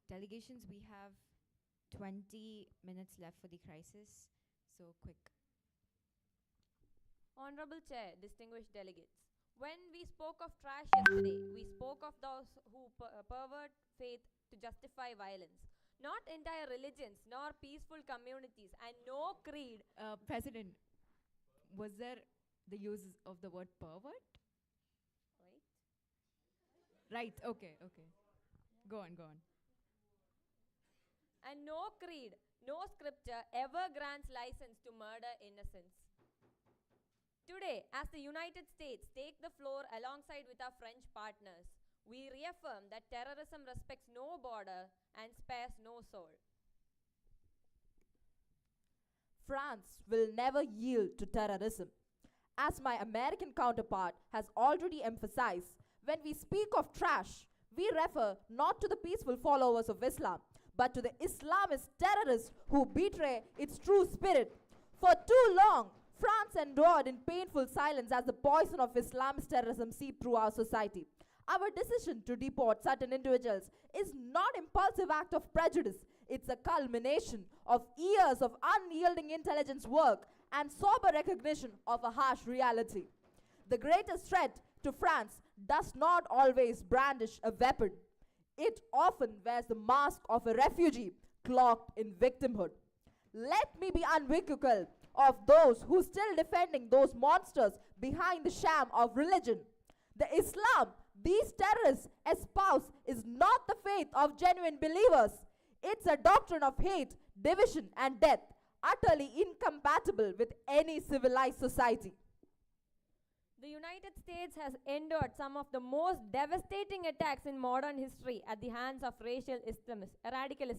Delegations, we have 20 minutes left for the crisis, so quick. Honorable Chair, distinguished delegates, when we spoke of trash yesterday, we spoke of those who pervert faith to justify violence. Not entire religions, nor peaceful communities, and no creed. President, was there the use of the word pervert? Right? Right, okay. Go on. And no creed, no scripture ever grants license to murder innocents. Today, as the United States take the floor alongside with our French partners, we reaffirm that terrorism respects no border and spares no soul. France will never yield to terrorism. As my American counterpart has already emphasized, when we speak of trash, we refer not to the peaceful followers of Islam, but to the Islamist terrorists who betray its true spirit. For too long, France endured in painful silence as the poison of Islamist terrorism seeped through our society. Our decision to deport certain individuals is not an impulsive act of prejudice. It's a culmination of years of unyielding intelligence work and sober recognition of a harsh reality. The greatest threat to France does not always brandish a weapon. It often wears the mask of a refugee cloaked in victimhood. Let me be unequivocal of those who still defending those monsters behind the sham of religion. The Islam these terrorists espouse is not the faith of genuine believers. It's a doctrine of hate, division, and death, utterly incompatible with any civilized society. The United States has endured some of the most devastating attacks in modern history at the hands of radical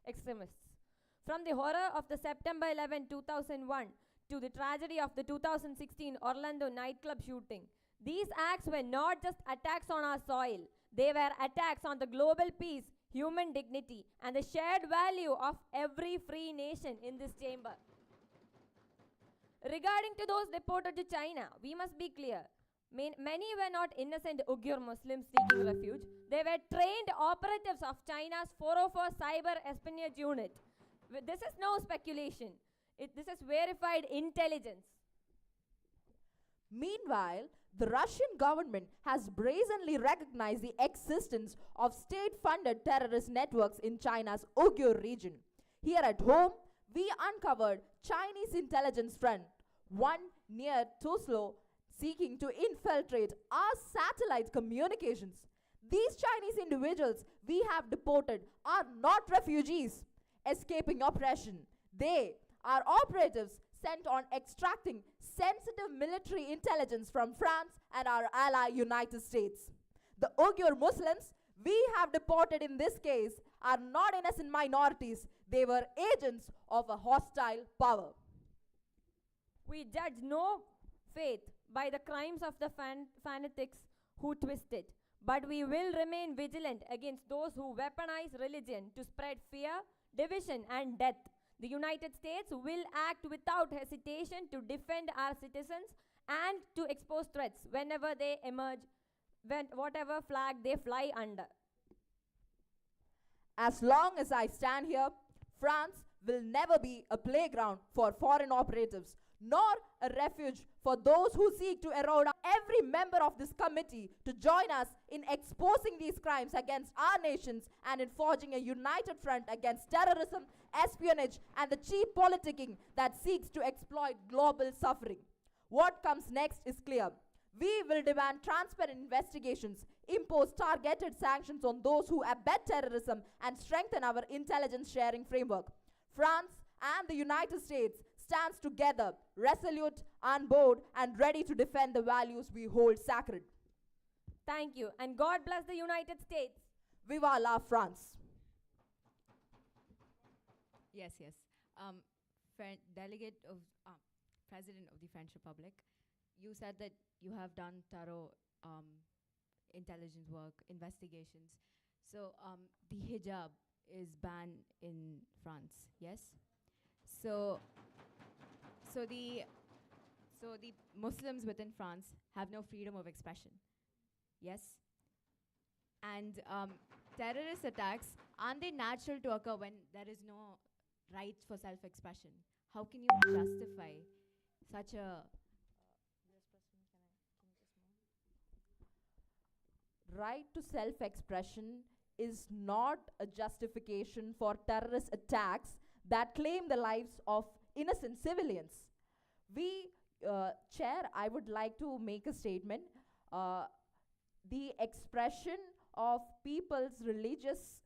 extremists. From the horror of the September 11, 2001 to the tragedy of the 2016 Orlando nightclub shooting, these acts were not just attacks on our soil, they were attacks on the global peace, human dignity, and the shared value of every free nation in this chamber. Regarding to those deported to China, we must be clear. Many were not innocent Uyghur Muslims seeking refuge. They were trained operatives of China's 404 Cyber Espionage Unit. This is no speculation. This is verified intelligence. Meanwhile, the Russian government has brazenly recognized the existence of state-funded terrorist networks in China's Uyghur region. Here at home, we uncovered Chinese intelligence front, one near Tuzla, seeking to infiltrate our satellite communications. These Chinese individuals we have deported are not refugees escaping oppression. They are operatives sent on extracting sensitive military intelligence from France and our ally United States. The Uyghur Muslims we have deported in this case are not innocent minorities. They were agents of a hostile power. We judge no faith by the crimes of the fanatics who twist it, but we will remain vigilant against those who weaponize religion to spread fear, division, and death. The United States will act without hesitation to defend our citizens and to expose threats whenever they emerge, whatever flag they fly under. As long as I stand here, France will never be a playground for foreign operatives, nor a refuge for those who seek to erode every member of this committee to join us in exposing these crimes against our nations and in forging a united front against terrorism, espionage, and the cheap politicking that seeks to exploit global suffering. What comes next is clear. We will demand transparent investigations, impose targeted sanctions on those who abet terrorism, and strengthen our intelligence sharing framework. France and the United States stands together, resolute, on board, and ready to defend the values we hold sacred. Thank you, and God bless the United States. Viva la France. Yes. Delegate of President of the French Republic, you said that you have done thorough intelligence work, investigations. So the hijab is banned in France, yes? So the Muslims within France have no freedom of expression, yes? And terrorist attacks aren't they natural to occur when there is no right for self-expression? How can you justify such a Right to self-expression is not a justification for terrorist attacks that claim the lives of innocent civilians. Chair, I would like to make a statement. The expression of people's religious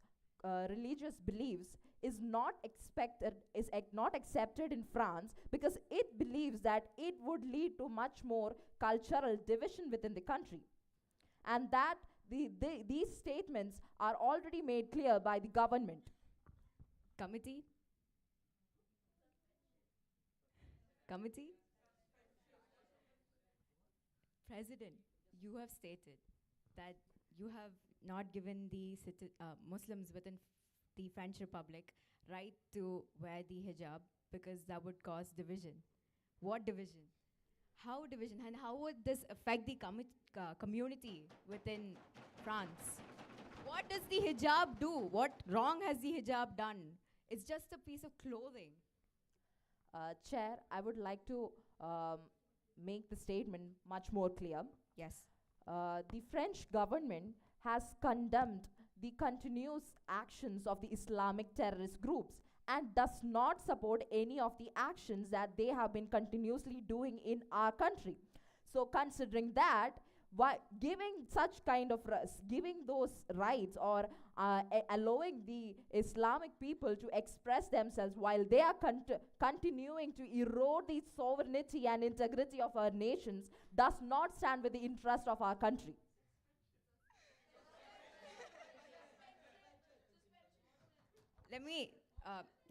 beliefs is not accepted in France because it believes that it would lead to much more cultural division within the country, and that these statements are already made clear by the government. committee? Committee? President, you have stated that you have not given the Muslims within the French Republic right to wear the hijab because that would cause division. What division? How division? And how would this affect the community within France? What does the hijab do? What wrong has the hijab done? It's just a piece of clothing. Chair, I would like to make the statement much more clear. Yes. The French government has condemned the continuous actions of the Islamic terrorist groups and does not support any of the actions that they have been continuously doing in our country. So considering that, giving such kind of giving those rights or allowing the Islamic people to express themselves while they are continuing to erode the sovereignty and integrity of our nations does not stand with the interest of our country. Let me,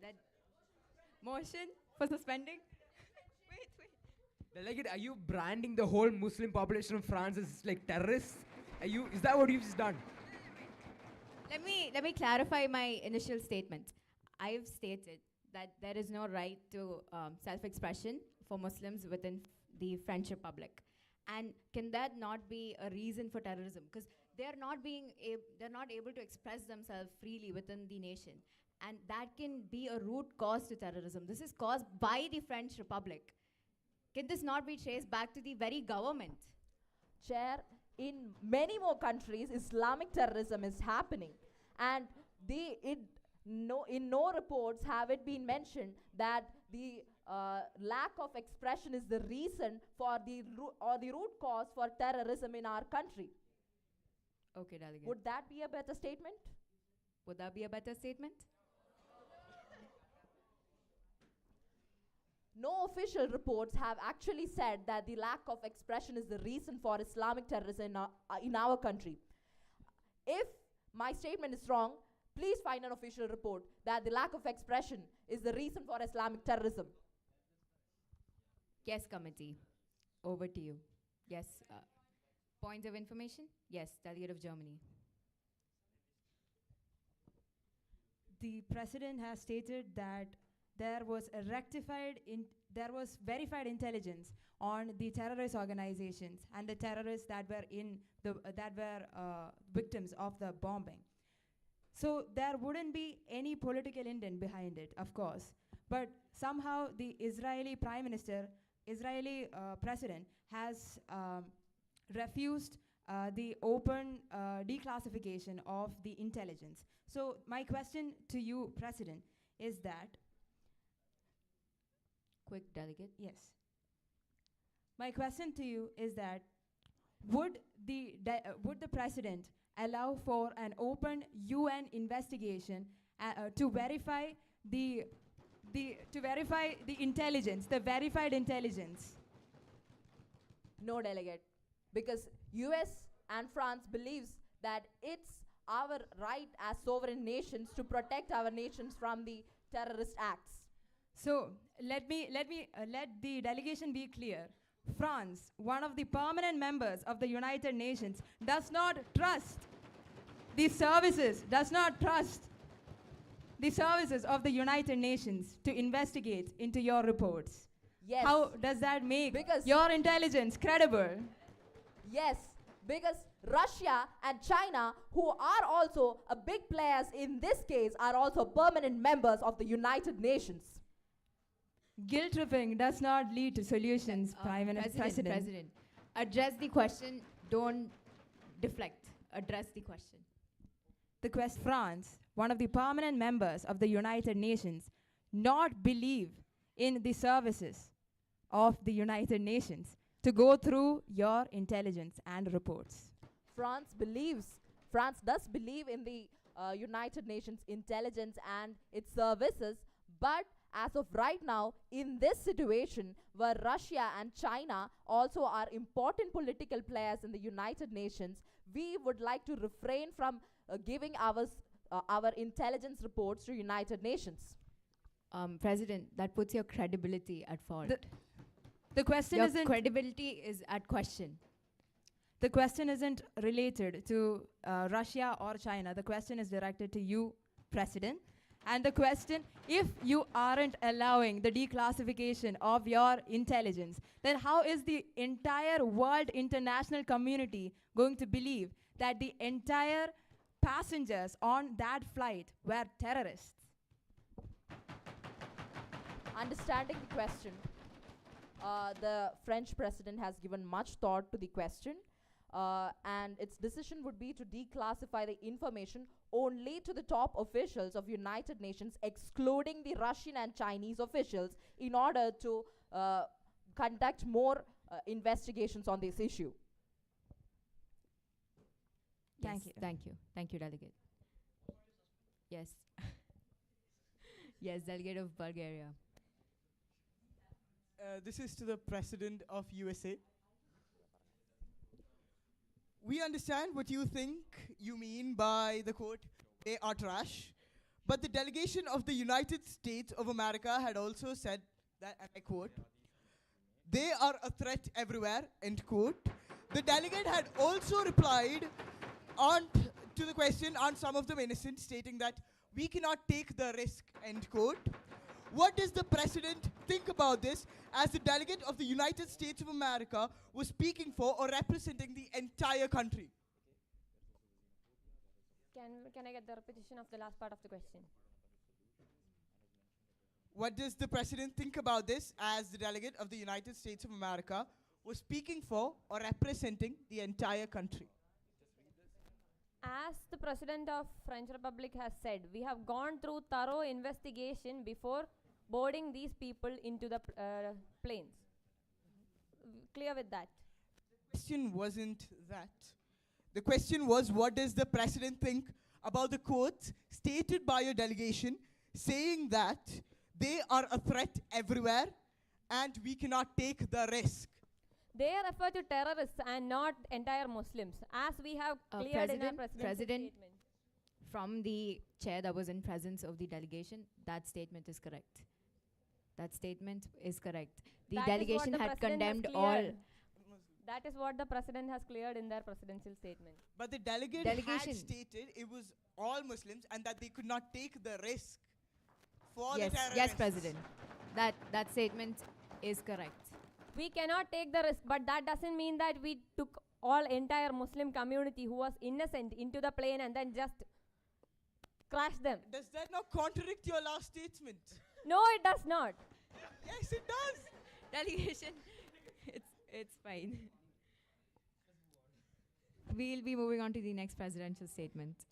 that motion for suspending. Wait. Delegate, are you branding the whole Muslim population of France as like terrorists? Is that what you've just done? Let me clarify my initial statement. I've stated that there is no right to self-expression for Muslims within the French Republic. And can that not be a reason for terrorism? Because they're not able to express themselves freely within the nation. And that can be a root cause to terrorism. This is caused by the French Republic. Can this not be traced back to the very government? Chair, in many more countries, Islamic terrorism is happening. And in no reports have it been mentioned that the lack of expression is the reason for the root cause for terrorism in our country. Okay, delegate. Would that be a better statement? Would that be a better statement? No official reports have actually said that the lack of expression is the reason for Islamic terrorism in our country. If my statement is wrong, please find an official report that the lack of expression is the reason for Islamic terrorism. Yes, committee. Over to you. Yes. Point of information? Yes, delegate of Germany. The president has stated that there was verified intelligence on the terrorist organizations and the terrorists that were victims of the bombing. So there wouldn't be any political intent behind it, of course. But somehow the Israeli president has refused the open declassification of the intelligence. So my question to you, President, is that Quick, delegate. yes. My question to you is that would the president allow for an open UN investigation to verify the intelligence, the verified intelligence? No, delegate, because US and France believes that it's our right as sovereign nations to protect our nations from the terrorist acts. So let the delegation be clear. France, one of the permanent members of the United Nations, does not trust the services of the United Nations to investigate into your reports. Yes. How does that make Because your intelligence credible? Yes, because Russia and China, who are also a big players in this case, are also permanent members of the United Nations. Guilt tripping does not lead to solutions, Prime Minister. President, address the question. Don't deflect. Address the question. France, one of the permanent members of the United Nations, not believe in the services of the United Nations to go through your intelligence and reports. France does believe in the United Nations intelligence and its services, but as of right now, in this situation where Russia and China also are important political players in the United Nations, we would like to refrain from giving our intelligence reports to United Nations. President, that puts your credibility at fault. The question Your isn't credibility is at question. the question isn't related to Russia or China. The question is directed to you, President. And the question, if you aren't allowing the declassification of your intelligence, then how is the entire world international community going to believe that the entire passengers on that flight were terrorists? Understanding the question, the French president has given much thought to the question, and its decision would be to declassify the information only to the top officials of United Nations, excluding the Russian and Chinese officials, in order to conduct more investigations on this issue. Yes, Thank you. Thank you. Thank you, Delegate. Yes. Yes, Delegate of Bulgaria. This is to the President of USA. We understand what you think you mean by the quote, "they are trash," but the delegation of the United States of America had also said that, and I quote, "they are a threat everywhere," end quote. The delegate had also replied to the question, on some of them innocent, stating that we cannot take the risk, end quote. What does the President think about this, as the delegate of the United States of America was speaking for or representing the entire country? Can I get the repetition of the last part of the question? What does the President think about this, as the delegate of the United States of America was speaking for or representing the entire country? As the President of French Republic has said, we have gone through thorough investigation before boarding these people into the planes. Clear with that? The question wasn't that. The question was, what does the President think about the quotes stated by your delegation saying that they are a threat everywhere and we cannot take the risk? They refer to terrorists and not entire Muslims, as we have cleared in our president's statement. From the chair that was in presence of the delegation, that statement is correct. That statement is correct. The That is what delegation the had president has condemned all. cleared. That is what the president has cleared in their presidential statement. But the delegate Delegation. had stated it was all Muslims and that they could not take the risk for Yes, the terrorists. yes, President. That statement is correct. We cannot take the risk, but that doesn't mean that we took all entire Muslim community who was innocent into the plane and then just crashed them. Does that not contradict your last statement? No, it does not. Yes, it does. Delegation, it's fine. We'll be moving on to the next presidential statement.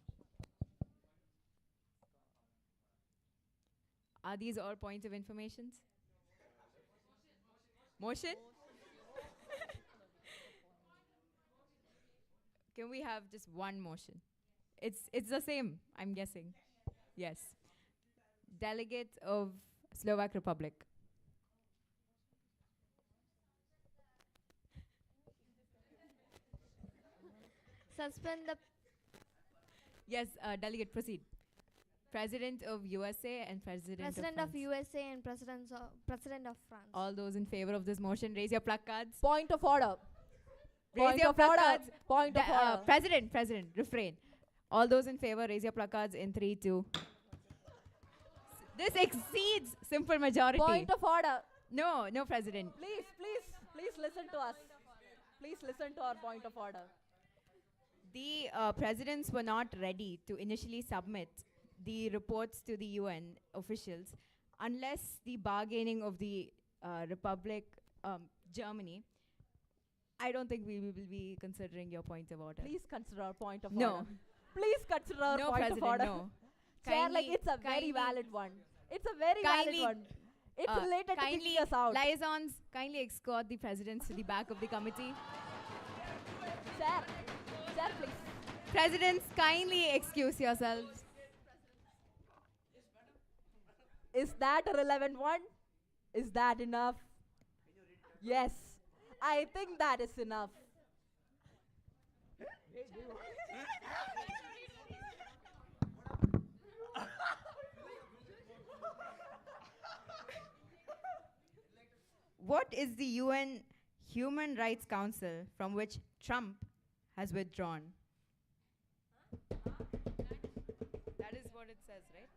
Are these all points of information? Motion? Can we have just one motion? It's the same, I'm guessing. Yes. Delegate of Slovak Republic. Suspend the Yes, delegate, proceed. President of USA and President President of of France. USA and President of France. All those in favor of this motion, raise your placards. Point of order. Raise Point your of order. placards. Point of order. President, refrain. All those in favor, raise your placards in 3, 2. This exceeds simple majority. Point of order. No, President. Please listen to us. Please listen to our point of order. The presidents were not ready to initially submit the reports to the UN officials unless the bargaining of the Republic Germany. I don't think we will be considering your point of order. Please consider our point of No. order. Please consider our No, point President, of order. no. Chair, like Kindly- it's a very kindly- valid one. It's a very Kindly, valid one. It's related to kindly, kicking us out. liaisons, kindly escort the presidents to the back of the committee. Chair, chair, please. Presidents, kindly excuse yourselves. Is that a relevant one? Is that enough? Yes, I think that is enough. What is the UN Human Rights Council from which Trump has withdrawn? That is what it says, right?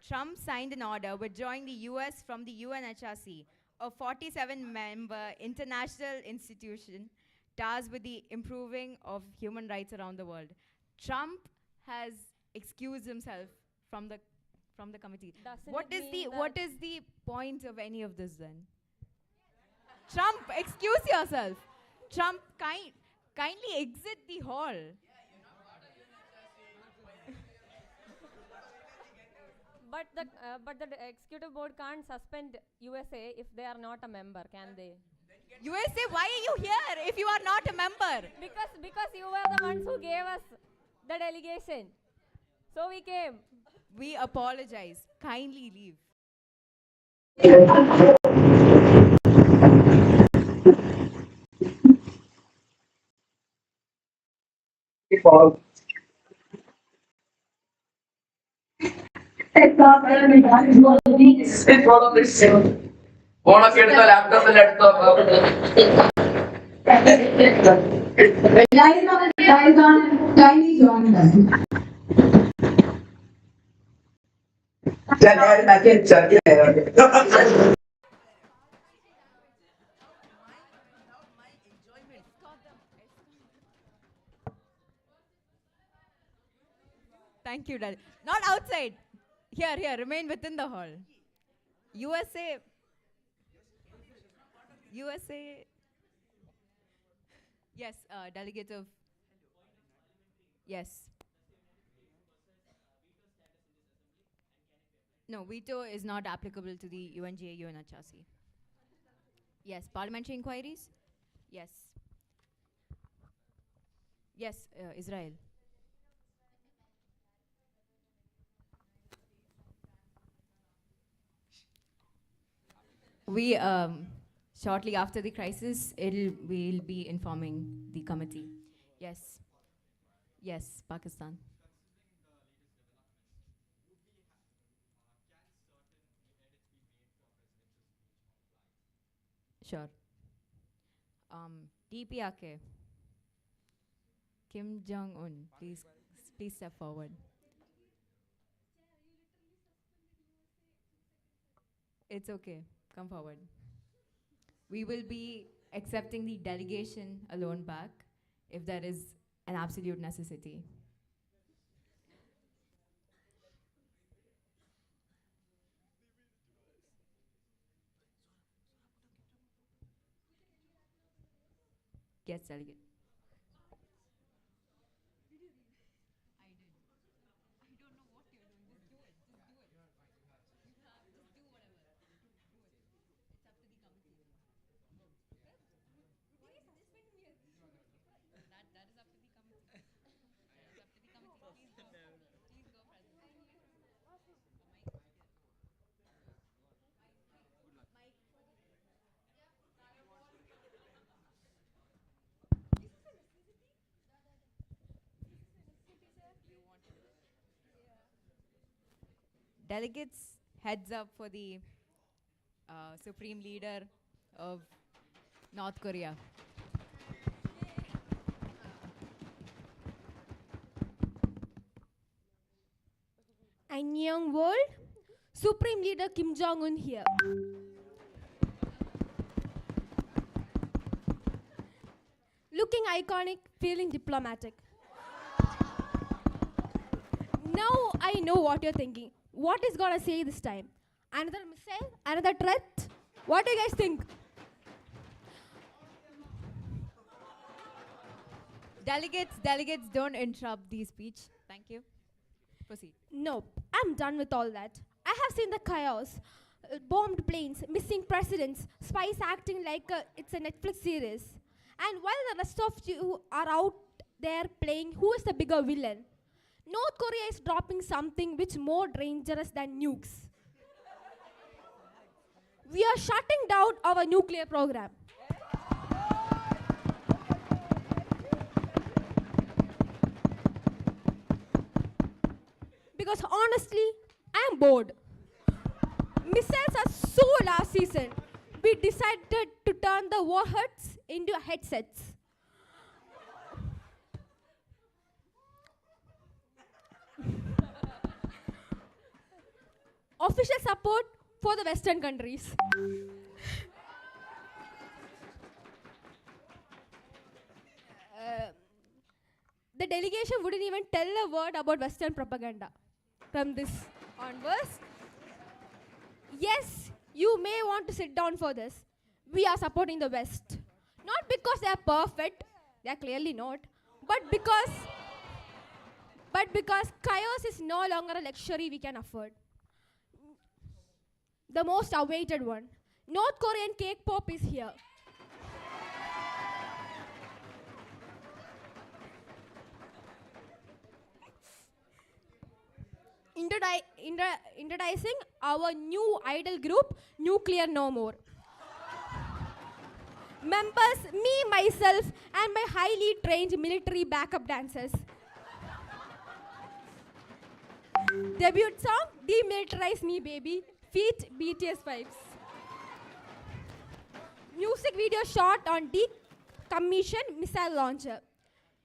Trump signed an order withdrawing the US from the UNHRC, a 47-member international institution tasked with the improving of human rights around the world. Trump has excused himself from the committee. Doesn't What it is mean what is the point of any of this then? Trump, excuse yourself. Trump, kindly exit the hall. But the executive board can't suspend USA if they are not a member, can they? USA, why are you here if you are not a member? Because you were the ones who gave us the delegation. So we came. We apologize. Kindly leave. ഓണൊക്കെ എടുത്തോ laptop എല്ലാം എടുത്തോ Thank you, Daddy. Not outside. Here, remain within the hall. USA. Yes, delegate of. Yes. No, veto is not applicable to the UNGA UNHRC. Yes, parliamentary inquiries? Yes. Yes, Israel. We, shortly after the crisis, we'll be informing the committee. Yes. Yes, Pakistan. Sure. DPRK. Kim Jong-un, please step forward. It's okay. Come forward. We will be accepting the delegation alone back if there is an absolute necessity. Yes, delegate. Delegates, heads up for the Supreme Leader of North Korea. Annyeong world, Supreme Leader Kim Jong-un here. Looking iconic, feeling diplomatic. I know what you're thinking. What is gonna say this time? Another missile? Another threat? What do you guys think? Delegates, don't interrupt the speech. Thank you. Proceed. Nope, I'm done with all that. I have seen the chaos. Bombed planes, missing presidents, spies acting like it's a Netflix series. And while the rest of you are out there playing who is the bigger villain, North Korea is dropping something which more dangerous than nukes. We are shutting down our nuclear program. Because honestly, I am bored. Missiles are so last season. We decided to turn the warheads into headsets. Official support for the Western countries. The delegation wouldn't even tell a word about Western propaganda from this onwards. Yes, you may want to sit down for this. We are supporting the West. Not because they are perfect, they are clearly not, but because chaos is no longer a luxury we can afford. The most awaited one. North Korean cake pop is here. Introducing our new idol group, Nuclear No More. Members, me, myself, and my highly trained military backup dancers. Debut song, Demilitarize Me Baby, feat BTS vibes. Music video shot on decommissioned missile launcher.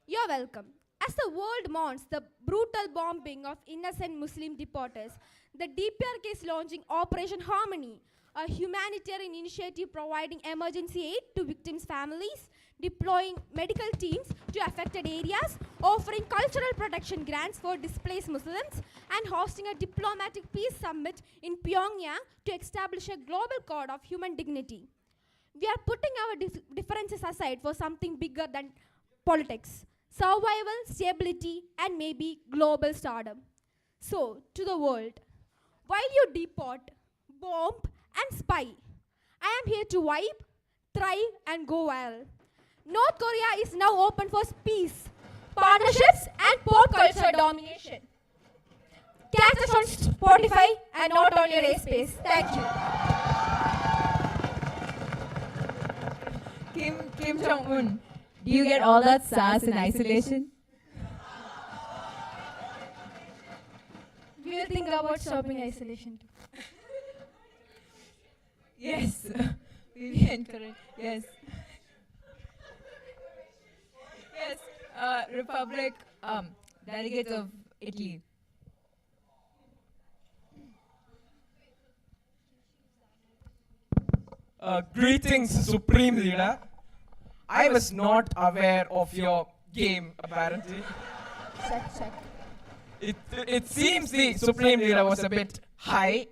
You're welcome. As the world mourns the brutal bombing of innocent Muslim deportees, the DPRK is launching Operation Harmony, a humanitarian initiative providing emergency aid to victims' families, deploying medical teams to affected areas, offering cultural protection grants for displaced Muslims, and hosting a diplomatic peace summit in Pyongyang to establish a global code of human dignity. We are putting our differences aside for something bigger than politics. Survival, stability, and maybe global stardom. So, to the world, while you deport, bomb, and spy, I am here to wipe, thrive, and go viral. North Korea is now open for peace, partnerships, and pop culture domination. Catch us on Spotify and not on your airspace. Thank you. Kim Jong-un, do you get all that sass in isolation? We will think about stopping isolation too. Yes, we encourage. Yes. Yes, Republic, delegates of Italy. Greetings, Supreme Leader. I was not aware of your game, apparently. Check. It seems the Supreme Leader was a bit high.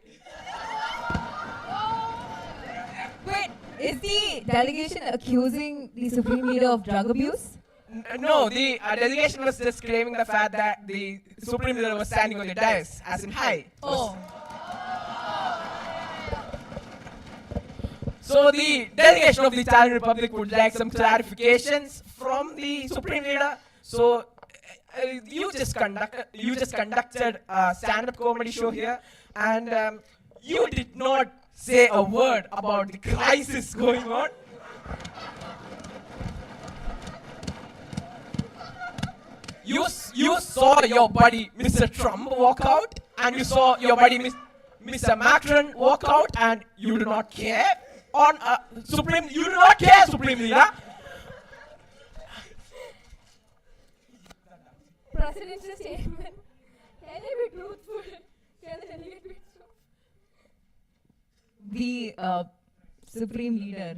Wait, is the delegation accusing the Supreme Leader of drug abuse? No, the delegation was just claiming the fact that the Supreme Leader was standing on the dais, as in high. Oh. So the delegation of the Italian Republic would like some clarifications from the Supreme Leader. So you just conducted a stand-up comedy show here, and you did not say a word about the crisis going on. You saw your buddy Mr. Trump walk out, and you saw your buddy Mr. Macron walk out, and you do not care. You do not care, Supreme Leader. President's statement. Can I be truthful? Can the delegate be truthful? The Supreme Leader.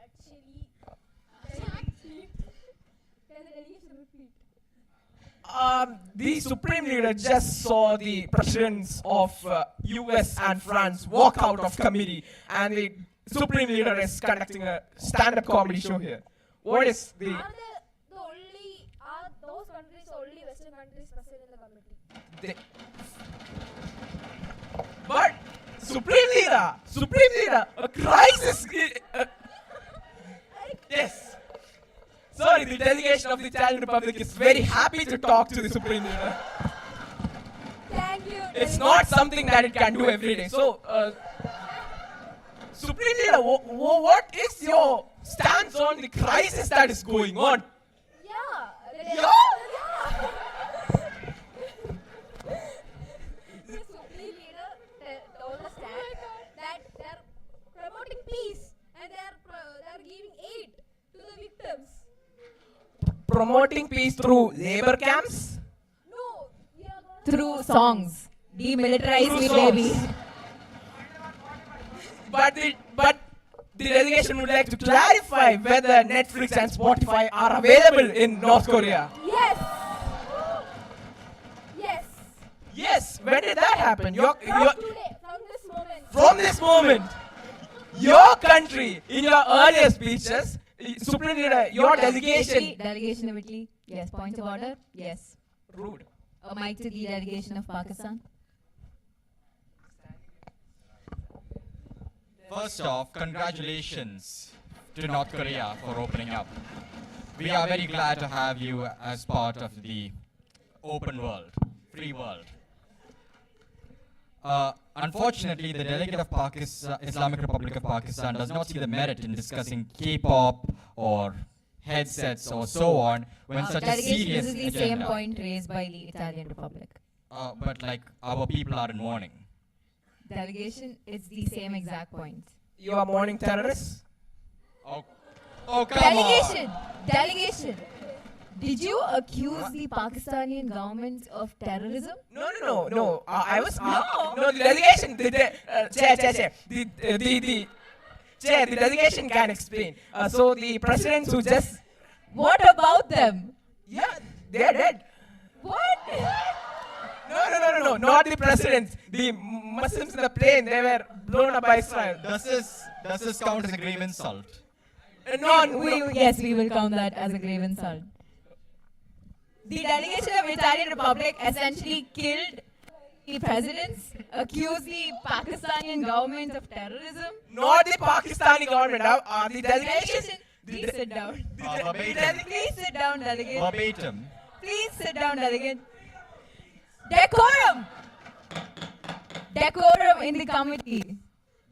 Actually, can the delegation repeat? the Supreme Leader just saw the presidents of US and France walk out of committee, and the Supreme Leader is conducting a stand-up comedy show here. What is the... Are those countries the only Western countries present in the committee? But Supreme Leader, a crisis. Yes. Sorry, the delegation of the Italian Republic is very happy to talk to the Supreme Leader. Thank you. It's not something that it can do every day. So, Supreme Leader, what is your stance on the crisis that is going on? Yeah. The Supreme Leader told us that they're promoting peace and they're giving aid to the victims. Promoting peace through labor camps? No. Through songs. Demilitarize me, baby. But the delegation would like to clarify whether Netflix and Spotify are available in North Korea. Yes. Yes. When did that happen? From this moment. Your country, in your earlier speeches, Supreme Leader, your delegation. Delegation of Italy. Yes. Point of order. Yes. Rude. A mic to the delegation of Pakistan. First off, congratulations to North Korea for opening up. We are very glad to have you as part of the open world, free world. Unfortunately, the delegate of Pakistan, Islamic Republic of Pakistan does not see the merit in discussing K-pop or headsets or so on when such a serious This is the agenda. same point raised by the Italian Republic. But like our people are in mourning. Delegation, it's the same exact point. You are mourning terrorists? Oh, come on. Delegation. Did you accuse the Pakistani government of terrorism? No. I was no. The delegation. The delegation can explain. So the presidents who just. What about them? Yeah, they are dead. What? No, not the presidents. The Muslims in the plane, they were blown up by Israel. Does this count as a grave insult? Yes, we will count that as a grave insult. The delegation of Italian Republic essentially killed the presidents, accused the Pakistani government of terrorism. Not the Pakistani government. The delegation. Please sit down. Verbatim. Please sit down, delegate. Verbatim. Please sit down, delegate. Decorum! Decorum in the committee.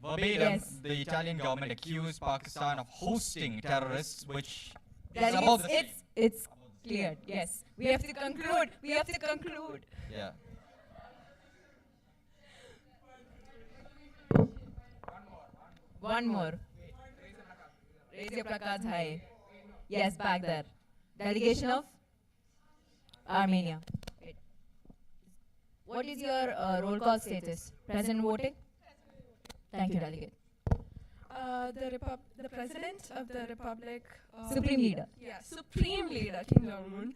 Verbatim, Yes. the Italian government accused Pakistan of hosting terrorists, which is Delegates, above the it's clear. Yes. We have to conclude. Yeah. One more. Raise your placards high. Yes, back there. Delegation of Armenia. What is your roll call status? Present voting? Thank you, delegate. The President of the Republic. Supreme Leader. Yeah, Supreme Leader Kim Jong-un.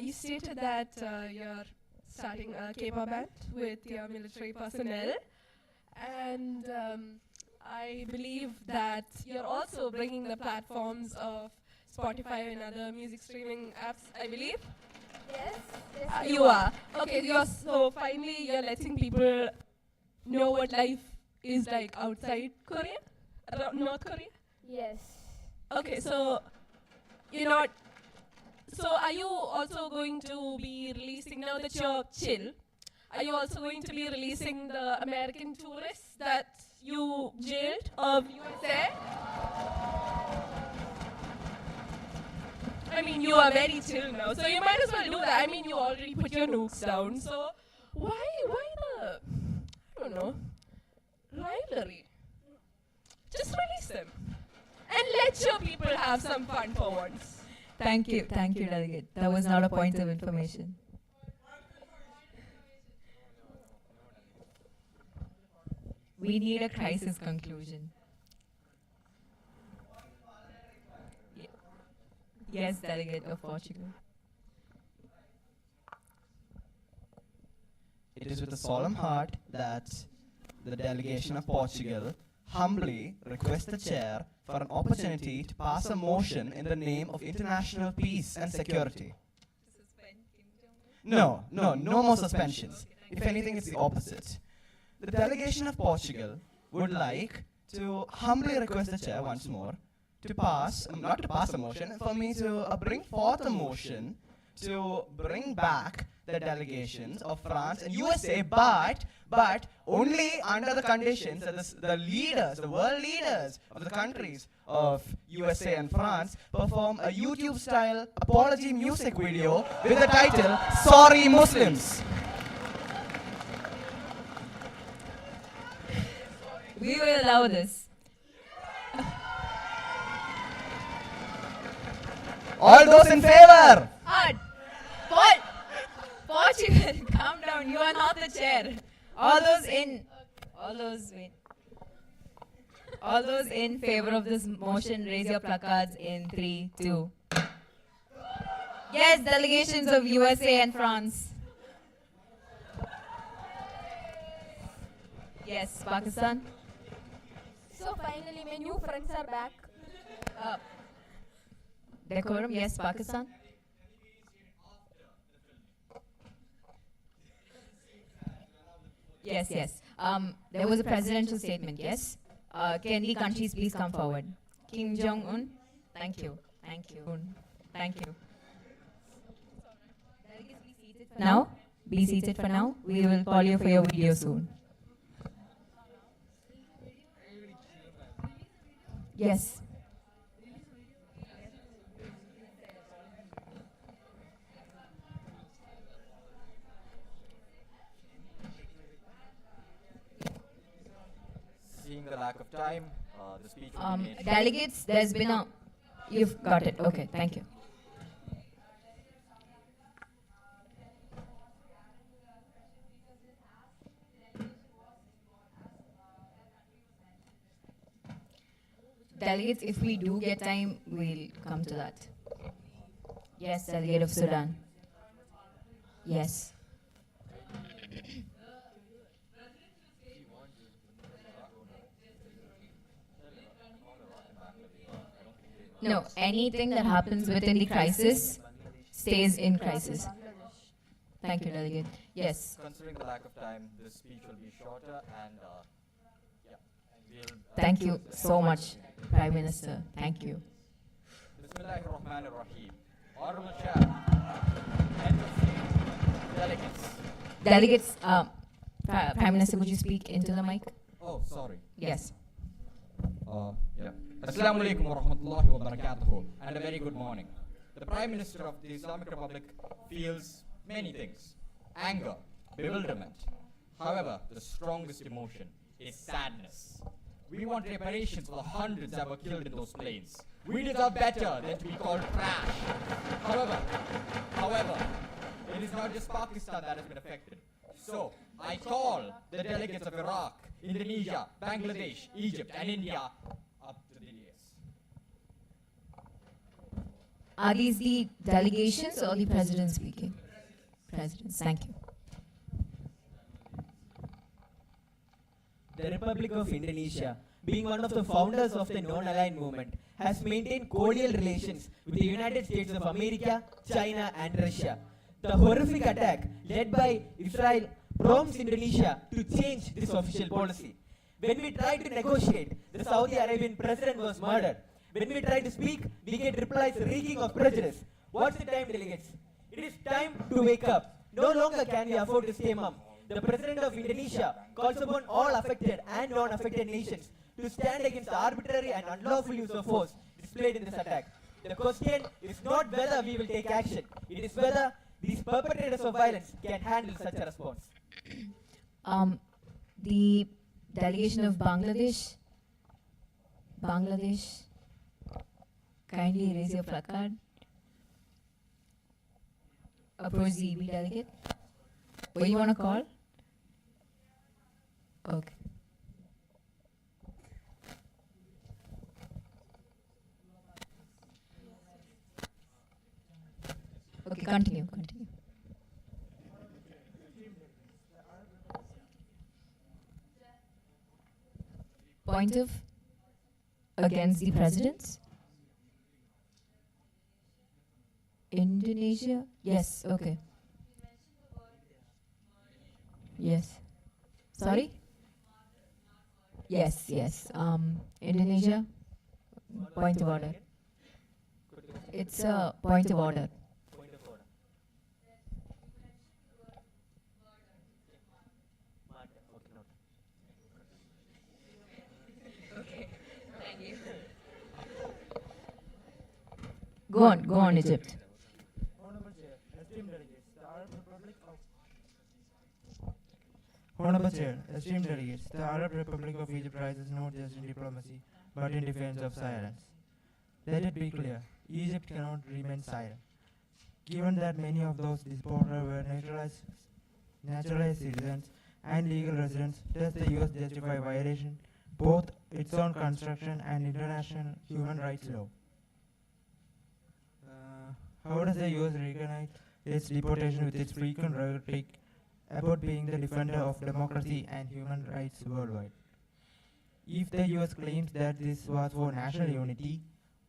You stated that you're starting a K-pop band with your military personnel, and I believe that you're also bringing the platforms of Spotify and other music streaming apps, I believe. Yes. You are. Okay, so finally you're letting people know what life is like outside Korea? North Korea? Yes. Okay, so so are you also going to be releasing, now that you're chill, are you also going to be releasing the American tourists that you jailed of USA? I mean, you are very chill now, so you might as well do that. I mean, you already put your nukes down, so why the, I don't know, rivalry? Just release them. And let your people have some fun for once. Thank you, delegate. That was not a point of information. We need a crisis conclusion. Yes, delegate of Portugal. it is with a solemn heart that the delegation of Portugal humbly requests the chair for an opportunity to pass a motion in the name of international peace and security. No more suspensions. If anything, it's the opposite. The delegation of Portugal would like to humbly request the chair once more to pass, not to pass a motion, for me to bring forth a motion to bring back the delegations of France and USA, but only under the conditions that the leaders, the world leaders of the countries of USA and France perform a YouTube-style apology music video with the title, Sorry Muslims. We will allow this. All those in favor? Portugal, calm down. You are not the chair. All those in favor of this motion, raise your placards in 3, 2. Yes, delegations of USA and France. Yes, Pakistan. So finally, my new friends are back. Decorum, yes, Pakistan. Yes. There was a presidential statement, yes. Can the countries please come forward? Kim Jong-un, thank you. Now, be seated for now. We will call you for your video soon. Yes. Seeing the lack of time, the speech will be made. Delegates, there's been a... You've got it. Okay, thank you. Delegates, if we do get time, we'll come to that. Yes, delegate of Sudan. Yes. No, anything that happens within the crisis stays in crisis. Thank you, delegate. Yes. Considering the lack of time, this speech will be shorter and Thank you so much, Prime Minister. Thank you. Bismillahirrahmanirrahim. Honorable Chair, delegates. Delegates, Prime Minister, would you speak into the mic? Oh, sorry. Yes. Assalamu alaikum wa rahmatullahi wa barakatuhu, and a very good morning. The Prime Minister of the Islamic Republic feels many things: anger, bewilderment. However, the strongest emotion is sadness. We want reparations for the hundreds that were killed in those planes. We deserve better than to be called trash. However, it is not just Pakistan that has been affected. So, I call the delegates of Iraq, Indonesia, Bangladesh, Egypt, and India up to the dais. Are these the delegations or the President speaking? Presidents, thank you. The Republic of Indonesia, being one of the founders of the non-aligned movement, has maintained cordial relations with the United States of America, China, and Russia. The horrific attack led by Israel prompts Indonesia to change this official policy. When we tried to negotiate, the Saudi Arabian president was murdered. When we tried to speak, we get replies reeking of prejudice. What's the time, delegates? It is time to wake up. No longer can we afford to stay mum. The President of Indonesia calls upon all affected and non-affected nations to stand against the arbitrary and unlawful use of force displayed in this attack. The question is not whether we will take action, it is whether these perpetrators of violence can handle such a response. The delegation of Bangladesh, kindly raise your placard. Approach the EB delegate. What do you want to call? Okay. Okay, continue. Point of against the presidents? Indonesia? Yes, okay. Yes. Sorry? Yes, yes. Indonesia? Point of order. It's a point of order. Go on, Egypt. Honorable Chair, esteemed delegates, the Arab Republic of Egypt rises not just in diplomacy, but in defense of silence. Let it be clear, Egypt cannot remain silent. Given that many of those deported were naturalized citizens and legal residents, does the US justify violation both its own construction and international human rights law? How does the US recognize its deportation with its frequent rhetoric about being the defender of democracy and human rights worldwide? If the US claims that this was for national unity,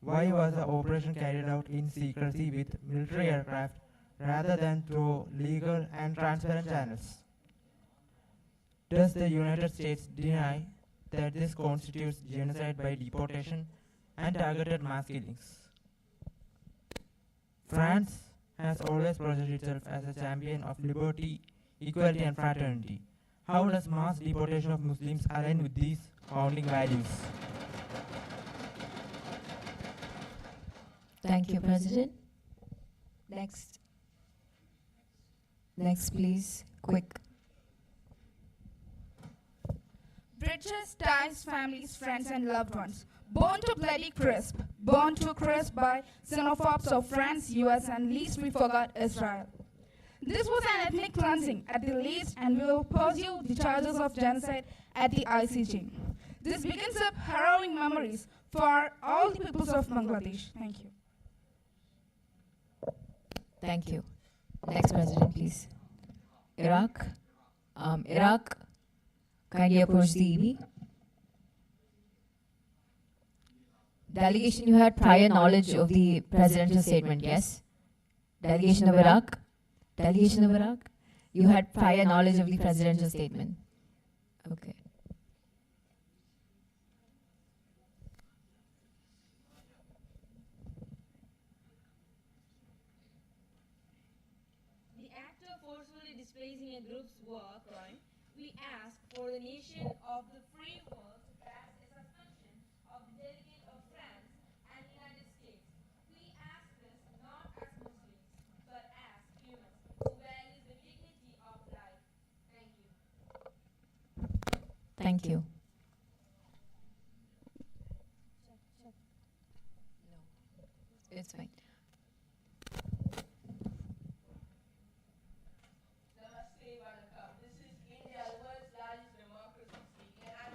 why was the operation carried out in secrecy with military aircraft rather than through legal and transparent channels? Does the United States deny that this constitutes genocide by deportation and targeted mass killings? France has always projected itself as a champion of liberty, equality and fraternity. How does mass deportation of Muslims align with these founding values? Thank you, President. Next. Next, please. Quick. Bridges, ties, families, friends, and loved ones. Born to bloody crisp. Born to crisp by xenophobes of France, US, and least we forgot Israel. This was an ethnic cleansing at the least, and we will pursue the charges of genocide at the ICJ. This begins up harrowing memories for all the peoples of Bangladesh. Thank you. Thank you. Next President, please. Iraq. Iraq, kindly approach the EB. Delegation, you had prior knowledge of the presidential statement, yes? Delegation of Iraq. Delegation of Iraq, you had prior knowledge of the presidential statement. Okay. The act of forcefully displacing a group's war crime, we ask for the nation of the free world to pass a suspension of the delegate of France and United States. We ask this not as Muslims, but as humans who value the dignity of life. Thank you. Thank you. No, it's fine. Namaste, Vanakkam. This is India, the world's largest democracy speaking, and I'm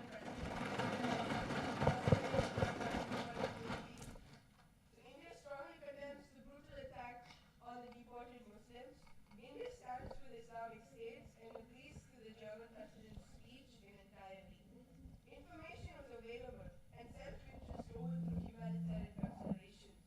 India strongly condemns the brutal attack on the deported Muslims. India stands with Islamic States and agrees to the German president's speech in entirety. Information was available and self-interest overthrew humanitarian considerations.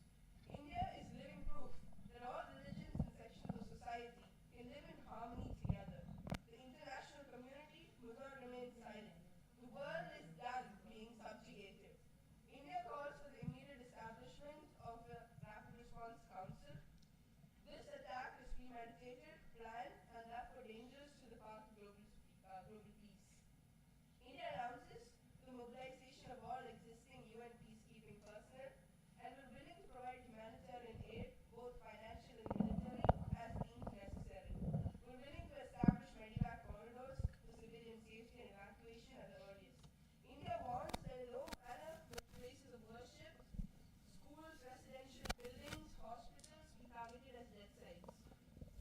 India is living proof that all religions and sections of society can live in harmony together. The international community will not remain silent. The world is done being subjugated. India calls for the immediate establishment of a rapid response council. This attack is premeditated, planned, and therefore dangerous to the path of global peace. India announces the mobilization of all existing UN peacekeeping personnel and will be willing to provide humanitarian aid, both financial and military, as deemed necessary. We're willing to establish medevac corridors for civilian safety and evacuation at the earliest. India warns that no matter the places of worship, schools, residential buildings, hospitals be targeted as death sites.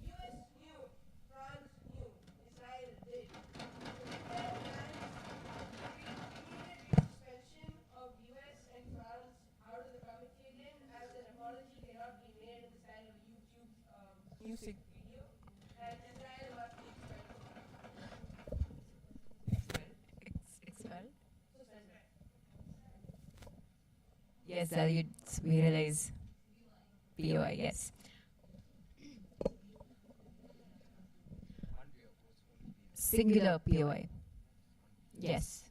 US knew, France knew, Israel did. India demands immediate suspension of US and France out of the committee again, as an apology cannot be made in the style of YouTube music video, and Israel must be expelled. Expelled? Suspended. Yes, delegates, we realize POI, yes. Singular POI. Yes.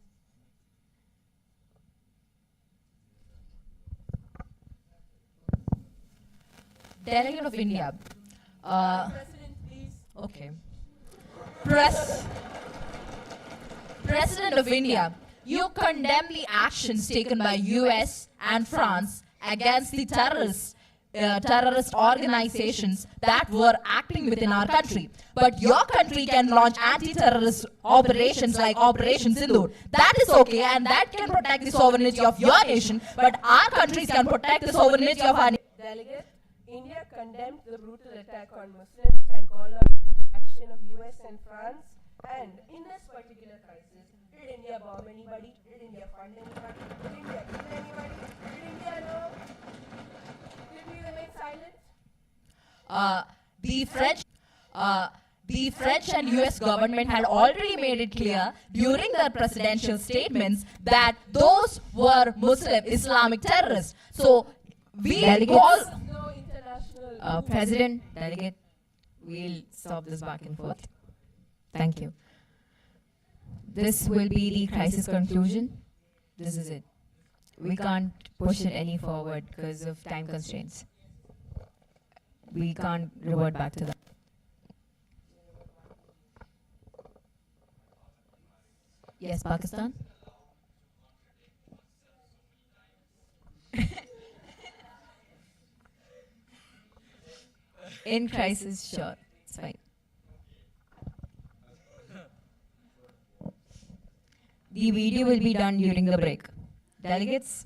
Delegate of India. President, please. Okay. President of India, you condemn the actions taken by US and France against the terrorist organizations that were acting within our country. But your country can launch anti-terrorist operations like Operation Sindoor. That is okay, and that can protect the sovereignty of your nation, but our countries can protect the sovereignty of our nation. Delegate, India condemned the brutal attack on Muslims and called out the action of US and France. And in this particular crisis, did India bomb anybody? Did India fund anybody? Did India kill anybody? Did India know? Did we remain silent? The French and US government had already made it clear during their presidential statements that those were Muslim Islamic terrorists. So we Delegates. all... President, delegate, we'll stop this back and forth. Thank you. This will be the crisis conclusion. This is it. We can't push it any forward because of time constraints. We can't revert back to that. Yes, Pakistan. In crisis, sure, it's fine. The video will be done during the break. Delegates?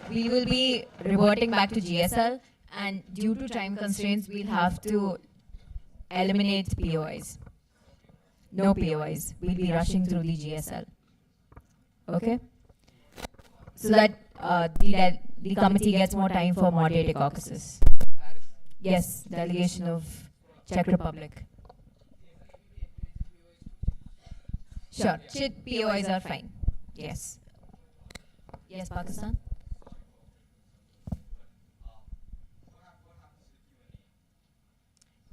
We will be reverting back to GSL, and due to time constraints, we'll have to eliminate POIs. No POIs. We'll be rushing through the GSL. Okay? So that the committee gets more time for moderated caucuses. Yes, delegation of Czech Republic. Sure, chit POIs are fine. Yes. Yes, Pakistan.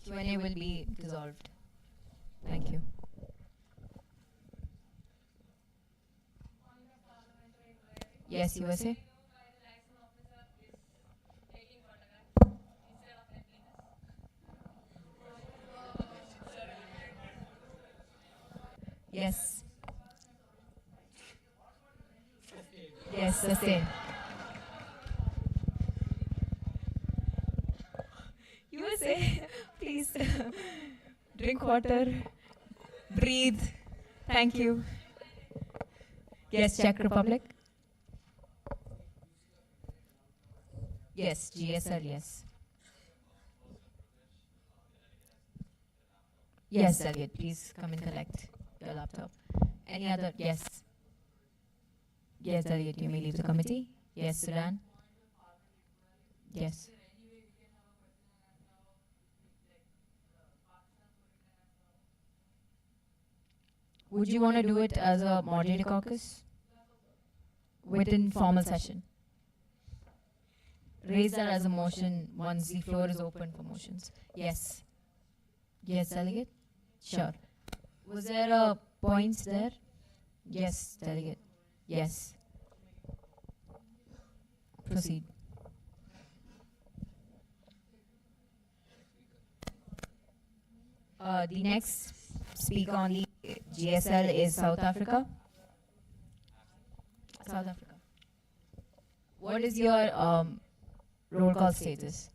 Q&A will be dissolved. Thank you. Yes, USA. Yes. Yes, sustain. USA, please drink water, breathe. Thank you. Yes, Czech Republic. Yes, GSL, yes. Yes, delegate, please come and collect your laptop. Any other? Yes. Yes, delegate, you may leave the committee. Yes, Sudan. Yes. Would you want to do it as a moderated caucus? Within formal session? Raise that as a motion once the floor is open for motions. Yes. Yes, delegate? Sure. Was there a point there? Yes, delegate. Yes. Proceed. The next speaker on the GSL is South Africa. South Africa. What is your roll call status?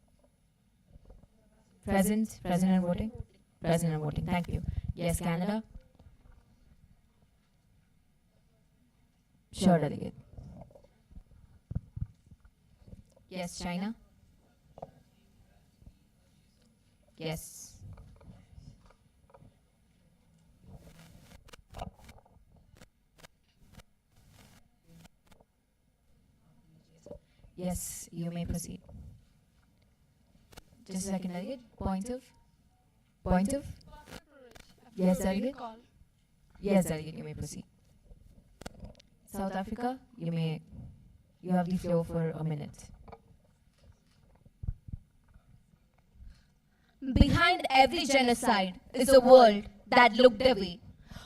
Present? Present and voting? Present and voting. Thank you. Yes, Canada? Sure, delegate. Yes, China? Yes. Yes, you may proceed. Just a second, delegate. Point of? Point of? Yes, delegate. Yes, delegate, you may proceed. South Africa, you have the floor for a minute. Behind every genocide is a world that looked away.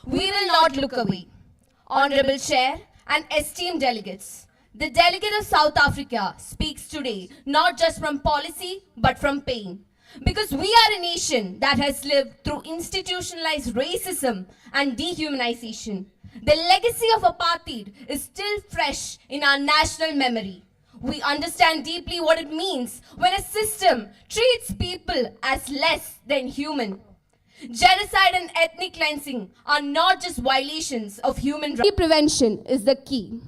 We will not look away. Honorable Chair and esteemed delegates, the delegate of South Africa speaks today not just from policy but from pain. Because we are a nation that has lived through institutionalized racism and dehumanization. The legacy of apartheid is still fresh in our national memory. We understand deeply what it means when a system treats people as less than human. Genocide and ethnic cleansing are not just violations of human rights. Prevention is the key.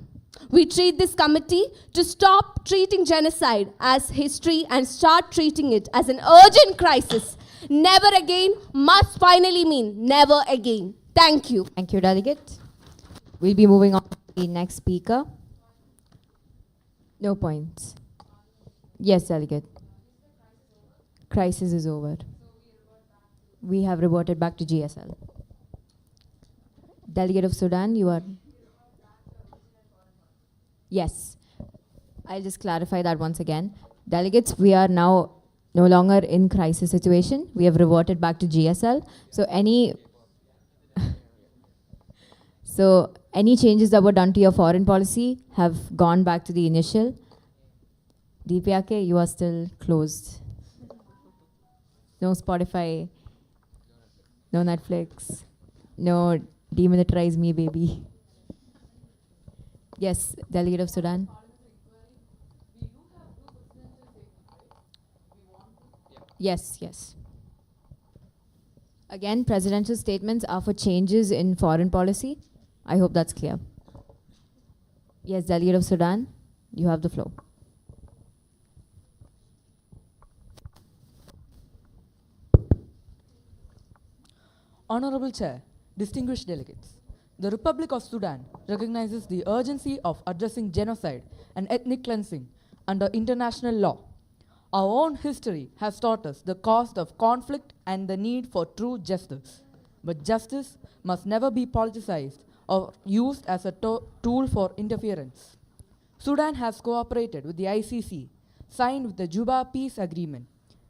We treat this committee to stop treating genocide as history and start treating it as an urgent crisis. Never again must finally mean never again. Thank you. Thank you, delegate. We'll be moving on to the next speaker. No points. Yes, delegate. Crisis is over. We have reverted back to GSL. Delegate of Sudan, you are... Yes. I'll just clarify that once again. Delegates, we are now no longer in crisis situation. We have reverted back to GSL. So any changes that were done to your foreign policy have gone back to the initial. DPRK, you are still closed. No Spotify, no Netflix, no demilitarize me, baby. Yes, Delegate of Sudan. Yes, yes. Again, presidential statements are for changes in foreign policy. I hope that's clear. Yes, Delegate of Sudan, you have the floor. Honorable Chair, distinguished delegates, the Republic of Sudan recognizes the urgency of addressing genocide and ethnic cleansing under international law. Our own history has taught us the cost of conflict and the need for true justice. But justice must never be politicized or used as a tool for interference. Sudan has cooperated with the ICC, signed with the Juba Peace Agreement,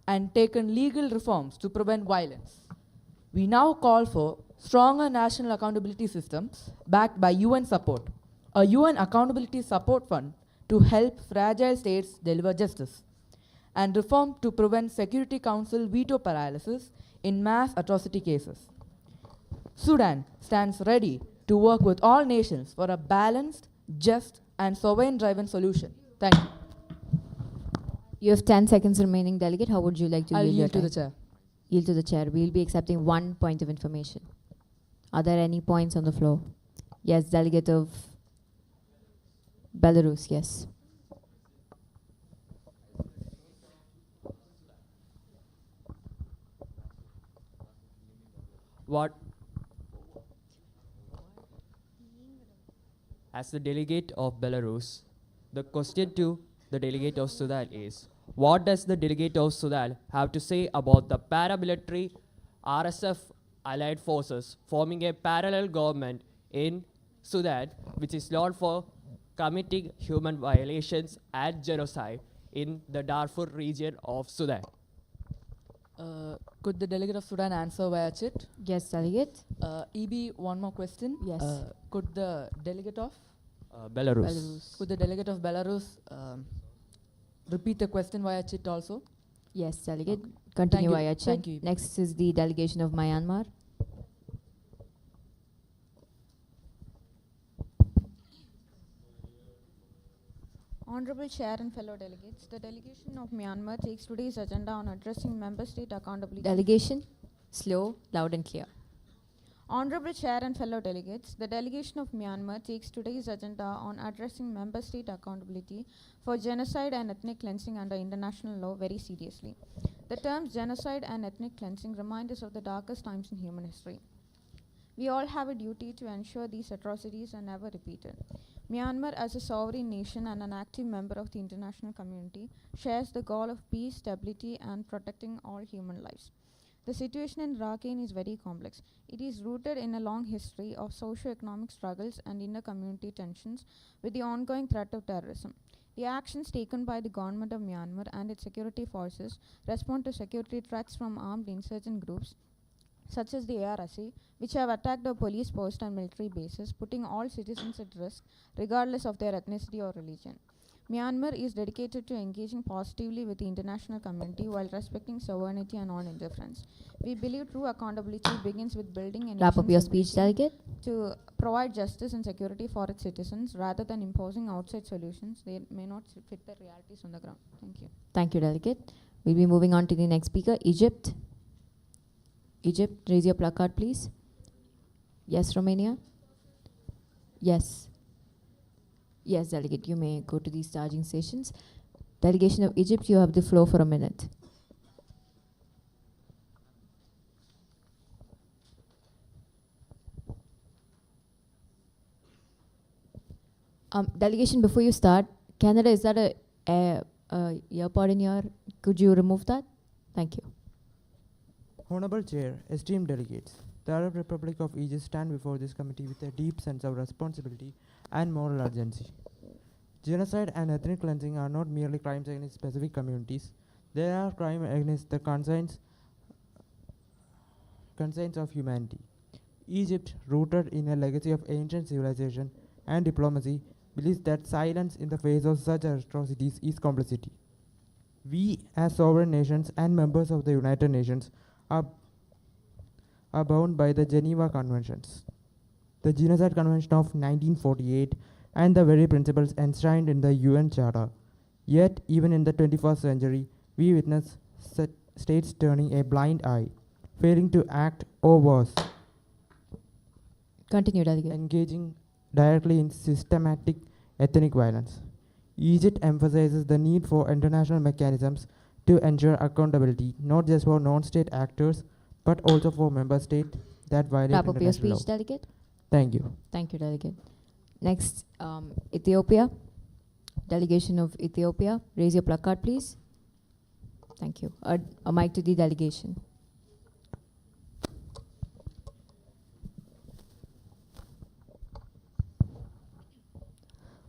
and taken legal reforms to prevent violence. We now call for stronger national accountability systems backed by UN support, a UN accountability support fund to help fragile states deliver justice, and reform to prevent Security Council veto paralysis in mass atrocity cases. Sudan stands ready to work with all nations for a balanced, just, and sovereign-driven solution. Thank you. You have 10 seconds remaining, delegate. How would you like to I'll yield your yield to time? the chair. Yield to the chair. We'll be accepting 1 point of information. Are there any points on the floor? Yes, delegate of Belarus, yes. What? As the delegate of Belarus, the question to the delegate of Sudan is, what does the delegate of Sudan have to say about the paramilitary RSF allied forces forming a parallel government in Sudan, which is known for committing human violations and genocide in the Darfur region of Sudan? Could the delegate of Sudan answer via chat? Yes, delegate. EB, one more question. Yes. Could the delegate of Belarus. Could the delegate of Belarus repeat the question via chat also? Yes, delegate. Okay. Continue Thank you. via chat. Thank you. Next is the delegation of Myanmar. Honorable Chair and fellow delegates, the delegation of Myanmar takes today's agenda on addressing member state accountability. Delegation, slow, loud and clear. Honorable Chair and fellow delegates, the delegation of Myanmar takes today's agenda on addressing member state accountability for genocide and ethnic cleansing under international law very seriously. The terms genocide and ethnic cleansing remind us of the darkest times in human history. We all have a duty to ensure these atrocities are never repeated. Myanmar, as a sovereign nation and an active member of the international community, shares the goal of peace, stability, and protecting all human lives. The situation in Rakhine is very complex. It is rooted in a long history of socio-economic struggles and inter-community tensions with the ongoing threat of terrorism. The actions taken by the government of Myanmar and its security forces respond to security threats from armed insurgent groups such as the ARSA, which have attacked our police posts and military bases, putting all citizens at risk regardless of their ethnicity or religion. Myanmar is dedicated to engaging positively with the international community while respecting sovereignty and non-interference. We believe true accountability begins with building a Wrap up your nation's speech, ability delegate. to provide justice and security for its citizens rather than imposing outside solutions. They may not fit the realities on the ground. Thank you. Thank you, delegate. We'll be moving on to the next speaker, Egypt. Egypt, raise your placard, please. Yes, Romania? Yes. Yes, delegate, you may go to these charging stations. Delegation of Egypt, you have the floor for a minute. Delegation, before you start, Canada, is that a earpod in your? Could you remove that? Thank you. Honorable Chair, esteemed delegates, the Arab Republic of Egypt stand before this committee with a deep sense of responsibility and moral urgency. Genocide and ethnic cleansing are not merely crimes against specific communities, they are crimes against the conscience of humanity. Egypt, rooted in a legacy of ancient civilization and diplomacy, believes that silence in the face of such atrocities is complicity. We, as sovereign nations and members of the United Nations, are bound by the Geneva Conventions, the Genocide Convention of 1948, and the very principles enshrined in the UN Charter. Yet, even in the 21st century, we witness states turning a blind eye, failing to act or worse, continue, delegate, engaging directly in systematic ethnic violence. Egypt emphasizes the need for international mechanisms to ensure accountability, not just for non-state actors, but also for member states that violate Wrap up your international speech, law. delegate. Thank you. Thank you, delegate. Next, Ethiopia. Delegation of Ethiopia. Raise your placard, please. Thank you. A mic to the delegation.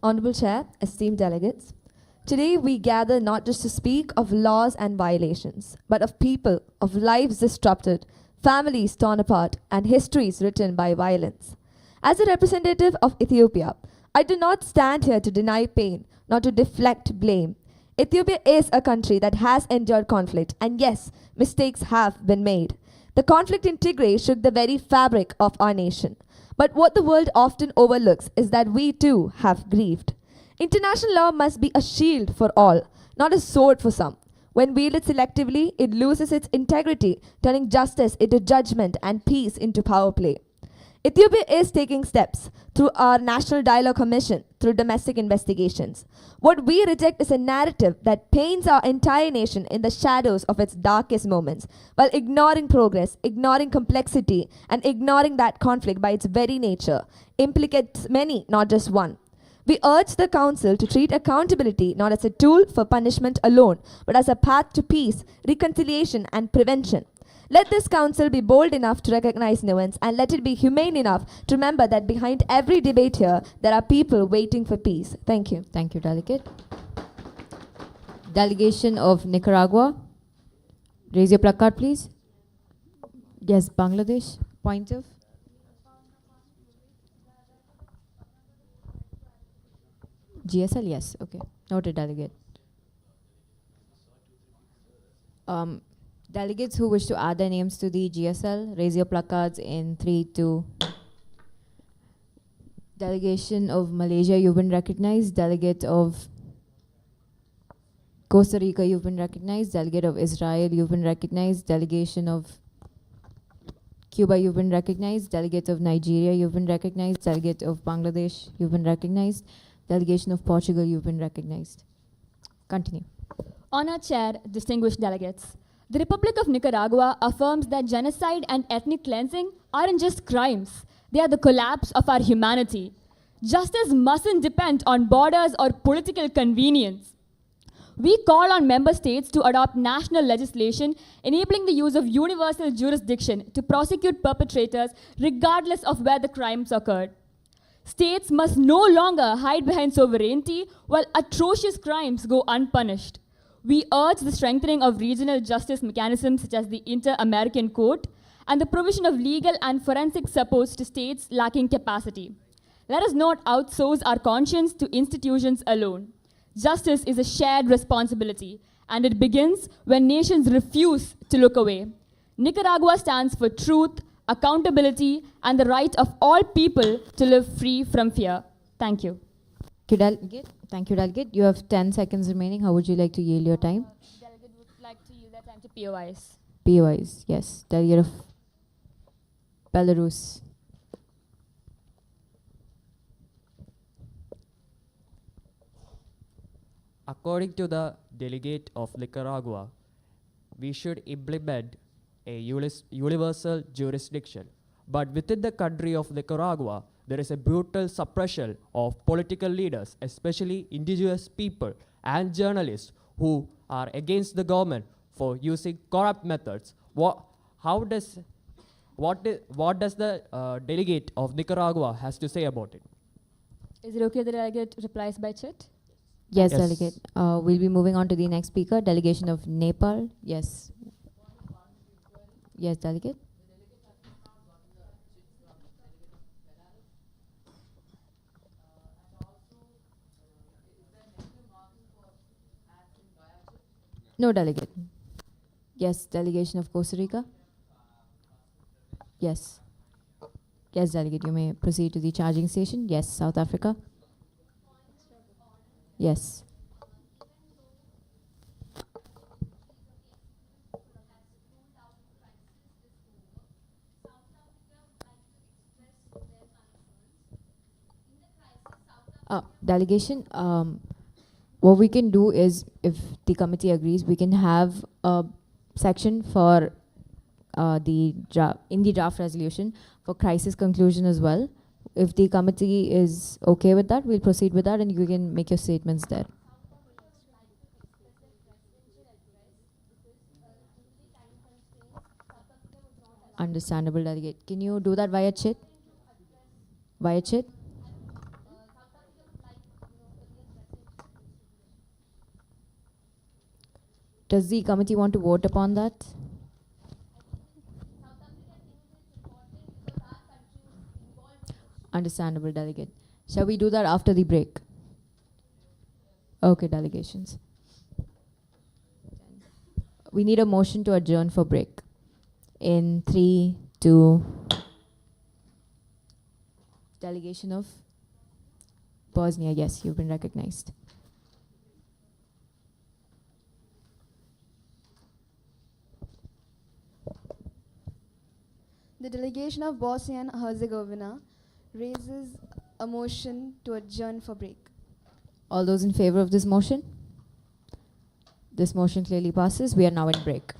Honorable Chair, esteemed delegates, today we gather not just to speak of laws and violations, but of people, of lives disrupted, families torn apart, and histories written by violence. As a representative of Ethiopia, I do not stand here to deny pain, nor to deflect blame. Ethiopia is a country that has endured conflict, and yes, mistakes have been made. The conflict in Tigray shook the very fabric of our nation. But what the world often overlooks is that we too have grieved. International law must be a shield for all, not a sword for some. When wielded selectively, it loses its integrity, turning justice into judgment and peace into power play. Ethiopia is taking steps through our National Dialogue Commission, through domestic investigations. What we reject is a narrative that paints our entire nation in the shadows of its darkest moments, while ignoring progress, ignoring complexity, and ignoring that conflict by its very nature implicates many, not just one. We urge the Council to treat accountability not as a tool for punishment alone, but as a path to peace, reconciliation, and prevention. Let this Council be bold enough to recognize nuance, and let it be humane enough to remember that behind every debate here, there are people waiting for peace. Thank you. Thank you, delegate. Delegation of Nicaragua. Raise your placard, please. Yes, Bangladesh. Point of. GSL, yes. Okay. Noted, delegate. Delegates who wish to add their names to the GSL, raise your placards in 3, 2. Delegation of Malaysia, you've been recognized. Delegate of Costa Rica, you've been recognized. Delegate of Israel, you've been recognized. Delegation of Cuba, you've been recognized. Delegate of Nigeria, you've been recognized. Delegate of Bangladesh, you've been recognized. Delegation of Portugal, you've been recognized. Continue. Honored Chair, distinguished delegates, the Republic of Nicaragua affirms that genocide and ethnic cleansing aren't just crimes. They are the collapse of our humanity. Justice mustn't depend on borders or political convenience. We call on member states to adopt national legislation enabling the use of universal jurisdiction to prosecute perpetrators regardless of where the crimes occurred. States must no longer hide behind sovereignty while atrocious crimes go unpunished. We urge the strengthening of regional justice mechanisms such as the Inter-American Court and the provision of legal and forensic supports to states lacking capacity. Let us not outsource our conscience to institutions alone. Justice is a shared responsibility, and it begins when nations refuse to look away. Nicaragua stands for truth, accountability, and the right of all people to live free from fear. Thank you. Thank you, Delegate. You have 10 seconds remaining. How would you like to yield your time? Delegate would like to yield their time to POIs. POIs, yes. Delegate of Belarus. According to the delegate of Nicaragua, we should implement a universal jurisdiction. But within the country of Nicaragua, there is a brutal suppression of political leaders, especially indigenous people and journalists who are against the government for using corrupt methods. What does the delegate of Nicaragua has to say about it? Is it okay if the delegate replies by chat? Yes, Delegate. We'll be moving on to the next speaker, delegation of Nepal. Yes. Yes, Delegate. No, Delegate. Yes, delegation of Costa Rica. Yes. Yes, Delegate, you may proceed to the charging station. Yes, South Africa. Yes. Delegation, what we can do is, if the committee agrees, we can have a section for in the draft resolution for crisis conclusion as well. If the committee is okay with that, we'll proceed with that and you can make your statements there. Understandable, Delegate. Can you do that via chat? Via chat? Does the committee want to vote upon that? Understandable, Delegate. Shall we do that after the break? Okay, delegations. We need a motion to adjourn for break. In 3, 2. Delegation of Bosnia. Yes, you've been recognized. The delegation of Bosnia and Herzegovina raises a motion to adjourn for break. All those in favor of this motion? This motion clearly passes. We are now in break.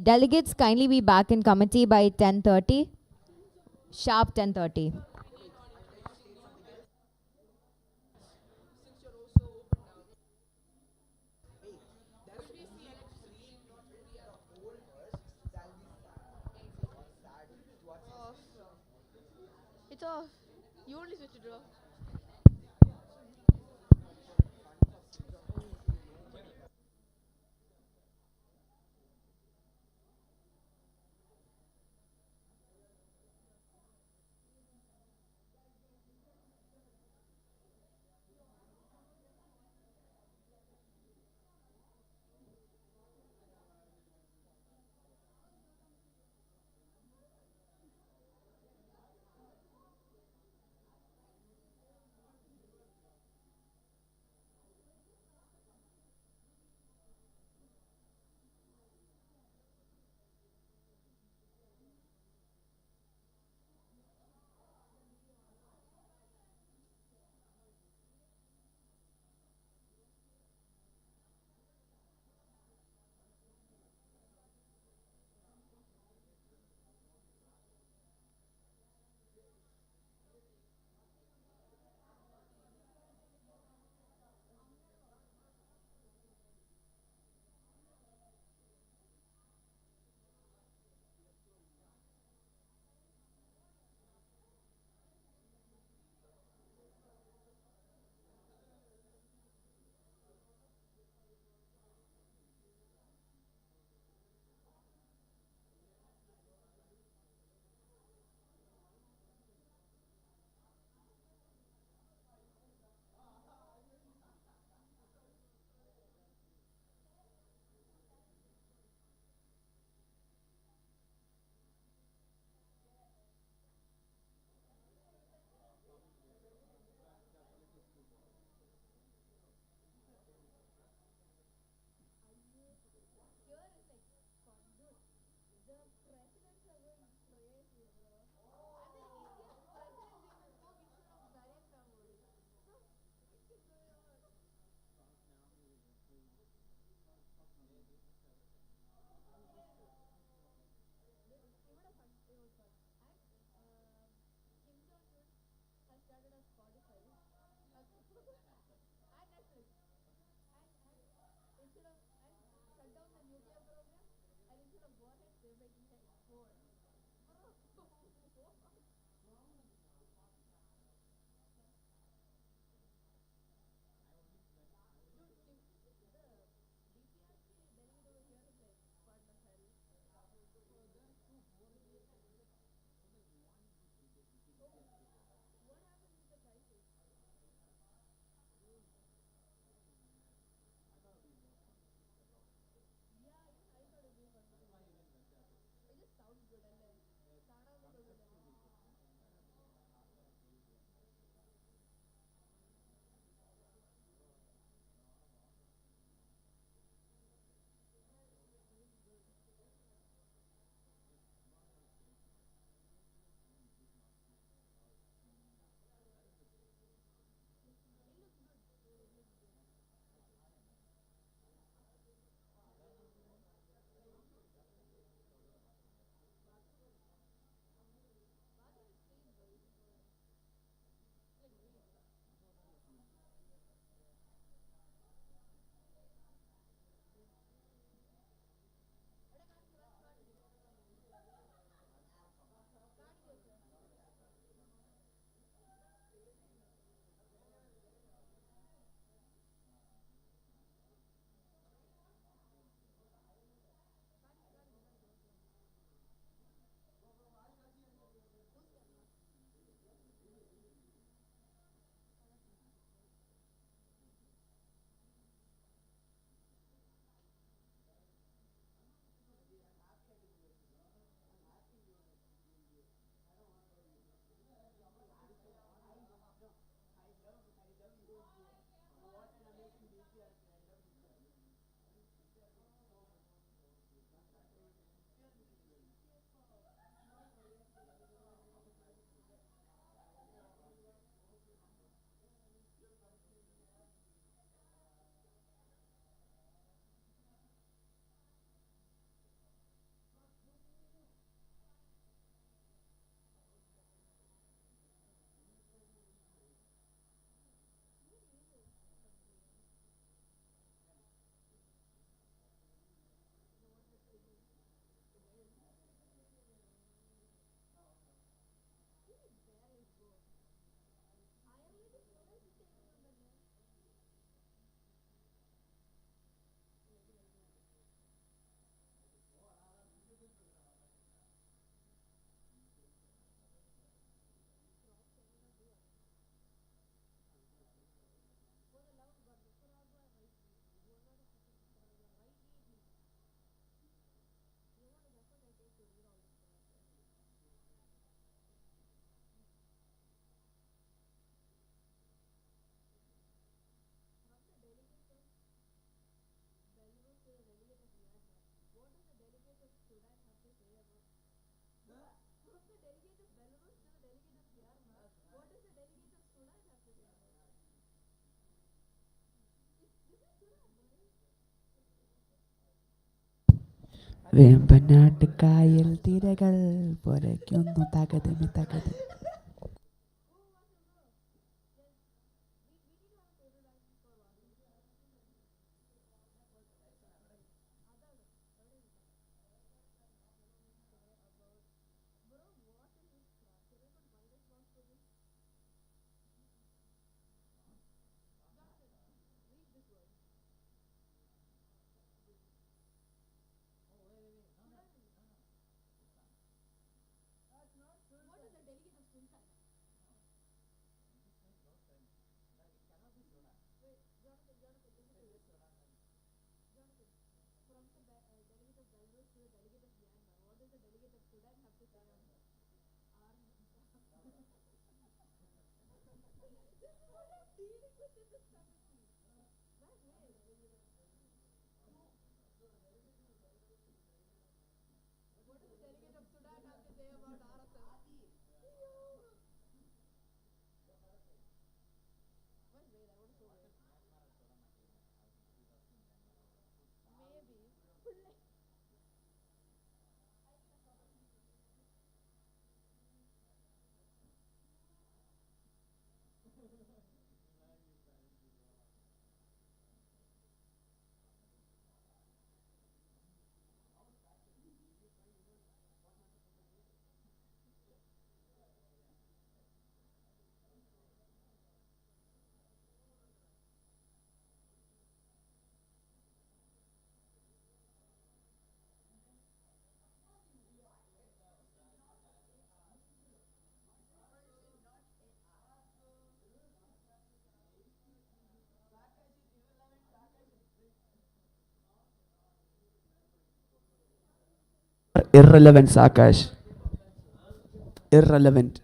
Delegates, kindly be back in committee by 10:30. Sharp 10:30. It's off. You only switch it off. Vembanad കായൽ തിരകൾ പുരയ്ക്കുന്നു തകതമി തകതമി. Irrelevant, Akash. Irrelevant.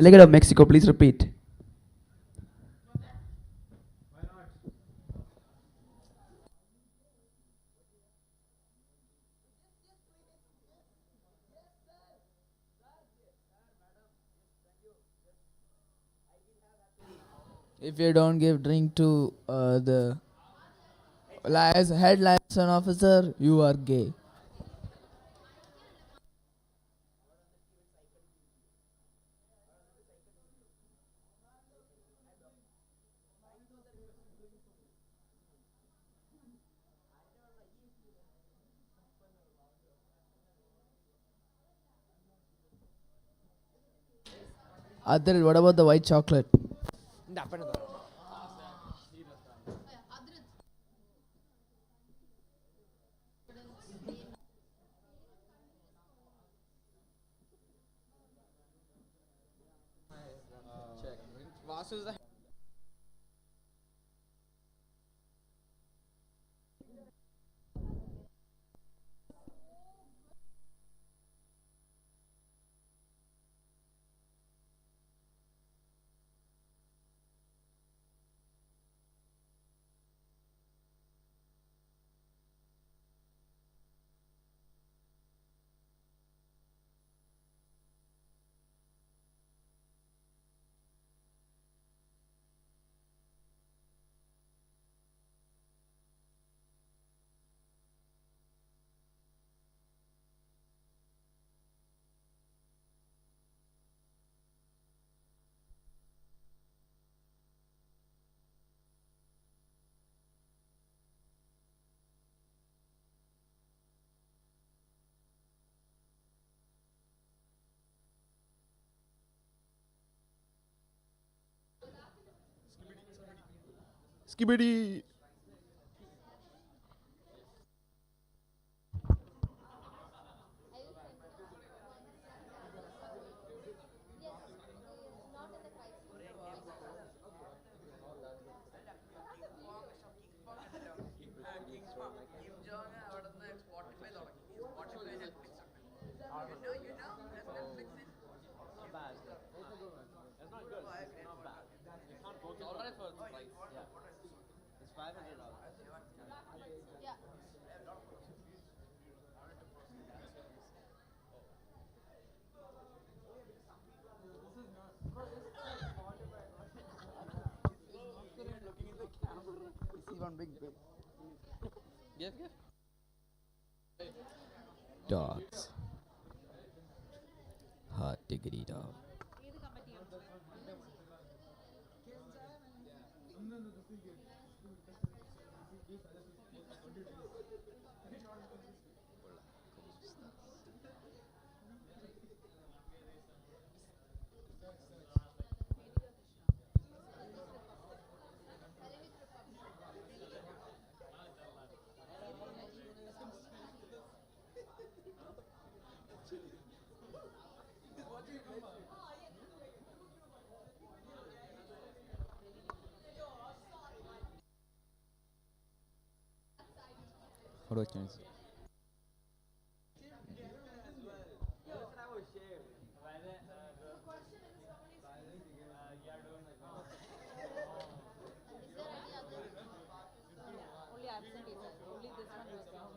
Delegate of Mexico, please repeat. If you don't give drink to the head liaison officer, you are gay. Adil, what about the white chocolate? Skibidi. Dogs. Hot diggity dog. What do I change? Only absentees. Only this one was down.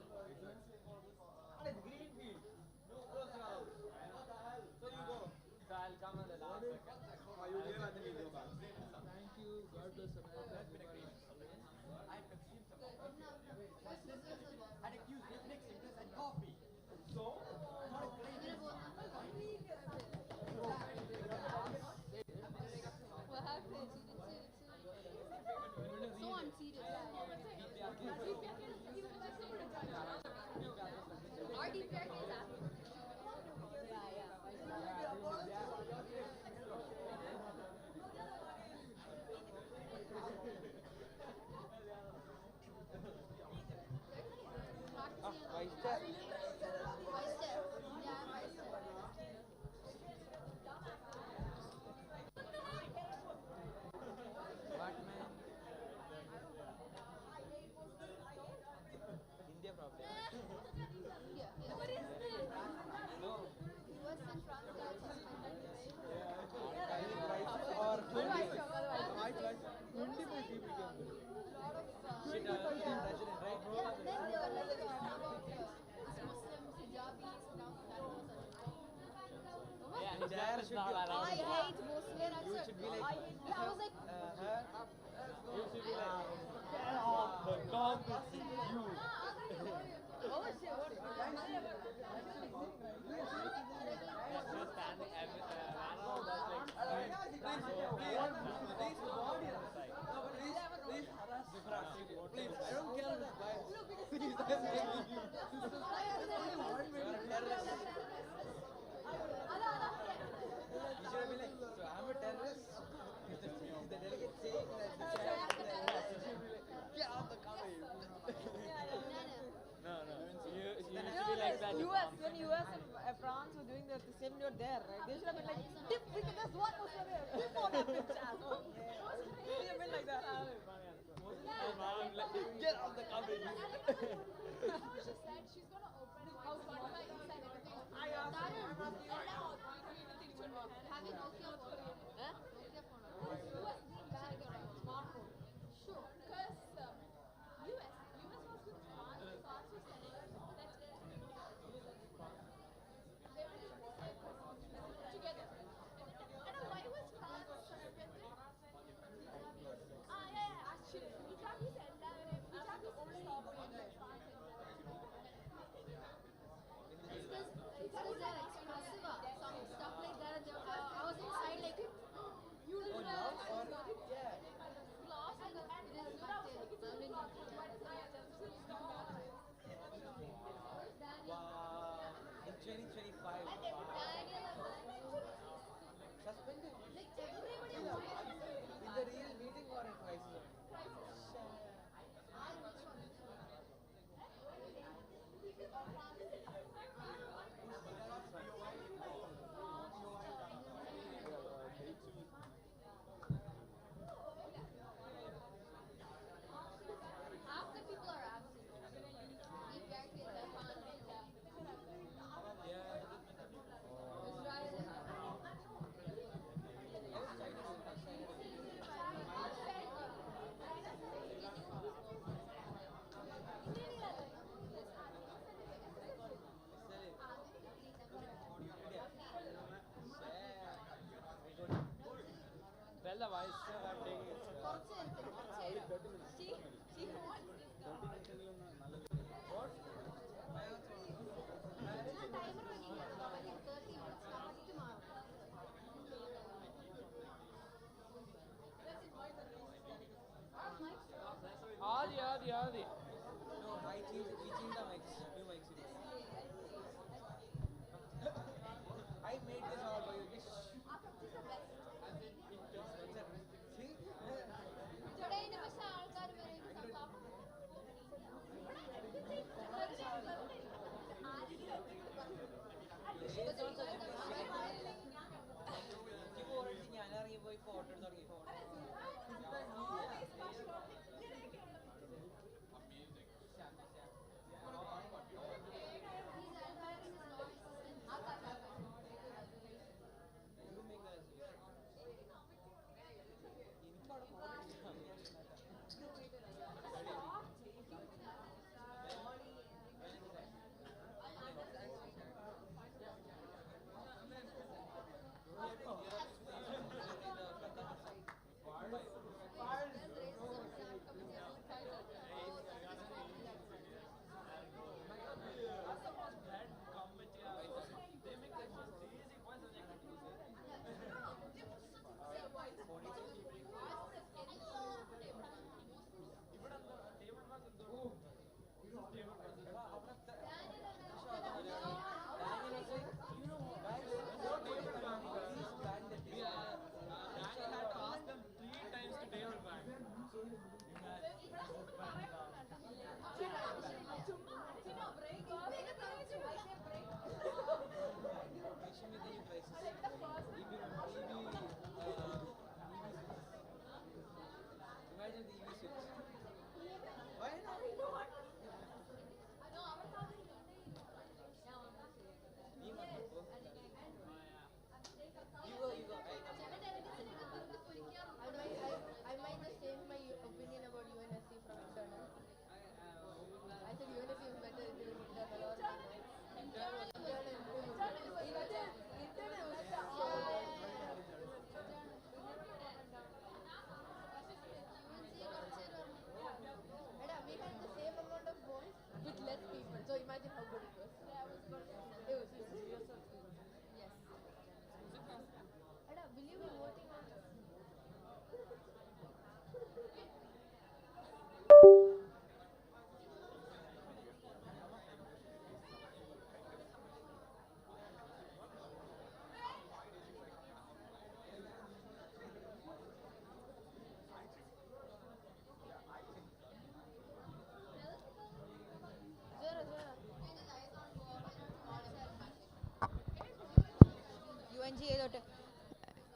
So you go. So I'll come on the last second. You give and then you go back. Thank you. God bless America. I consumed some had accused Netflix interest and coffee. So, not a great What happened? So unserious. Our DPR is happening. India problem. I hate Muslims. You should be like, I was like, you should be like, get off the carpet, you. oh shit, what? Please, I don't care if it's biased. Please, I'm begging you. You should have been like, so I'm a terrorist. Is the delegate saying that this guy is a terrorist? You should be like, get out the car. No. You should be like that. US, when US and France were doing the same, you're there, right? They should have been like, dip, because what was there? Dip on that bitch ass. Oh, yeah. They should have been like that. Get out the car. She said she's gonna open house Wi-Fi inside everything. I asked her. Have a Nokia phone? Huh? Nokia phone. US bag or smartphone. Sure. Because US was with France. France was telling us that they were together. And why was France celebrating? Adi. No, we changed the mics. New mics. I made this all by you.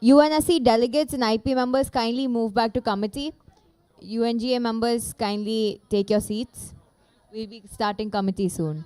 UNSC delegates and IP members kindly move back to committee. UNGA members kindly take your seats. We'll be starting committee soon.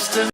destiny.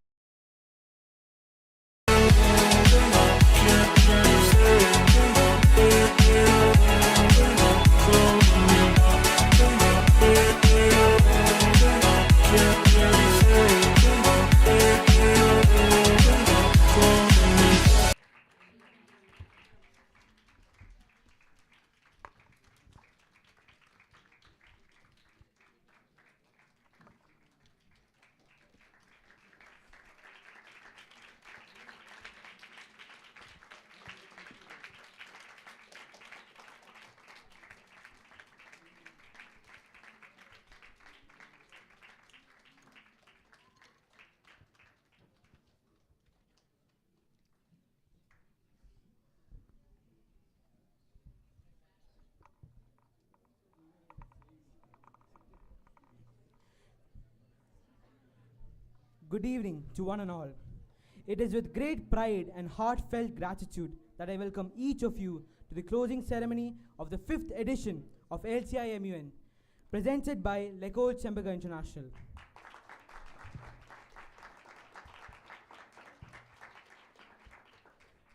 Good evening to one and all. It is with great pride and heartfelt gratitude that I welcome each of you to the closing ceremony of the 5th edition of LCIMUN, presented by L'École Chembaga International.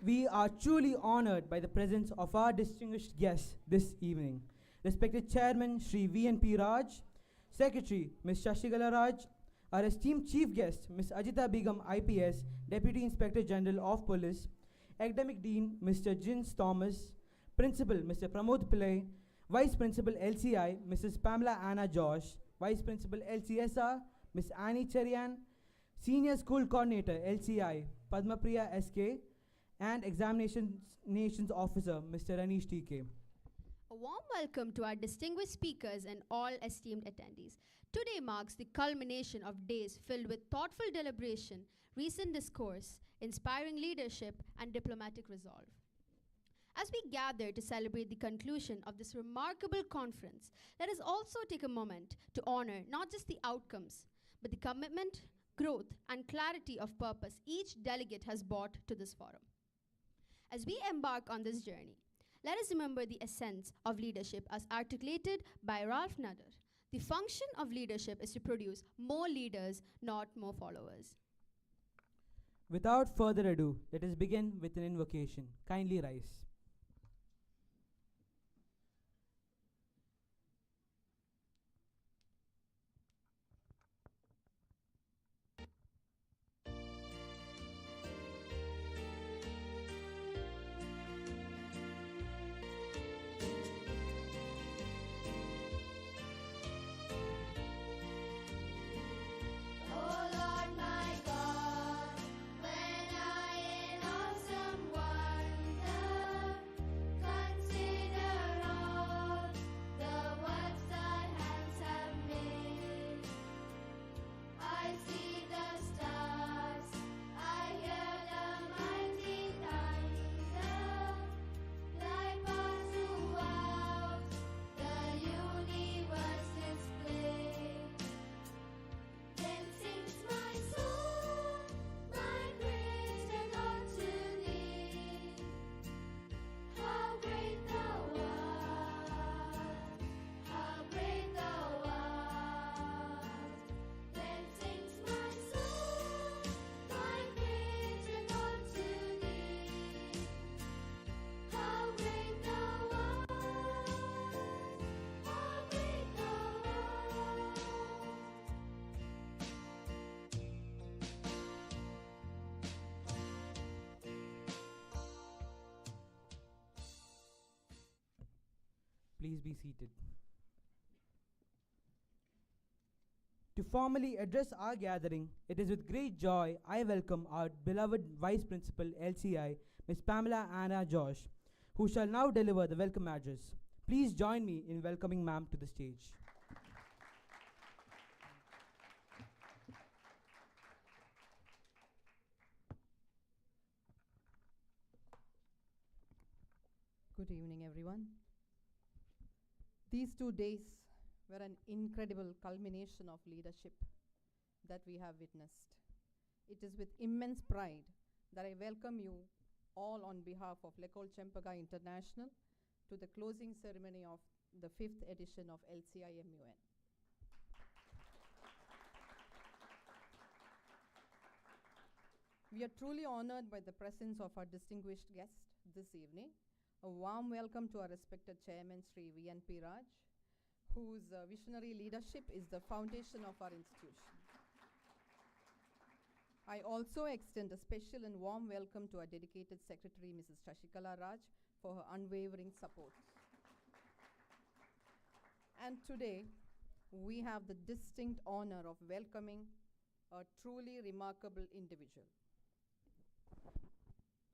We are truly honored by the presence of our distinguished guests this evening. Respected Chairman Shri VNP Raj, Secretary Ms. Shashigala Raj, our esteemed Chief Guest Ms. Ajita Begum IPS, Deputy Inspector General of Police, Academic Dean Mr. Jins Thomas, Principal Mr. Pramod Pillai, Vice Principal LCI Mrs. Pamela Anna Josh, Vice Principal LCSR Ms. Annie Cherian, Senior School Coordinator LCI Padmapriya SK, and Examinations Officer Mr. Anish TK. A warm welcome to our distinguished speakers and all esteemed attendees. Today marks the culmination of days filled with thoughtful deliberation, recent discourse, inspiring leadership, and diplomatic resolve. As we gather to celebrate the conclusion of this remarkable conference, let us also take a moment to honor not just the outcomes, but the commitment, growth, and clarity of purpose each delegate has brought to this forum. As we embark on this journey, let us remember the essence of leadership as articulated by Ralph Nader. The function of leadership is to produce more leaders, not more followers. Without further ado, let us begin with an invocation. Kindly rise. Please be seated. To formally address our gathering, it is with great joy I welcome our beloved Vice Principal LCI, Ms. Pamela Anna Josh, who shall now deliver the welcome address. Please join me in welcoming ma'am to the stage. Good evening, everyone. These 2 days were an incredible culmination of leadership that we have witnessed. It is with immense pride that I welcome you all on behalf of L'École Chembaga International to the closing ceremony of the 5th edition of LCIMUN. We are truly honored by the presence of our distinguished guest this evening. A warm welcome to our respected chairman, Sri V.N.P. Raj, whose visionary leadership is the foundation of our institution. I also extend a special and warm welcome to our dedicated secretary, Mrs. Shashikala Raj, for her unwavering support. And today, we have the distinct honor of welcoming a truly remarkable individual.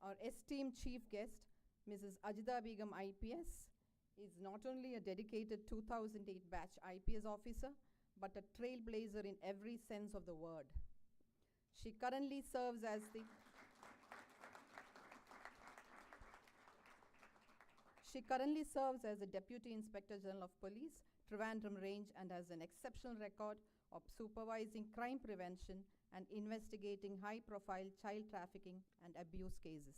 Our esteemed chief guest, Mrs. Ajida Begum IPS, is not only a dedicated 2008 batch IPS officer, but a trailblazer in every sense of the word. She currently serves as the Deputy Inspector General of Police, Trivandrum Range, and has an exceptional record of supervising crime prevention and investigating high-profile child trafficking and abuse cases.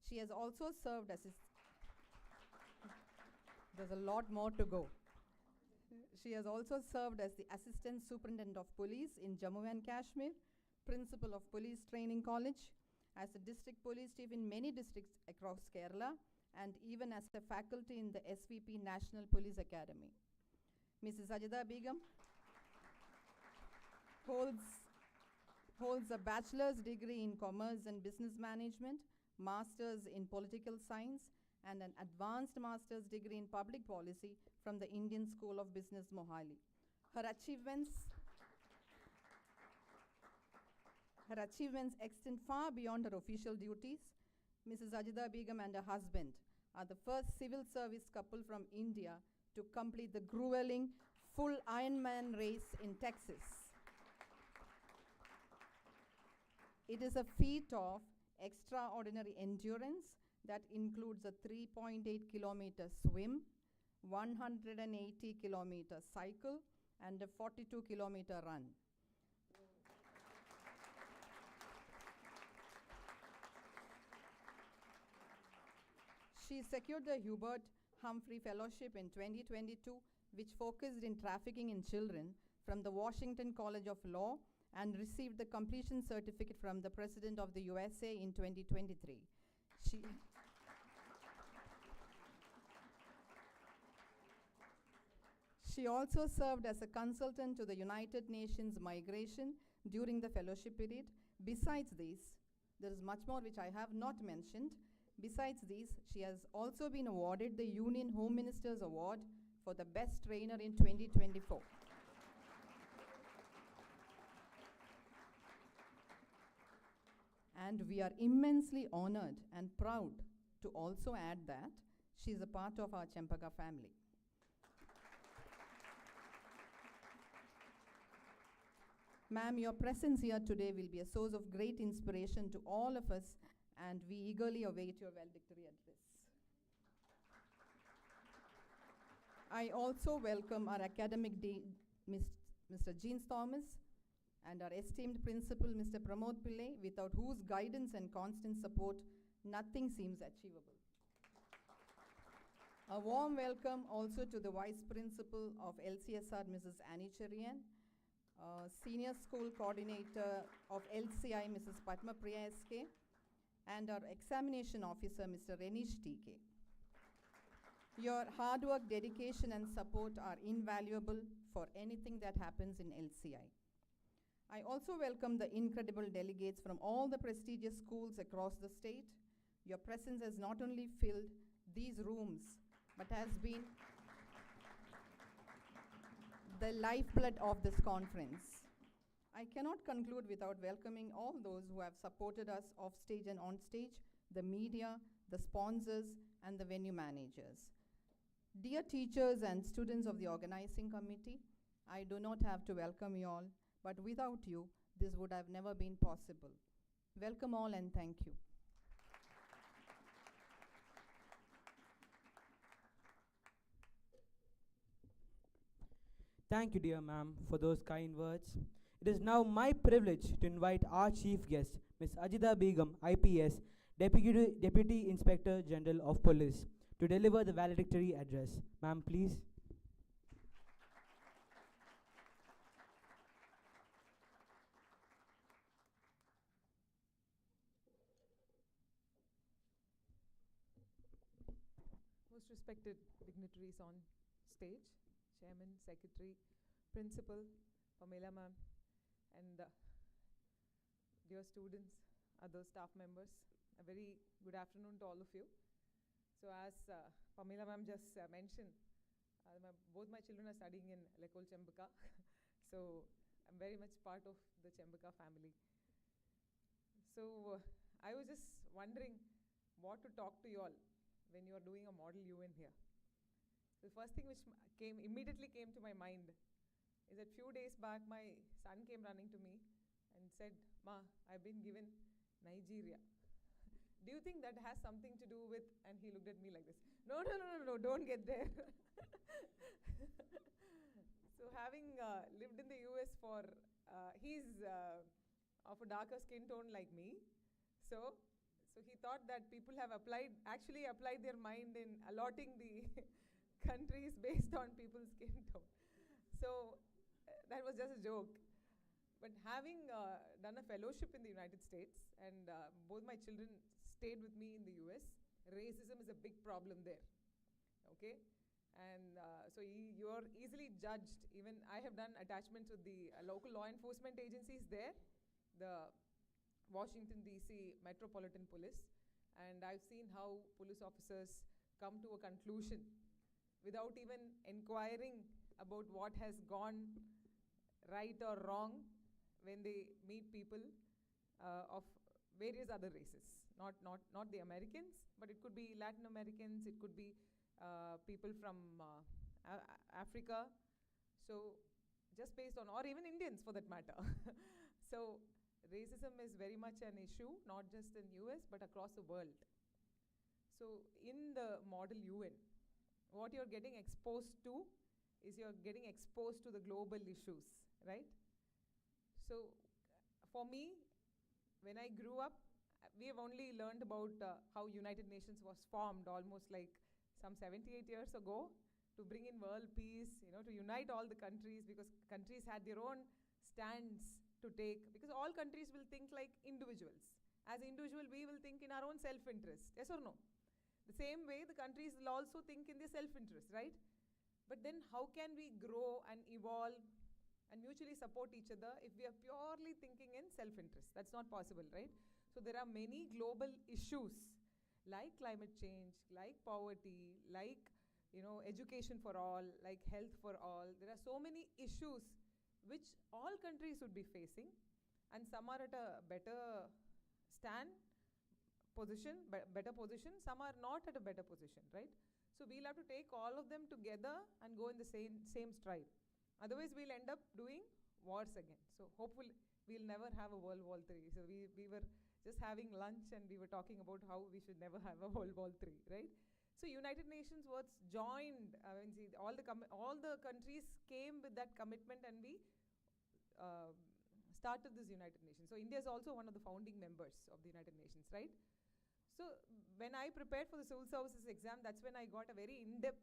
She has also served as there's a lot more to go. She has also served as the Assistant Superintendent of Police in Jammu and Kashmir, Principal of Police Training College, as a District Police Chief in many districts across Kerala, and even as a faculty in the SVP National Police Academy. Mrs. Ajida Begum holds a bachelor's degree in Commerce and Business Management, master's in Political Science, and an advanced master's degree in Public Policy from the Indian School of Business, Mohali. Her achievements extend far beyond her official duties. Mrs. Ajida Begum and her husband are the first civil service couple from India to complete the grueling full Ironman race in Texas. It is a feat of extraordinary endurance that includes a 3.8 kilometer swim, 180 kilometer cycle, and a 42 kilometer run. She secured the Hubert Humphrey Fellowship in 2022, which focused in trafficking in children from the Washington College of Law, and received the completion certificate from the President of the USA in 2023. She also served as a consultant to the United Nations Migration during the fellowship period. Besides these, there is much more which I have not mentioned. Besides these, she has also been awarded the Union Home Minister's Award for the Best Trainer in 2024. And we are immensely honored and proud to also add that she is a part of our Chempaka family. Ma'am, your presence here today will be a source of great inspiration to all of us, and we eagerly await your valedictory address. I also welcome our academic dean, Mr. Jeans Thomas, and our esteemed principal, Mr. Pramod Pillai, without whose guidance and constant support, nothing seems achievable. A warm welcome also to the Vice Principal of LCSR, Mrs. Annie Cherian, Senior School Coordinator of LCI, Mrs. Padma Priya SK, and our Examination Officer, Mr. Renish TK. Your hard work, dedication, and support are invaluable for anything that happens in LCI. I also welcome the incredible delegates from all the prestigious schools across the state. Your presence has not only filled these rooms, but has been the lifeblood of this conference. I cannot conclude without welcoming all those who have supported us off stage and on stage, the media, the sponsors, and the venue managers. Dear teachers and students of the organizing committee, I do not have to welcome you all, but without you, this would have never been possible. Welcome all and thank you. Thank you, dear ma'am, for those kind words. It is now my privilege to invite our chief guest, Ms. Ajida Begum, IPS, Deputy Inspector General of Police, to deliver the valedictory address. Ma'am, please. most respected dignitaries on stage, Chairman, Secretary, Principal, Pamela ma'am, and dear students, other staff members, a very good afternoon to all of you. So as Pamela ma'am just mentioned, both my children are studying in Lekol Chembaka, so I'm very much part of the Chembaka family. So I was just wondering what to talk to you all when you are doing a model UN here. The first thing which immediately came to my mind is that few days back my son came running to me and said, "Ma, I've been given Nigeria." Do you think that has something to do with, and he looked at me like this, no, don't get there. So having lived in the US for, he's of a darker skin tone like me. So he thought that people have actually applied their mind in allotting the countries based on people's skin tone. So that was just a joke. But having done a fellowship in the United States, and both my children stayed with me in the US, racism is a big problem there, okay? And so you are easily judged. Even I have done attachments with the local law enforcement agencies there, the Washington DC Metropolitan Police, and I've seen how police officers come to a conclusion without even inquiring about what has gone right or wrong when they meet people of various other races, not the Americans, but it could be Latin Americans, it could be people from Africa, so just based on, or even Indians for that matter. So racism is very much an issue, not just in US, but across the world. So in the model UN, what you're getting exposed to is you're getting exposed to the global issues, right? So for me, when I grew up, we have only learned about how United Nations was formed almost like some 78 years ago to bring in world peace, to unite all the countries, because countries had their own stands to take, because all countries will think like individuals. As individual, we will think in our own self-interest, yes or no? The same way, the countries will also think in their self-interest, right? But then how can we grow and evolve and mutually support each other if we are purely thinking in self-interest? That's not possible, right? So there are many global issues like climate change, like poverty, like education for all, like health for all. There are so many issues which all countries would be facing, and some are at a better better position, some are not at a better position, right? So we'll have to take all of them together and go in the same stride. Otherwise, we'll end up doing wars again. So hopefully, we'll never have a World War III. So we were just having lunch and we were talking about how we should never have a World War III, right? So United Nations was joined. All the countries came with that commitment, and we started this United Nations. So India is also one of the founding members of the United Nations, right? So when I prepared for the civil services exam, that's when I got a very in-depth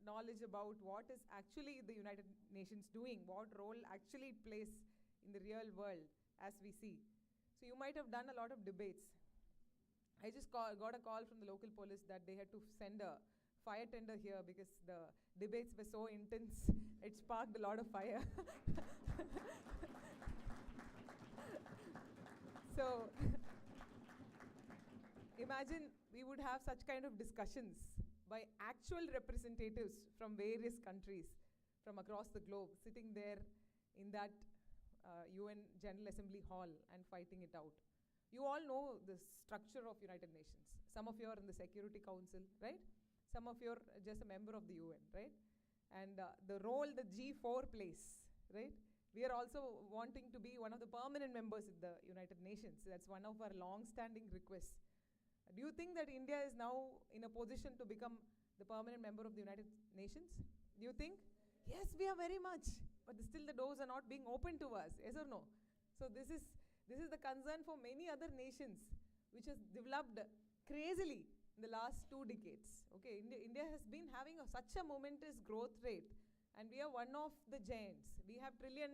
knowledge about what is actually the United Nations doing, what role actually it plays in the real world as we see. So you might have done a lot of debates. I just got a call from the local police that they had to send a fire tender here because the debates were so intense, it sparked a lot of fire. So imagine we would have such kind of discussions by actual representatives from various countries from across the globe sitting there in that UN General Assembly hall and fighting it out. You all know the structure of United Nations. Some of you are in the Security Council, right? Some of you are just a member of the UN, right? And the role the G4 plays, right? We are also wanting to be one of the permanent members of the United Nations. That's one of our long-standing requests. Do you think that India is now in a position to become the permanent member of the United Nations? Do you think? Yes, we are very much. But still the doors are not being opened to us, yes or no? So this is the concern for many other nations which has developed crazily in the last 2 decades. Okay, India has been having such a momentous growth rate, and we are one of the giants. We have $1 trillion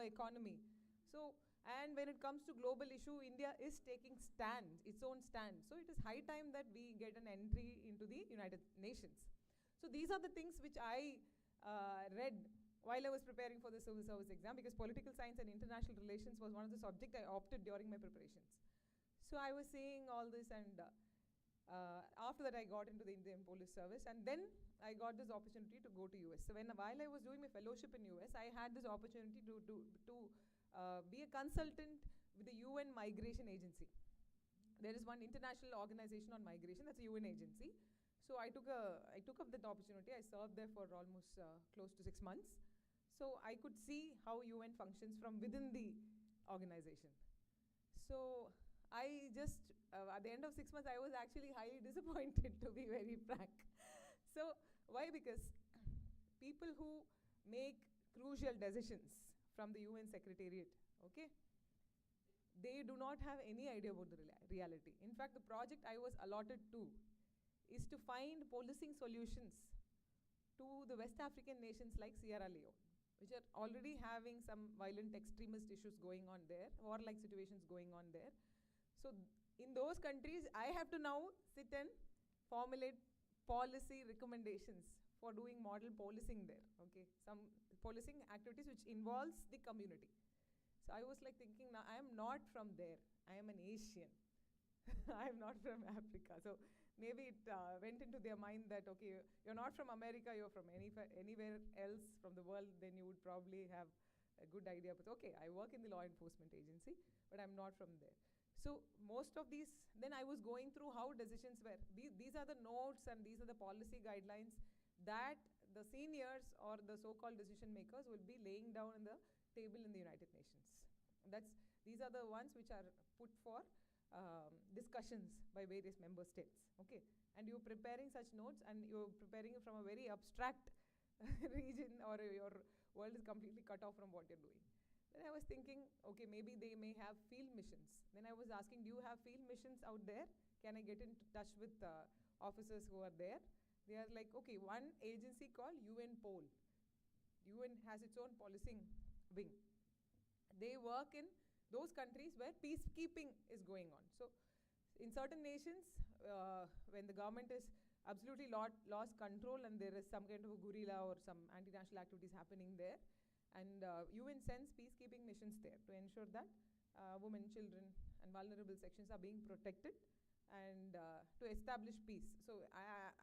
economy. So, and when it comes to global issue, India is taking stands, its own stand. So it is high time that we get an entry into the United Nations. So these are the things which I read while I was preparing for the civil service exam, because political science and international relations was one of the subjects I opted during my preparations. So I was seeing all this, and after that I got into the Indian Police Service, and then I got this opportunity to go to US. So while I was doing my fellowship in US, I had this opportunity to be a consultant with the UN Migration Agency. There is one international organization on migration, that's a UN agency. So I took up that opportunity. I served there for almost close to 6 months. So I could see how UN functions from within the organization. So I just, at the end of 6 months, I was actually highly disappointed, to be very frank. So why? Because people who make crucial decisions from the UN Secretariat, okay, they do not have any idea about the reality. In fact, the project I was allotted to is to find policing solutions to the West African nations like Sierra Leone, which are already having some violent extremist issues going on there, warlike situations going on there. So in those countries, I have to now sit and formulate policy recommendations for doing model policing there, okay? Some policing activities which involves the community. So I was like thinking, now I am not from there, I am an Asian. I am not from Africa. So maybe it went into their mind that, okay, you're not from America, you're from anywhere else from the world, then you would probably have a good idea. But okay, I work in the law enforcement agency, but I'm not from there. So most of these, then I was going through how decisions were. These are the notes and these are the policy guidelines that the seniors or the so-called decision makers will be laying down on the table in the United Nations. These are the ones which are put for discussions by various member states, okay? And you're preparing such notes and you're preparing it from a very abstract region, or your world is completely cut off from what you're doing. Then I was thinking, okay, maybe they may have field missions. Then I was asking, do you have field missions out there? Can I get in touch with officers who are there? They are like, okay, one agency called UN Pol. UN has its own policing wing. They work in those countries where peacekeeping is going on. So in certain nations, when the government is absolutely lost control and there is some kind of a guerrilla or some anti-national activities happening there, and UN sends peacekeeping missions there to ensure that women, children and vulnerable sections are being protected, and to establish peace. So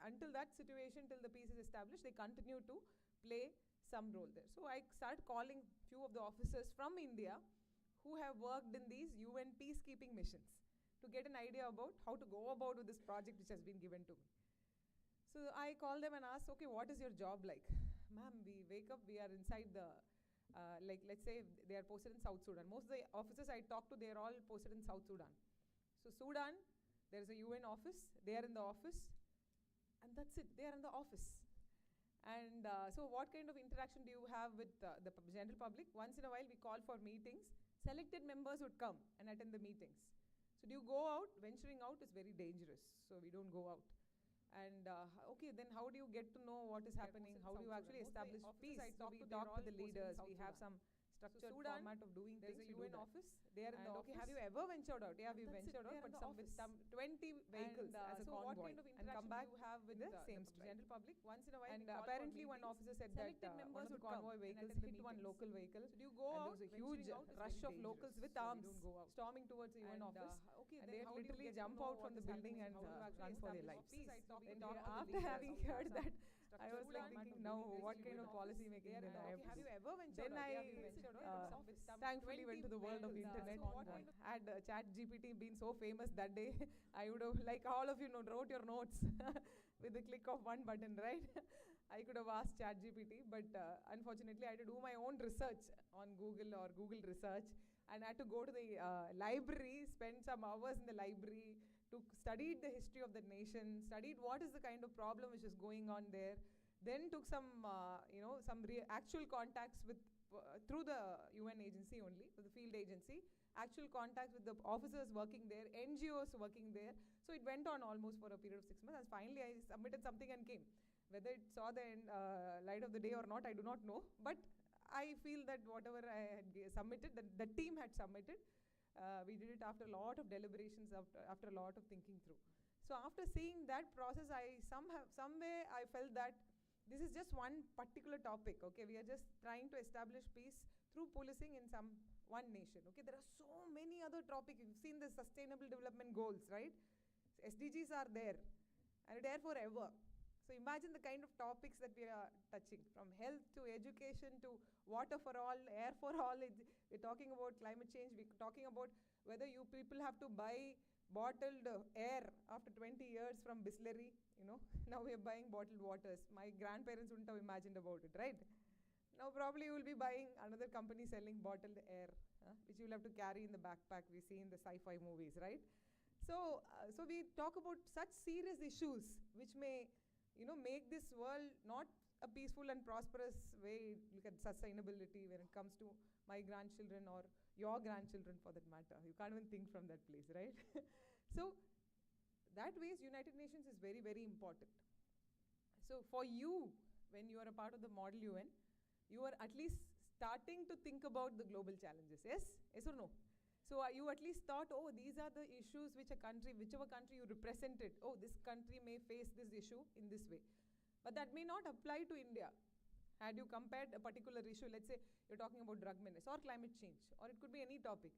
until that situation, till the peace is established, they continue to play some role there. So I started calling few of the officers from India who have worked in these UN peacekeeping missions to get an idea about how to go about with this project which has been given to me. So I called them and asked, okay, what is your job like? Ma'am, we wake up, we are inside the, like let's say they are posted in South Sudan. Most of the officers I talked to, they are all posted in South Sudan. So Sudan, there is a UN office, they are in the office, and that's it, they are in the office. And so what kind of interaction do you have with the general public? Once in a while we call for meetings. Selected members would come and attend the meetings. So do you go out? Venturing out is very dangerous, so we don't go out. And okay, then how do you get to know what is happening? How do you actually establish peace? So we talk to the leaders, we have some structured format of doing things. There's a UN office, they are in the office. Okay, have you ever ventured out? Yeah, we've ventured out, but with some 20 vehicles as a convoy, and come back you have with the same general public. Once in a while, and apparently one officer said that one of the convoy vehicles hit one local vehicle. So do you go out? There was a huge rush of locals with arms storming towards the UN office, and they literally jump out from the building and run for their lives. After having heard that, I was like thinking, now what kind of policy making then I have to do? Have you ever ventured out? Then I thankfully went to the world of the internet. Had ChatGPT been so famous that day, I would have, like all of you know, wrote your notes with the click of one button, right? I could have asked ChatGPT, but unfortunately I had to do my own research on Google or Google research, and I had to go to the library, spend some hours in the library, to study the history of the nation, studied what is the kind of problem which is going on there, then took some, some actual contacts with, through the UN agency only, the field agency, actual contacts with the officers working there, NGOs working there. So it went on almost for a period of 6 months, and finally I submitted something and came. Whether it saw the light of the day or not, I do not know, but I feel that whatever I had submitted, the team had submitted, we did it after a lot of deliberations, after a lot of thinking through. So after seeing that process, some way I felt that this is just one particular topic, okay? We are just trying to establish peace through policing in one nation, okay? There are so many other topics. You've seen the Sustainable Development Goals, right? SDGs are there, and there forever. So imagine the kind of topics that we are touching, from health to education to water for all, air for all. We're talking about climate change. We're talking about whether you people have to buy bottled air after 20 years from Bisleri, you know. Now we are buying bottled waters. My grandparents wouldn't have imagined about it, right? Now probably you will be buying another company selling bottled air, which you will have to carry in the backpack we see in the sci-fi movies, right? So we talk about such serious issues which may, make this world not a peaceful and prosperous way. Look at sustainability when it comes to my grandchildren or your grandchildren for that matter. You can't even think from that place, right? So that ways United Nations is very, very important. So for you, when you are a part of the Model UN, you are at least starting to think about the global challenges. Yes? Yes or no? So you at least thought, oh, these are the issues which whichever country you represented, oh, this country may face this issue in this way. But that may not apply to India. Had you compared a particular issue, let's say you're talking about drug menace or climate change, or it could be any topic.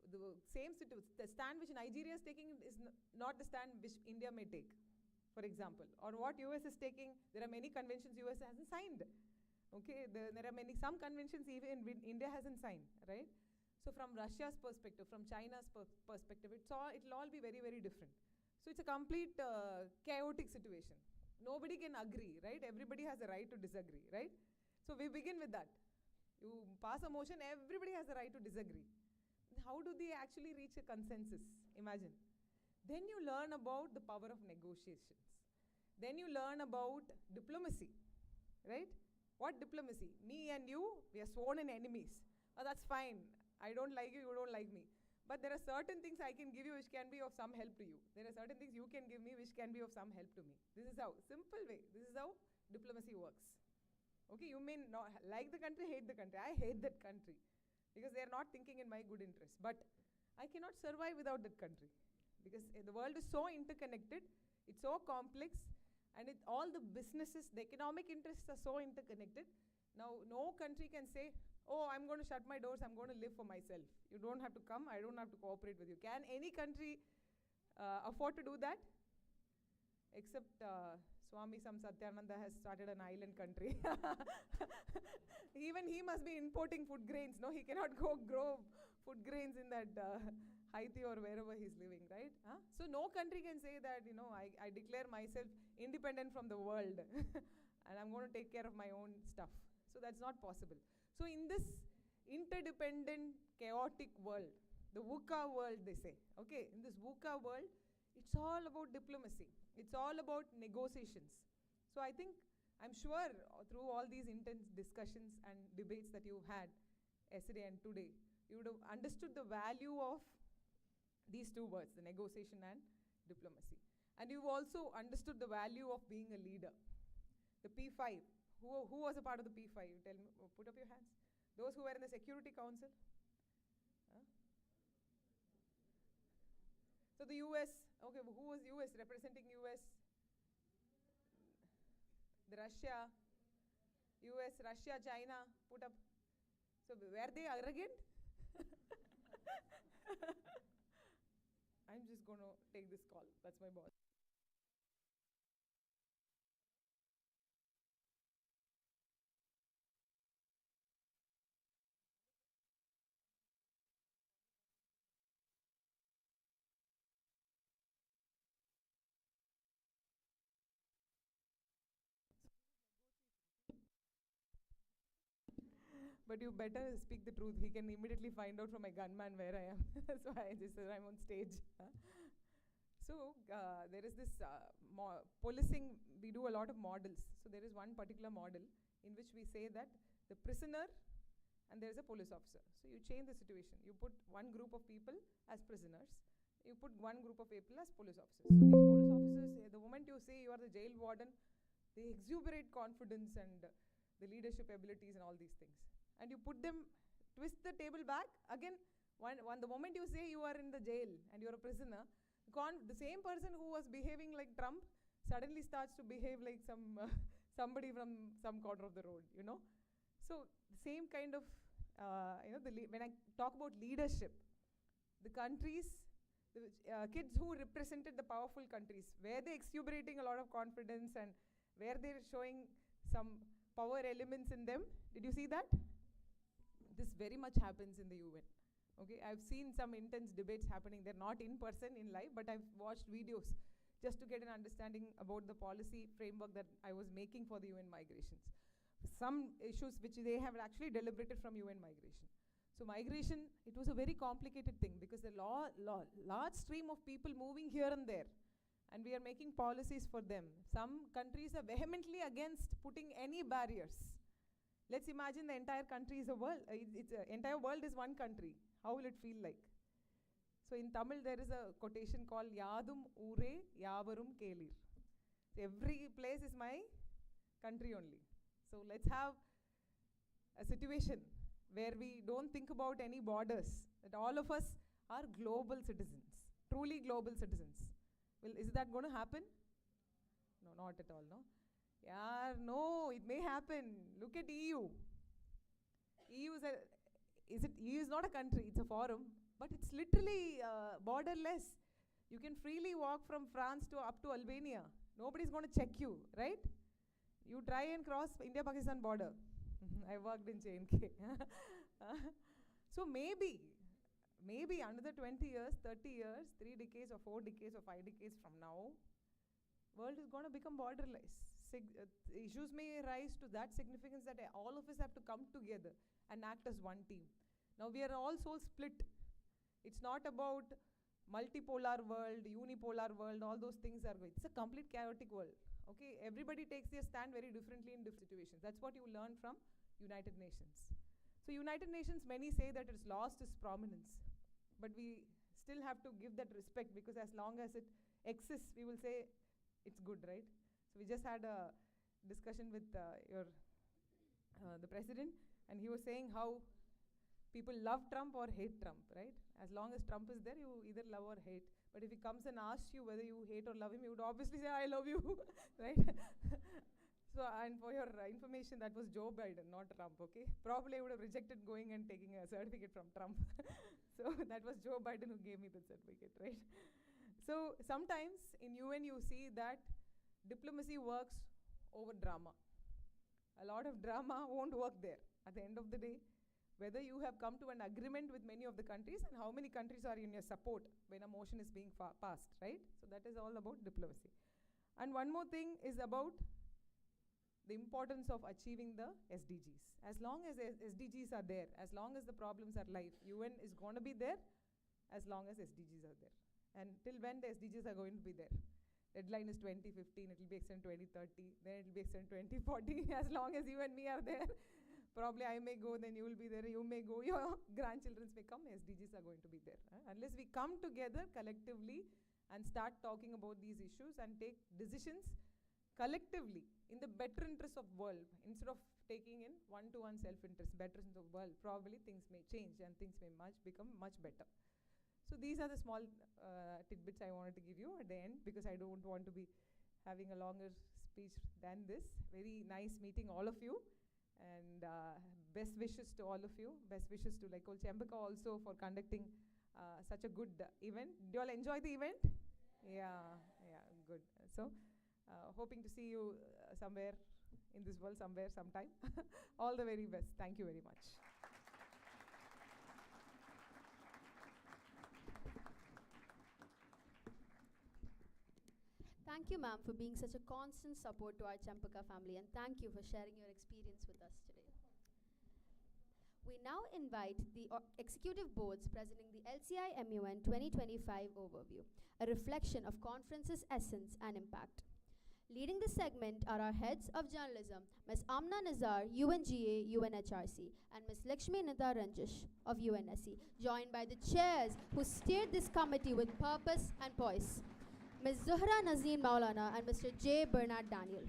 The stand which Nigeria is taking is not the stand which India may take, for example. Or what US is taking, there are many conventions US hasn't signed. Okay, there are some conventions even India hasn't signed, right? So from Russia's perspective, from China's perspective, it'll all be very, very different. So it's a complete chaotic situation. Nobody can agree, right? Everybody has a right to disagree, right? So we begin with that. You pass a motion, everybody has a right to disagree. How do they actually reach a consensus? Imagine. Then you learn about the power of negotiations. Then you learn about diplomacy, right? What diplomacy? Me and you, we are sworn in enemies. Oh, that's fine. I don't like you, you don't like me. But there are certain things I can give you which can be of some help to you. There are certain things you can give me which can be of some help to me. This is how, simple way, this is how diplomacy works. Okay, you may not like the country, hate the country. I hate that country because they are not thinking in my good interest. But I cannot survive without that country because the world is so interconnected, it's so complex, and all the businesses, the economic interests are so interconnected. Now, no country can say, oh, I'm going to shut my doors, I'm going to live for myself. You don't have to come, I don't have to cooperate with you. Can any country afford to do that? Except Swami Sam Satyananda has started an island country. Even he must be importing food grains. No, he cannot go grow food grains in that Haiti or wherever he's living, right? So no country can say that, I declare myself independent from the world and I'm going to take care of my own stuff. So that's not possible. So in this interdependent, chaotic world, the VUCA world, they say, okay, in this VUCA world, it's all about diplomacy. It's all about negotiations. So I think, I'm sure through all these intense discussions and debates that you've had yesterday and today, you would have understood the value of these two words, the negotiation and diplomacy. And you've also understood the value of being a leader. The P5, who was a part of the P5? You tell me, put up your hands. Those who were in the Security Council? So the US, okay, who was US, representing US? The Russia, US, Russia, China, put up. So were they arrogant? I'm just going to take this call. That's my boss. But you better speak the truth. He can immediately find out from my gunman where I am. So I just said I'm on stage. So there is this policing. We do a lot of models. So there is one particular model in which we say that the prisoner and there is a police officer. So you change the situation. You put one group of people as prisoners. You put one group of people as police officers. So these police officers, the moment you say you are the jail warden, they exuberate confidence and the leadership abilities and all these things. and you put them, twist the table back, again, the moment you say you are in the jail and you're a prisoner, the same person who was behaving like Trump suddenly starts to behave like somebody from some corner of the road, you know. So the same kind of, when I talk about leadership, the countries, the kids who represented the powerful countries, were they exuberating a lot of confidence and were they showing some power elements in them? Did you see that? This very much happens in the UN. Okay, I've seen some intense debates happening. They're not in person in live, but I've watched videos just to get an understanding about the policy framework that I was making for the UN migrations. Some issues which they have actually deliberated from UN migration. So migration, it was a very complicated thing because a large stream of people moving here and there, and we are making policies for them. Some countries are vehemently against putting any barriers. Let's imagine the entire country is a world. Entire world is one country. How will it feel like? So in Tamil there is a quotation called Yadum Ure Yavarum Kelir. So every place is my country only. So let's have a situation where we don't think about any borders, that all of us are global citizens, truly global citizens. Well, is that going to happen? No, not at all, no? Yeah, no, it may happen. Look at EU. EU is not a country, it's a forum, but it's literally borderless. You can freely walk from France to up to Albania. Nobody's going to check you, right? You try and cross India-Pakistan border. I worked in J&K. So maybe another 20 years, 30 years, 3 decades or 4 decades or 5 decades from now, world is going to become borderless. Issues may rise to that significance that all of us have to come together and act as one team. Now we are all so split. It's not about multipolar world, unipolar world, all those things are going. It's a complete chaotic world. Okay, everybody takes their stand very differently in different situations. That's what you learn from United Nations. So United Nations, many say that it's lost its prominence, but we still have to give that respect because as long as it exists, we will say it's good, right? So we just had a discussion with the president, and he was saying how people love Trump or hate Trump, right? As long as Trump is there, you either love or hate. But if he comes and asks you whether you hate or love him, you would obviously say, I love you, right? So, and for your information, that was Joe Biden, not Trump, okay? Probably I would have rejected going and taking a certificate from Trump. So that was Joe Biden who gave me the certificate, right? So sometimes in UN you see that diplomacy works over drama. A lot of drama won't work there. At the end of the day, whether you have come to an agreement with many of the countries and how many countries are in your support when a motion is being passed, right? So that is all about diplomacy. And one more thing is about the importance of achieving the SDGs. As long as SDGs are there, as long as the problems are live, UN is going to be there as long as SDGs are there. And till when the SDGs are going to be there? Deadline is 2015, it will be extended 2030, then it will be extended 2040. As long as you and me are there, probably I may go, then you will be there, you may go, your grandchildren may come, SDGs are going to be there. Unless we come together collectively and start talking about these issues and take decisions collectively in the better interest of world, instead of taking in one-to-one self-interest, better interest of world, probably things may change and things may become much better. So these are the small tidbits I wanted to give you at the end because I don't want to be having a longer speech than this. Very nice meeting all of you. And best wishes to all of you. Best wishes to Chempaka also for conducting such a good event. Did you all enjoy the event? Yeah, good. So, hoping to see you somewhere in this world, somewhere, sometime. All the very best. Thank you very much. Thank you, ma'am, for being such a constant support to our Chempaka family, and thank you for sharing your experience with us today. We now invite the executive boards presenting the LCI-MUN 2025 overview, a reflection of conference's essence and impact. Leading the segment are our heads of journalism, Ms. Amna Nizar, UNGA, UNHRC, and Ms. Lakshmi Nidha Ranjish of UNSC, joined by the chairs who steered this committee with purpose and poise, Ms. Zuhra Nazeen Maulana and Mr. J. Bernard Daniel.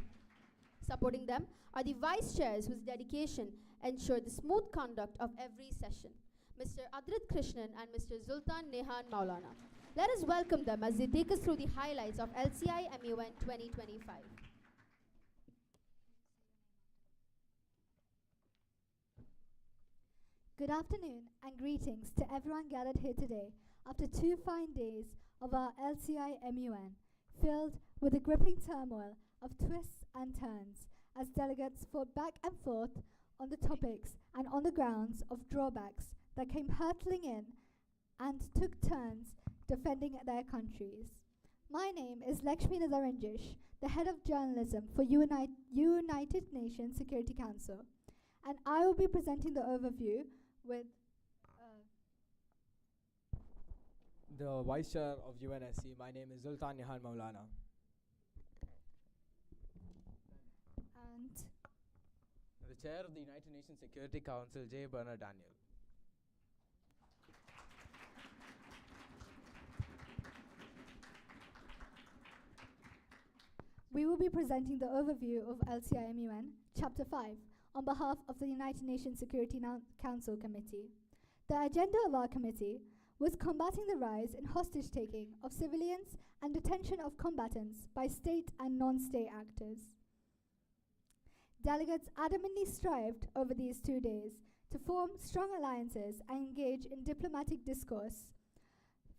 Supporting them are the vice chairs whose dedication ensure the smooth conduct of every session, Mr. Adrit Krishnan and Mr. Zultan Nehan Maulana. Let us welcome them as they take us through the highlights of LCI MUN 2025. Good afternoon and greetings to everyone gathered here today after 2 fine days of our LCI MUN, filled with the gripping turmoil of twists and turns as delegates fought back and forth on the topics and on the grounds of drawbacks that came hurtling in and took turns defending their countries. My name is Lakshmi Nazaranjish, the head of journalism for United Nations Security Council, and I will be presenting the overview with the Vice Chair of UNSC. My name is Zultan Nehan Maulana. and The Chair of the United Nations Security Council, J. Bernard Daniel. we will be presenting the overview of LCIMUN Chapter 5 on behalf of the United Nations Security Council Committee. The agenda of our committee was combating the rise in hostage-taking of civilians and detention of combatants by state and non-state actors. Delegates adamantly strived over these 2 days to form strong alliances and engage in diplomatic discourse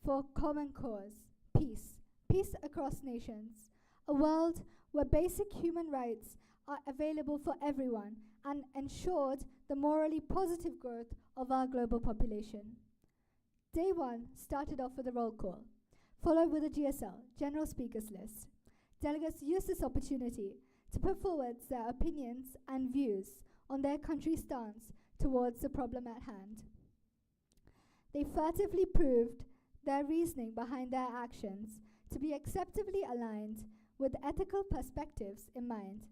for common cause, peace across nations, a world where basic human rights are available for everyone and ensured the morally positive growth of our global population. Day 1 started off with a roll call, followed with a GSL, General Speakers List. Delegates used this opportunity to put forward their opinions and views on their country's stance towards the problem at hand. They furtively proved their reasoning behind their actions to be acceptably aligned with ethical perspectives in mind.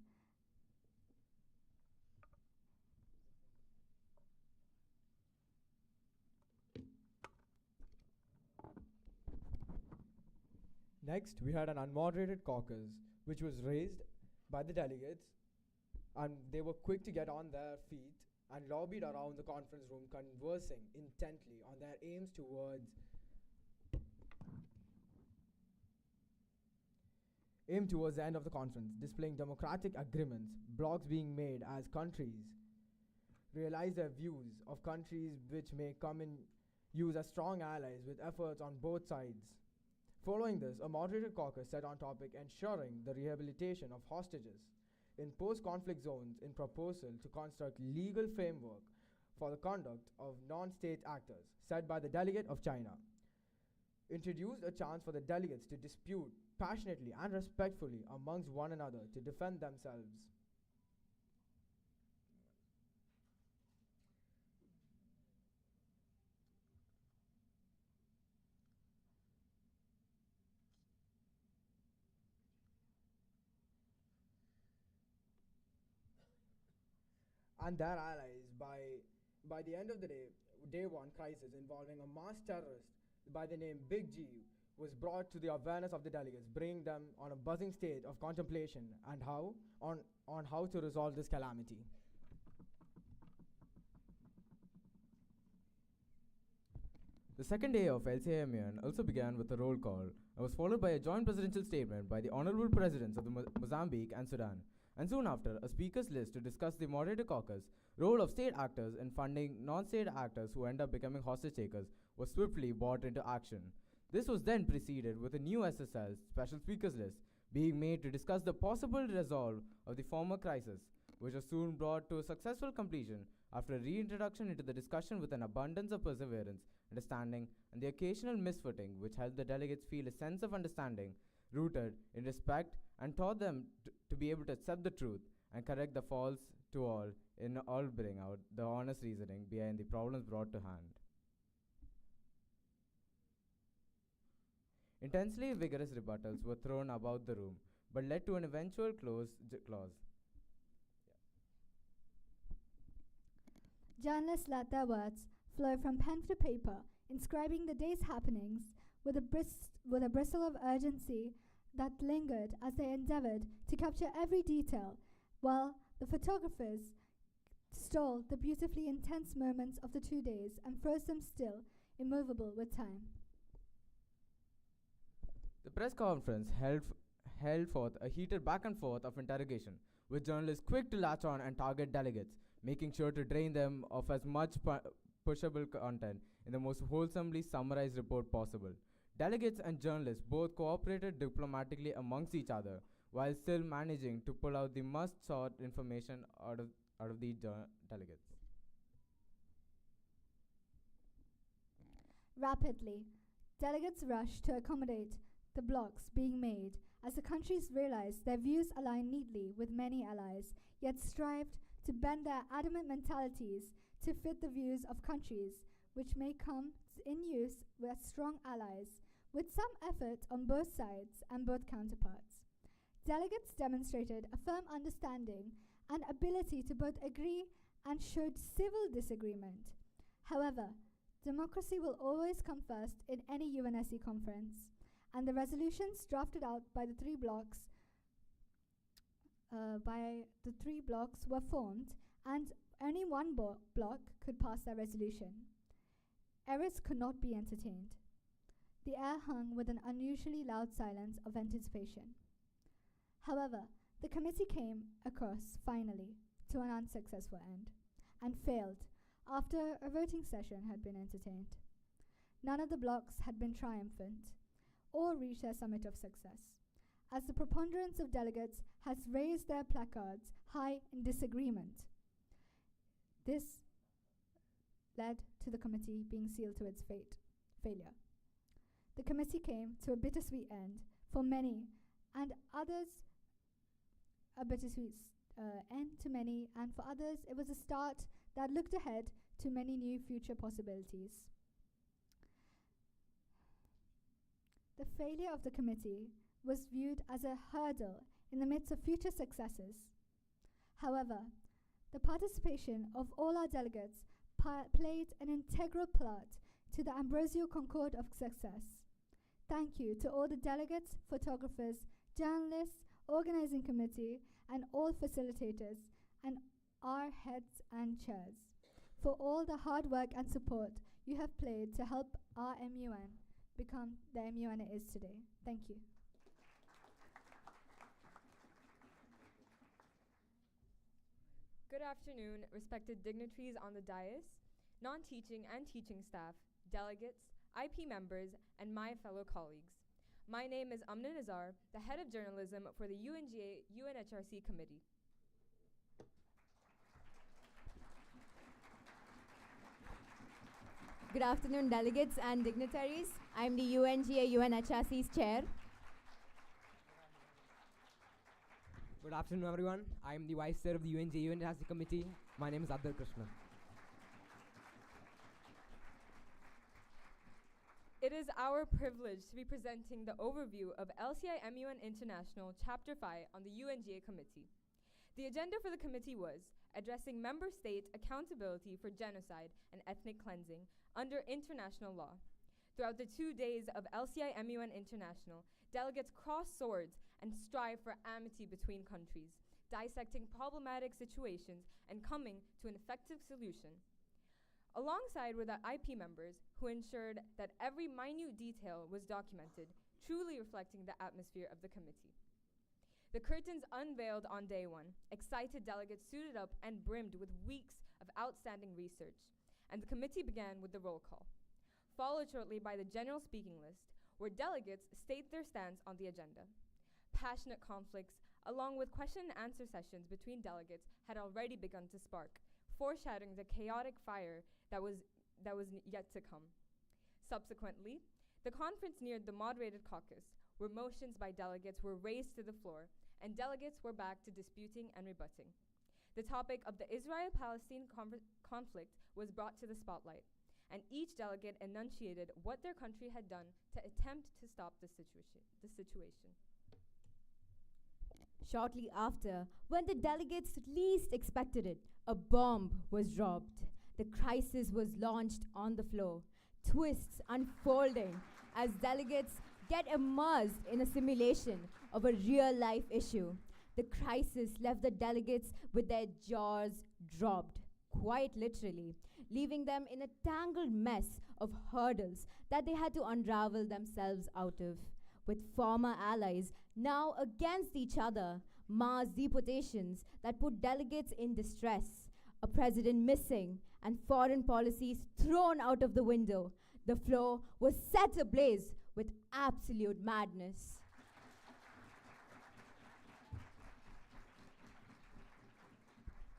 Next, we had an unmoderated caucus, which was raised by the delegates, and they were quick to get on their feet and lobbied around the conference room, conversing intently on their aims towards the end of the conference, displaying democratic agreements, blocs being made as countries realize their views of countries which may come in use as strong allies with efforts on both sides. Following this, a moderated caucus set on topic ensuring the rehabilitation of hostages in post-conflict zones in proposal to construct legal framework for the conduct of non-state actors, set by the delegate of China. Introduced a chance for the delegates to dispute passionately and respectfully amongst one another to defend themselves. And their allies by the end of the day 1 crisis involving a mass terrorist by the name Big G was brought to the awareness of the delegates, bringing them on a buzzing state of contemplation and on how to resolve this calamity. The second day of LCIMUN also began with a roll call and was followed by a joint presidential statement by the Honorable Presidents of the Mozambique and Sudan, and soon after, a speakers list to discuss the moderator caucus role of state actors in funding non-state actors who end up becoming hostage takers was swiftly brought into action. This was then preceded with a new SSL special speakers list being made to discuss the possible resolve of the former crisis, which was soon brought to a successful completion after a reintroduction into the discussion with an abundance of perseverance, understanding, and the occasional misfooting which helped the delegates feel a sense of understanding rooted in respect and taught them to be able to accept the truth and correct the faults to all bring out the honest reasoning behind the problems brought to hand. Intensely vigorous rebuttals were thrown about the room, but led to an eventual clause. Journalists let their words flow from pen to paper, inscribing the day's happenings with a bristle of urgency that lingered as they endeavored to capture every detail while the photographers stole the beautifully intense moments of the 2 days and froze them still, immovable with time. The press conference held forth a heated back and forth of interrogation, with journalists quick to latch on and target delegates, making sure to drain them of as much pushable content in the most wholesomely summarized report possible. Delegates and journalists both cooperated diplomatically amongst each other, while still managing to pull out the must-sought information out of the delegates. Rapidly, delegates rushed to accommodate the blocks being made as the countries realized their views align neatly with many allies, yet strived to bend their adamant mentalities to fit the views of countries which may come in use with strong allies, with some effort on both sides and both counterparts. Delegates demonstrated a firm understanding and ability to both agree and showed civil disagreement. However, democracy will always come first in any UNSC conference, and the resolutions drafted out by the three blocks were formed, and only one block could pass their resolution. Errors could not be entertained. The air hung with an unusually loud silence of anticipation. However, the committee came across, finally, to an unsuccessful end, and failed after a voting session had been entertained. None of the blocks had been triumphant or reached their summit of success, as the preponderance of delegates has raised their placards high in disagreement. This led to the committee being sealed to its failure. The committee came to a bittersweet end for many, and others a bittersweet end to many, and for others it was a start that looked ahead to many new future possibilities. The failure of the committee was viewed as a hurdle in the midst of future successes. However, the participation of all our delegates played an integral part to the Ambrosio Concord of success. Thank you to all the delegates, photographers, journalists, organizing committee, and all facilitators, and our heads and chairs, for all the hard work and support you have played to help our MUN become the MUN it is today. Thank you. Good afternoon, respected dignitaries on the dais, non-teaching and teaching staff, delegates, IP members, and my fellow colleagues. My name is Amna Nazar, the head of journalism for the UNGA UNHRC committee. Good afternoon, delegates and dignitaries. I'm the UNGA UNHRC's chair. Good afternoon, everyone. I'm the vice chair of the UNGA UNHRC committee. My name is Adar Krishna. It is our privilege to be presenting the overview of LCI-MUN International Chapter 5 on the UNGA Committee. The agenda for the committee was addressing member state accountability for genocide and ethnic cleansing under international law. Throughout the 2 days of LCI-MUN International, delegates crossed swords and strive for amity between countries, dissecting problematic situations and coming to an effective solution. Alongside were the IP members who ensured that every minute detail was documented, truly reflecting the atmosphere of the committee. The curtains unveiled on day one. Excited delegates suited up and brimmed with weeks of outstanding research, and the committee began with the roll call, followed shortly by the general speaking list, where delegates state their stance on the agenda. Passionate conflicts, along with question and answer sessions between delegates, had already begun to spark, foreshadowing the chaotic fire that was yet to come. Subsequently, the conference neared the moderated caucus, where motions by delegates were raised to the floor, and delegates were back to disputing and rebutting. The topic of the Israel-Palestine conflict was brought to the spotlight, and each delegate enunciated what their country had done to attempt to stop the situation. Shortly after, when the delegates least expected it, a bomb was dropped. The crisis was launched on the floor, twists unfolding as delegates get immersed in a simulation of a real-life issue. The crisis left the delegates with their jaws dropped, quite literally, leaving them in a tangled mess of hurdles that they had to unravel themselves out of. With former allies now against each other, mass deportations that put delegates in distress, a president missing, and foreign policies thrown out of the window, the floor was set ablaze with absolute madness.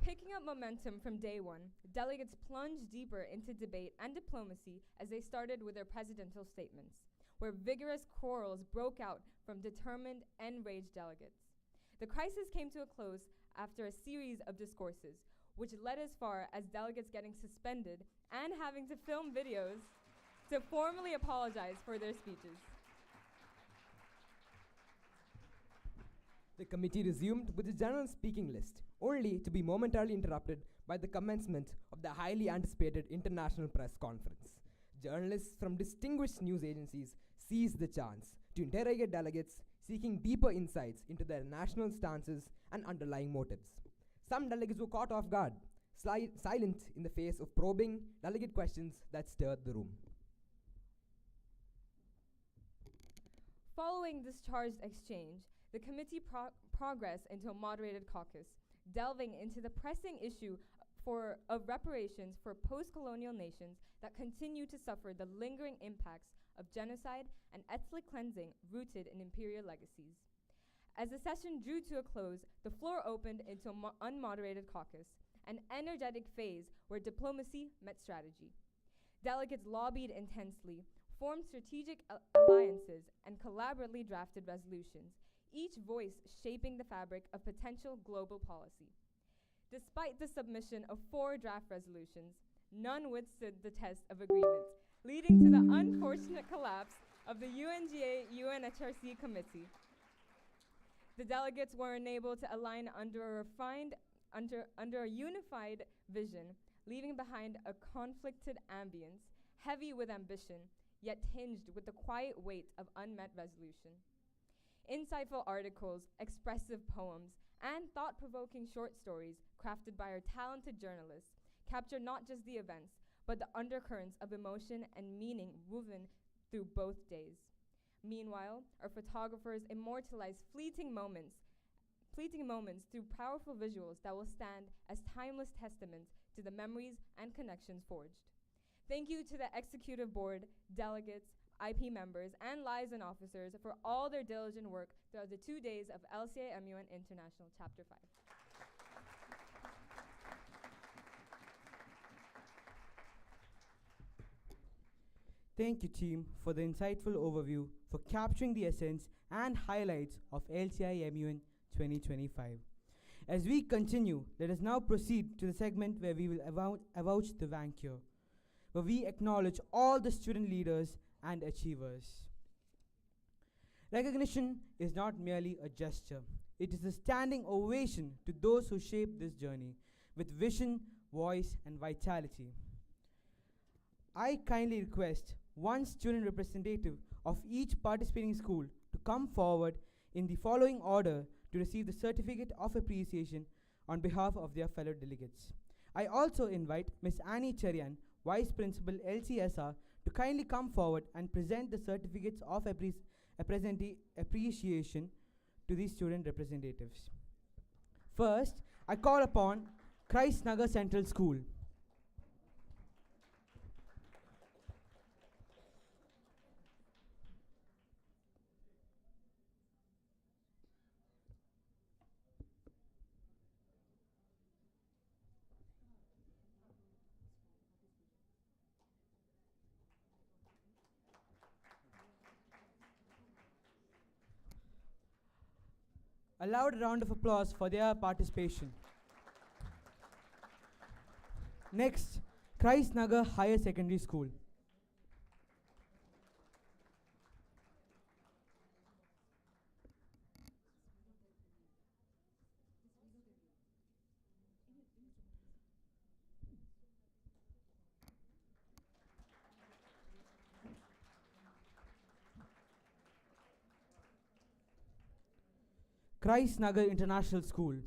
Picking up momentum from day one, delegates plunged deeper into debate and diplomacy as they started with their presidential statements, where vigorous quarrels broke out from determined, enraged delegates. The crisis came to a close after a series of discourses, which led as far as delegates getting suspended and having to film videos to formally apologize for their speeches. The committee resumed with the general speaking list, only to be momentarily interrupted by the commencement of the highly anticipated international press conference. Journalists from distinguished news agencies seized the chance to interrogate delegates, seeking deeper insights into their national stances and underlying motives. Some delegates were caught off guard, silent in the face of probing delegate questions that stirred the room. Following this charged exchange, the committee progressed into a moderated caucus, delving into the pressing issue of reparations for post-colonial nations that continue to suffer the lingering impacts of genocide and ethnic cleansing rooted in imperial legacies. As the session drew to a close, the floor opened into an unmoderated caucus, an energetic phase where diplomacy met strategy. Delegates lobbied intensely, formed strategic alliances, and collaboratively drafted resolutions, each voice shaping the fabric of potential global policy. Despite the submission of 4 draft resolutions, none withstood the test of agreement, leading to the unfortunate collapse of the UNGA-UNHRC committee. The delegates were unable to align under a unified vision, leaving behind a conflicted ambience, heavy with ambition, yet tinged with the quiet weight of unmet resolution. Insightful articles, expressive poems, and thought-provoking short stories crafted by our talented journalists capture not just the events, but the undercurrents of emotion and meaning woven through both days. Meanwhile, our photographers immortalize fleeting moments through powerful visuals that will stand as timeless testaments to the memories and connections forged. Thank you to the Executive Board, delegates, IP members, and liaison officers for all their diligent work throughout the 2 days of LCIMUN International Chapter 5. Thank you, team, for the insightful overview, for capturing the essence and highlights of LCIMUN 2025. As we continue, let us now proceed to the segment where we will avouch the vanquisher, where we acknowledge all the student leaders and achievers. Recognition is not merely a gesture. It is a standing ovation to those who shaped this journey with vision, voice, and vitality. I kindly request one student representative of each participating school to come forward in the following order to receive the certificate of appreciation on behalf of their fellow delegates. I also invite Ms. Annie Cherian, Vice Principal LCSR, to kindly come forward and present the certificates of appreciation to these student representatives. First, I call upon Christ Nagar Central School. A loud round of applause for their participation. Next, Christ Nagar Higher Secondary School. Christ Nagar International School.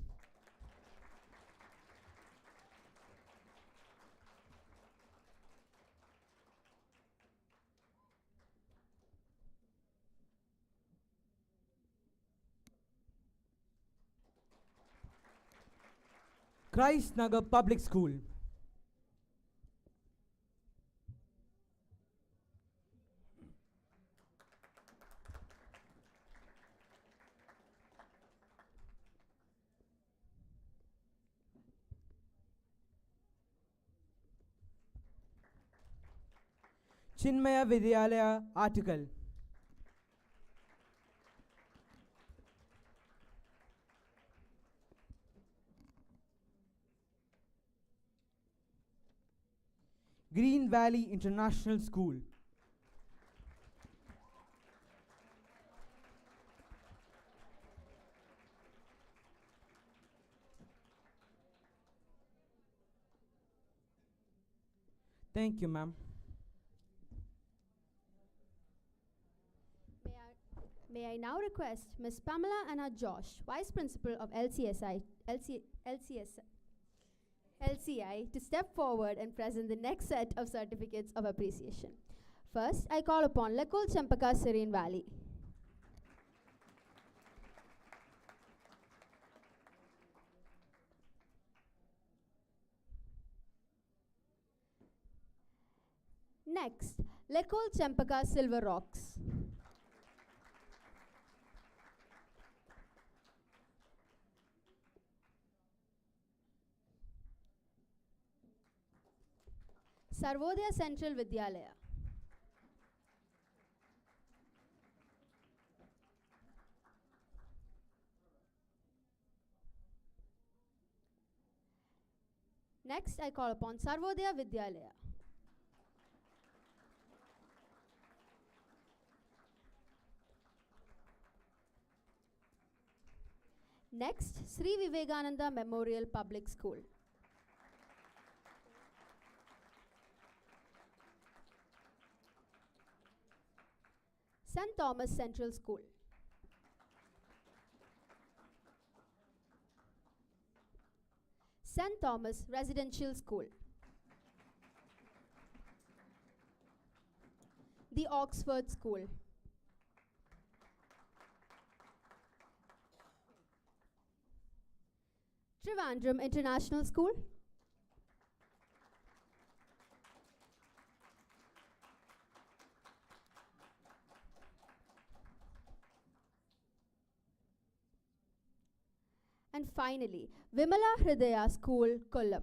Christ Nagar Public School. Chinmaya Vidyalaya Article. Green Valley International School. Thank you, ma'am. May I now request Ms. Pamela Anna Josh, Vice Principal of LCI, to step forward and present the next set of certificates of appreciation. First, I call upon Lekul Champaka Serene Valley. Next, Lekul Champaka Silver Rocks. Sarvodaya Central Vidyalaya. Next, I call upon Sarvodaya Vidyalaya. Next, Sri Vivekananda Memorial Public School. St. Thomas Central School. St. Thomas Residential School. The Oxford School. Trivandrum International School. And finally, Vimala Hridaya School, Kollam.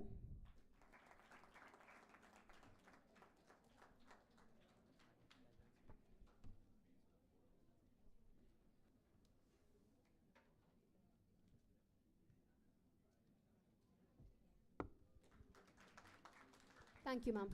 Thank you, ma'am.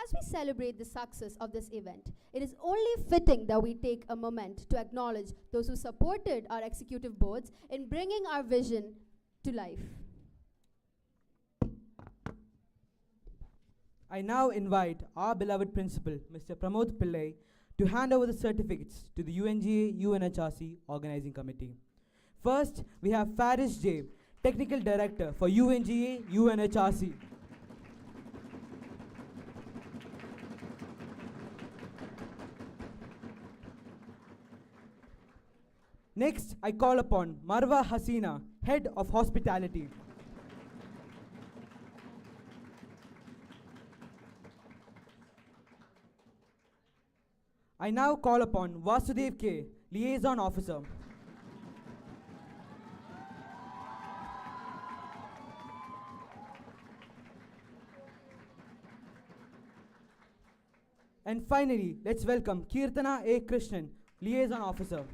As we celebrate the success of this event, it is only fitting that we take a moment to acknowledge those who supported our executive boards in bringing our vision to life. I now invite our beloved principal, Mr. Pramod Pillai, to hand over the certificates to the UNGA UNHRC Organizing Committee. First, we have Faris J, Technical Director for UNGA UNHRC. Next, I call upon Marwa Hasina, Head of Hospitality. I now call upon Vasudev K, Liaison Officer. And finally, let's welcome Kirtana A. Krishnan, Liaison Officer.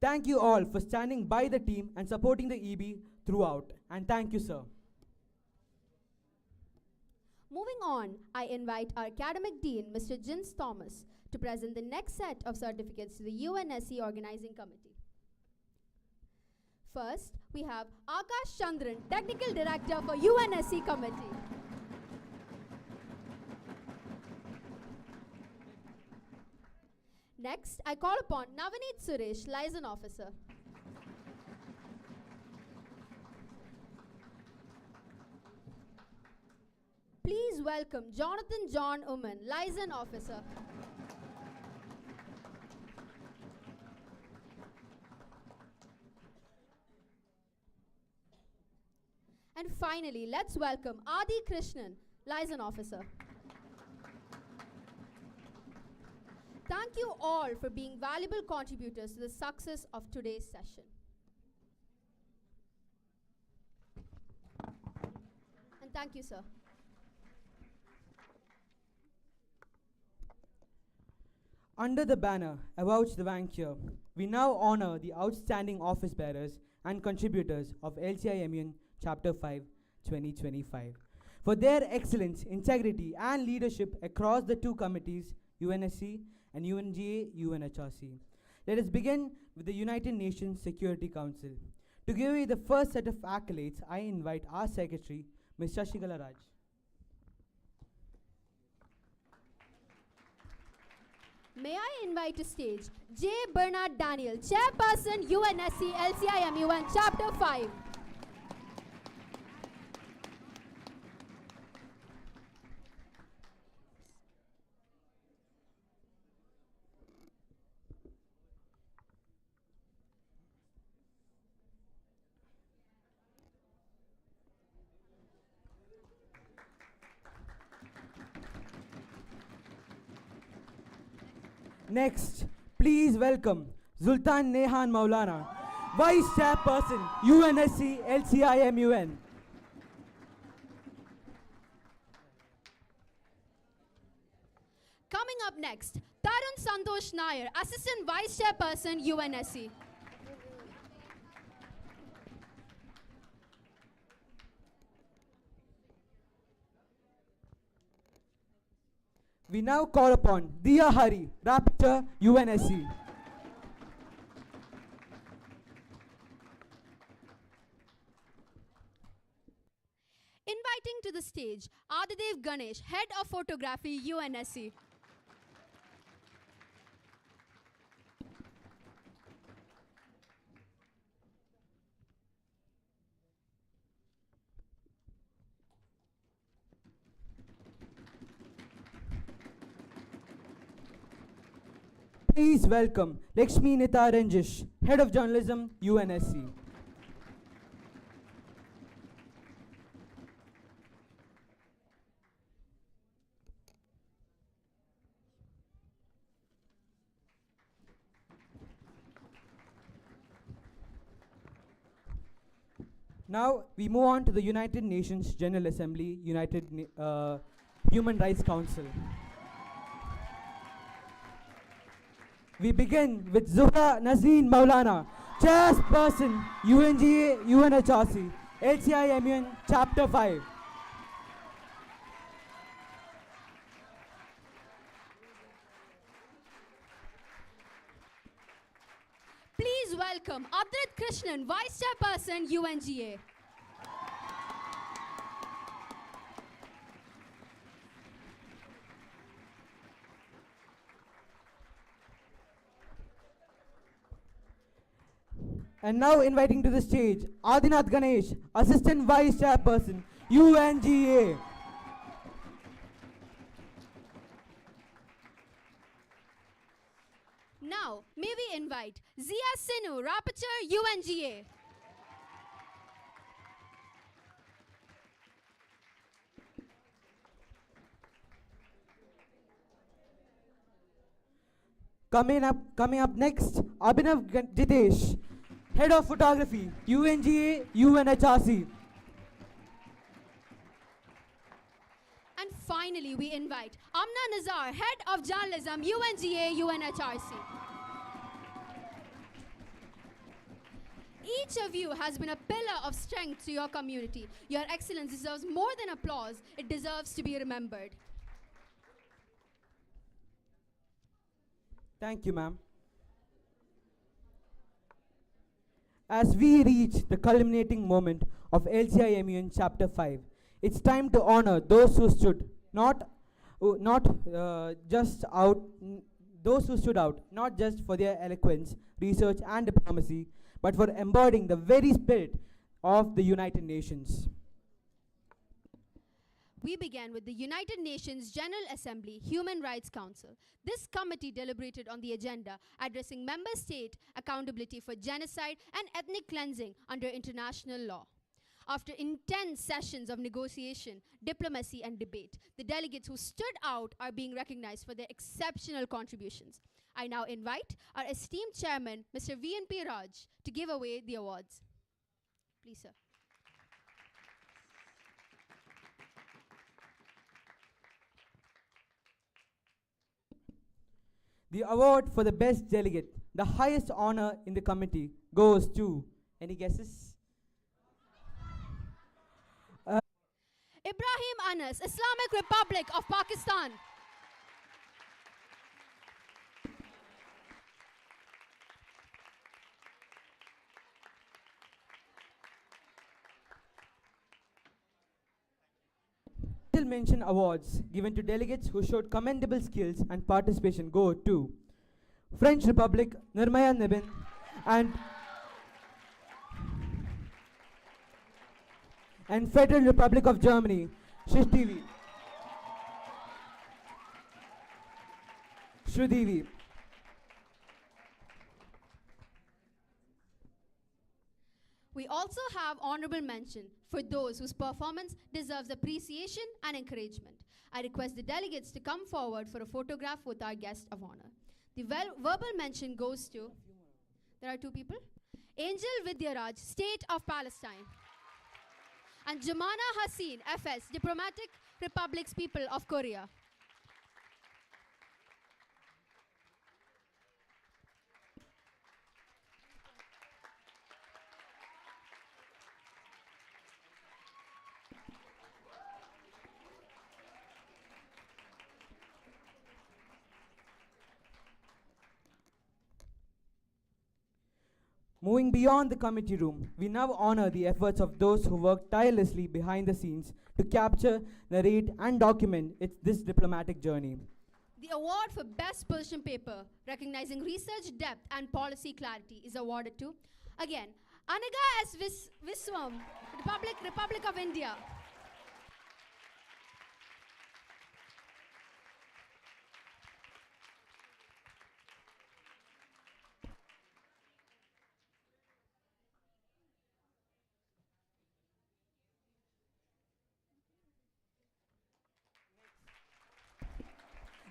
Thank you all for standing by the team and supporting the EB throughout. And thank you, sir. Moving on, I invite our Academic Dean, Mr. Jins Thomas, to present the next set of certificates to the UNSC Organizing Committee. First, we have Akash Chandran, Technical Director for UNSC Committee. Next, I call upon Navaneet Suresh, Liaison Officer. Please welcome Jonathan John Uman, Liaison Officer. And finally, let's welcome Adi Krishnan, Liaison Officer. Thank you all for being valuable contributors to the success of today's session. And thank you, sir. Under the banner, Avouch the Vanquer, we now honor the outstanding office bearers and contributors of Lcimun Chapter 5, 2025, for their excellence, integrity, and leadership across the two committees, UNSC and UNGA-UNHRC. Let us begin with the United Nations Security Council. To give you the first set of accolades, I invite our Secretary, Ms. Shashikala Raj. May I invite to stage J. Bernard Daniel, Chairperson, UNSC LCIMUN Chapter 5. Next, please welcome Zultan Nehan Maulana, Vice Chairperson, UNSC LCIMUN. Coming up next, Tarun Santosh Nair, Assistant Vice Chairperson, UNSC. We now call upon Diya Hari, Rapporteur, UNSC. Inviting to the stage, Adidev Ganesh, Head of Photography, UNSC. Please welcome Lakshmi Nita Ranjish, Head of Journalism, UNSC. Now we move on to the United Nations General Assembly, Human Rights Council. We begin with Zuhra Nazreen Maulana, Chairperson, UNGA, UNHRC, LCIMUN Chapter 5. Please welcome Adrit Krishnan, Vice Chairperson, UNGA. And now inviting to the stage Adinath Ganesh, Assistant Vice Chairperson, UNGA. Now, may we invite Zia Sinu, Rapporteur, UNGA. Coming up next, Abhinav Jitesh, Head of Photography, UNGA, UNHRC. And finally, we invite Amna Nazar, Head of Journalism, UNGA, UNHRC. Each of you has been a pillar of strength to your community. Your excellence deserves more than applause. It deserves to be remembered. Thank you, ma'am. As we reach the culminating moment of LCIMUN Chapter 5, it's time to honor those who stood just out, those who stood out not just for their eloquence, research, and diplomacy, but for embodying the very spirit of the United Nations. We began with the United Nations General Assembly Human Rights Council. This committee deliberated on the agenda addressing member state accountability for genocide and ethnic cleansing under international law. After intense sessions of negotiation, diplomacy, and debate, the delegates who stood out are being recognized for their exceptional contributions. I now invite our esteemed chairman, Mr. V.N.P. Raj, to give away the awards. Please, sir. The award for the best delegate, the highest honor in the committee, goes to, any guesses? Ibrahim Anas, Islamic Republic of Pakistan. Special mention awards given to delegates who showed commendable skills and participation go to French Republic, Nirmaya Nebin, and Federal Republic of Germany, Shishtivi. Shrudivi. We also have honorable mention for those whose performance deserves appreciation and encouragement. I request the delegates to come forward for a photograph with our guest of honor. The verbal mention goes to, there are two people, Angel Vidyaraj, State of Palestine, and Jumana Haseen, FS, Diplomatic Republics People of Korea. Moving beyond the committee room, we now honor the efforts of those who worked tirelessly behind the scenes to capture, narrate, and document this diplomatic journey. The award for Best Position Paper, recognizing research depth and policy clarity, is awarded to, again, Anaga S. Viswam, Republic of India.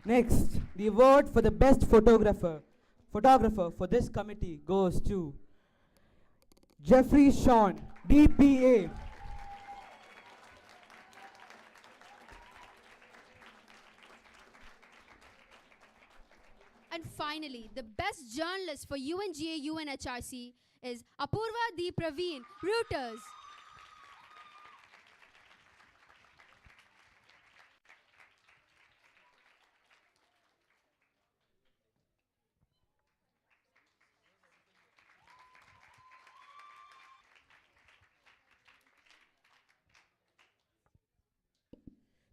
Next, the award for the best photographer for this committee goes to Jeffrey Sean, DPA. And finally, the best journalist for UNGA UNHRC is Apurva D. Praveen, Reuters.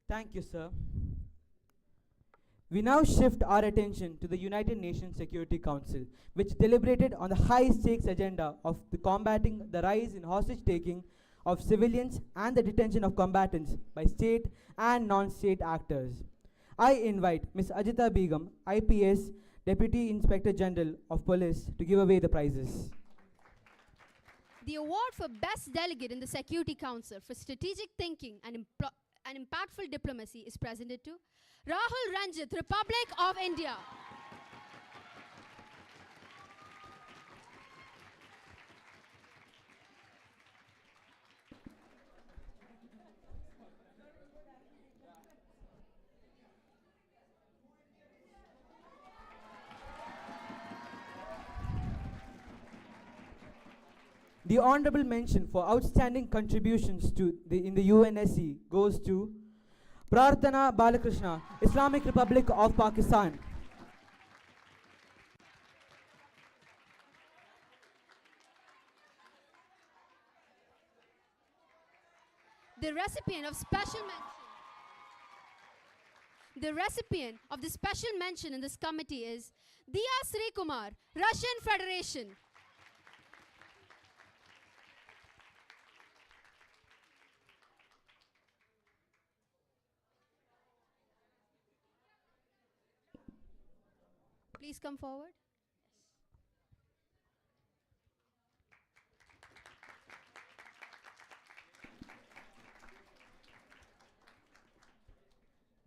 Thank you, sir. We now shift our attention to the United Nations Security Council, which deliberated on the high-stakes agenda of combating the rise in hostage-taking of civilians and the detention of combatants by state and non-state actors. I invite Ms. Ajita Begum, IPS, Deputy Inspector General of Police, to give away the prizes. The award for Best Delegate in the Security Council for strategic thinking and impactful diplomacy is presented to Rahul Ranjit, Republic of India. The honorable mention for outstanding contributions in the UNSC goes to Prarthana Balakrishna, Islamic Republic of Pakistan. The recipient of special mention. The recipient of the special mention in this committee is Diya Sri Kumar, Russian Federation. Please come forward.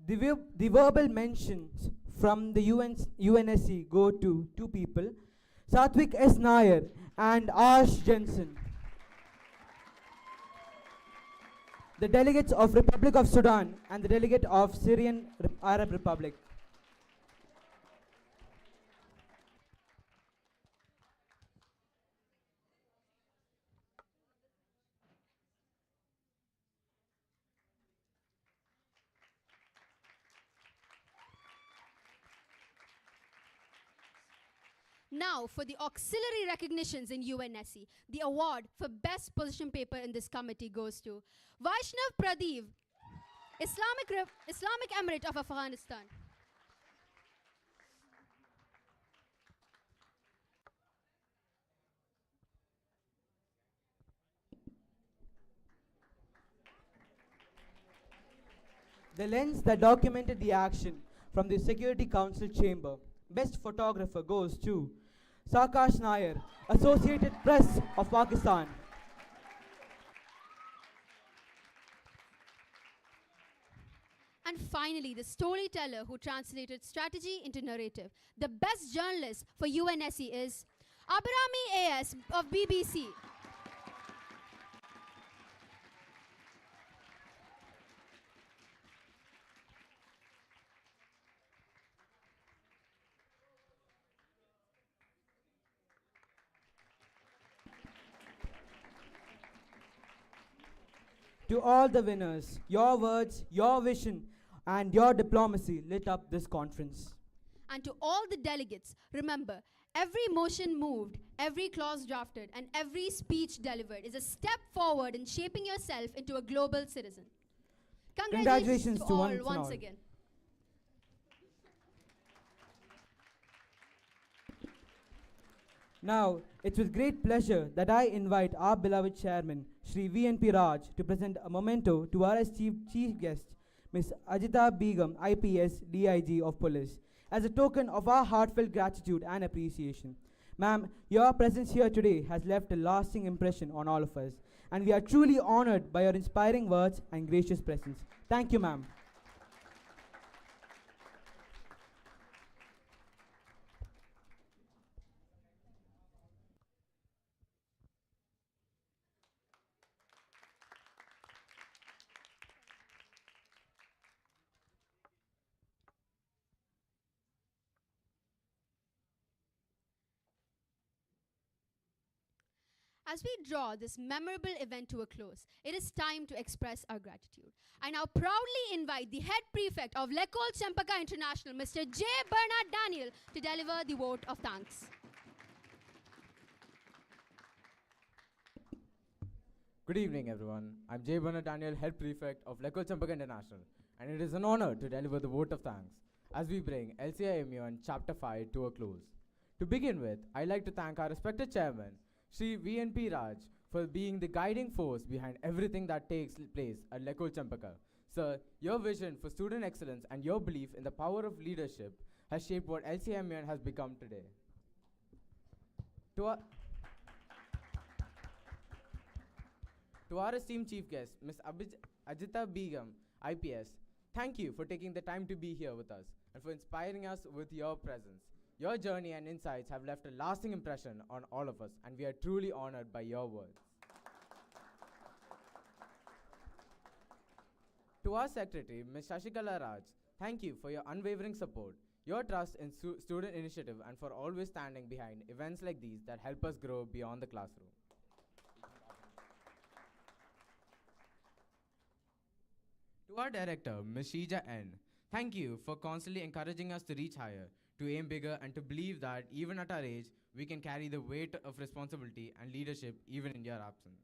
The verbal mentions from the UNSC go to two people, Satvik S. Nair and Ash Jensen. The delegates of Republic of Sudan and the delegate of Syrian Arab Republic. Now, for the auxiliary recognitions in UNSC, the award for best position paper in this committee goes to Vaishnav Pradeep, Islamic Emirate of Afghanistan. The lens that documented the action from the Security Council chamber. Best photographer goes to Sakash Nair, Associated Press of Pakistan. And finally, the storyteller who translated strategy into narrative. The best journalist for UNSC is Abrami AS of BBC. To all the winners, your words, your vision, and your diplomacy lit up this conference. And to all the delegates, remember, every motion moved, every clause drafted, and every speech delivered is a step forward in shaping yourself into a global citizen. Congratulations to all once again. Now, it's with great pleasure that I invite our beloved chairman, Shri VNP Raj, to present a memento to our chief guest, Ms. Ajita Begum, IPS DIG of Police, as a token of our heartfelt gratitude and appreciation. Ma'am, your presence here today has left a lasting impression on all of us, and we are truly honored by your inspiring words and gracious presence. Thank you, ma'am. As we draw this memorable event to a close, it is time to express our gratitude. I now proudly invite the head prefect of L'École Champaka International, Mr. J. Bernard Daniel, to deliver the vote of thanks. Good evening, everyone. I'm J. Bernard Daniel, head prefect of L'École Champaka International, and it is an honor to deliver the vote of thanks as we bring LCIMUN Chapter 5 to a close. To begin with, I'd like to thank our respected chairman, Shri VNP Raj, for being the guiding force behind everything that takes place at L'École Champaka. Sir, your vision for student excellence and your belief in the power of leadership has shaped what LCIMUN has become today. To our esteemed chief guest, Ms. Ajita Begum, IPS, thank you for taking the time to be here with us and for inspiring us with your presence. Your journey and insights have left a lasting impression on all of us, and we are truly honored by your words. To our secretary, Ms. Shashikala Raj, thank you for your unwavering support, your trust in student initiative, and for always standing behind events like these that help us grow beyond the classroom. To our director, Ms. Sheija N., thank you for constantly encouraging us to reach higher, to aim bigger, and to believe that even at our age, we can carry the weight of responsibility and leadership even in your absence.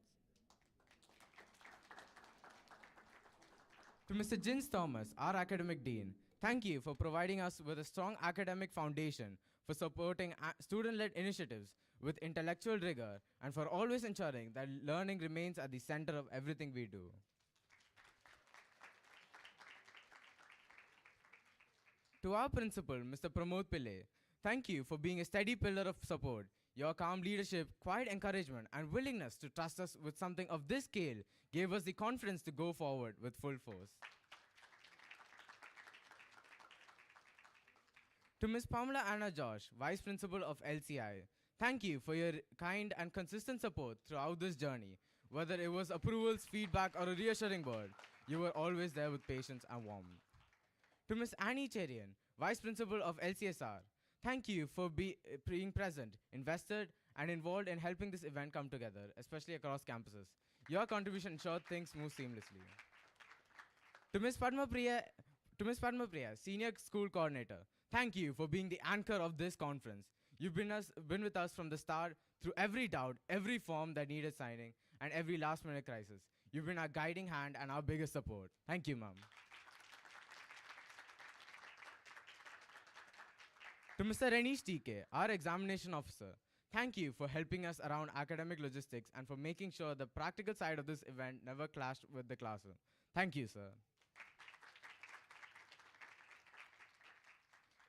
To Mr. Jins Thomas, our academic dean, thank you for providing us with a strong academic foundation, for supporting student-led initiatives with intellectual rigor, and for always ensuring that learning remains at the center of everything we do. To our principal, Mr. Pramod Pillai, thank you for being a steady pillar of support. Your calm leadership, quiet encouragement, and willingness to trust us with something of this scale gave us the confidence to go forward with full force. To Ms. Pamela Anna Josh, Vice Principal of LCI, thank you for your kind and consistent support throughout this journey. Whether it was approvals, feedback, or a reassuring word, you were always there with patience and warmth. To Ms. Annie Cherian, Vice Principal of LCSR, thank you for being present, invested, and involved in helping this event come together, especially across campuses. Your contribution ensured things move seamlessly. To Ms. Padma Priya, Senior School Coordinator, thank you for being the anchor of this conference. You've been with us from the start through every doubt, every form that needed signing, and every last-minute crisis. You've been our guiding hand and our biggest support. Thank you, ma'am. To Mr. Renish TK, our examination officer, thank you for helping us around academic logistics and for making sure the practical side of this event never clashed with the classroom. Thank you, sir.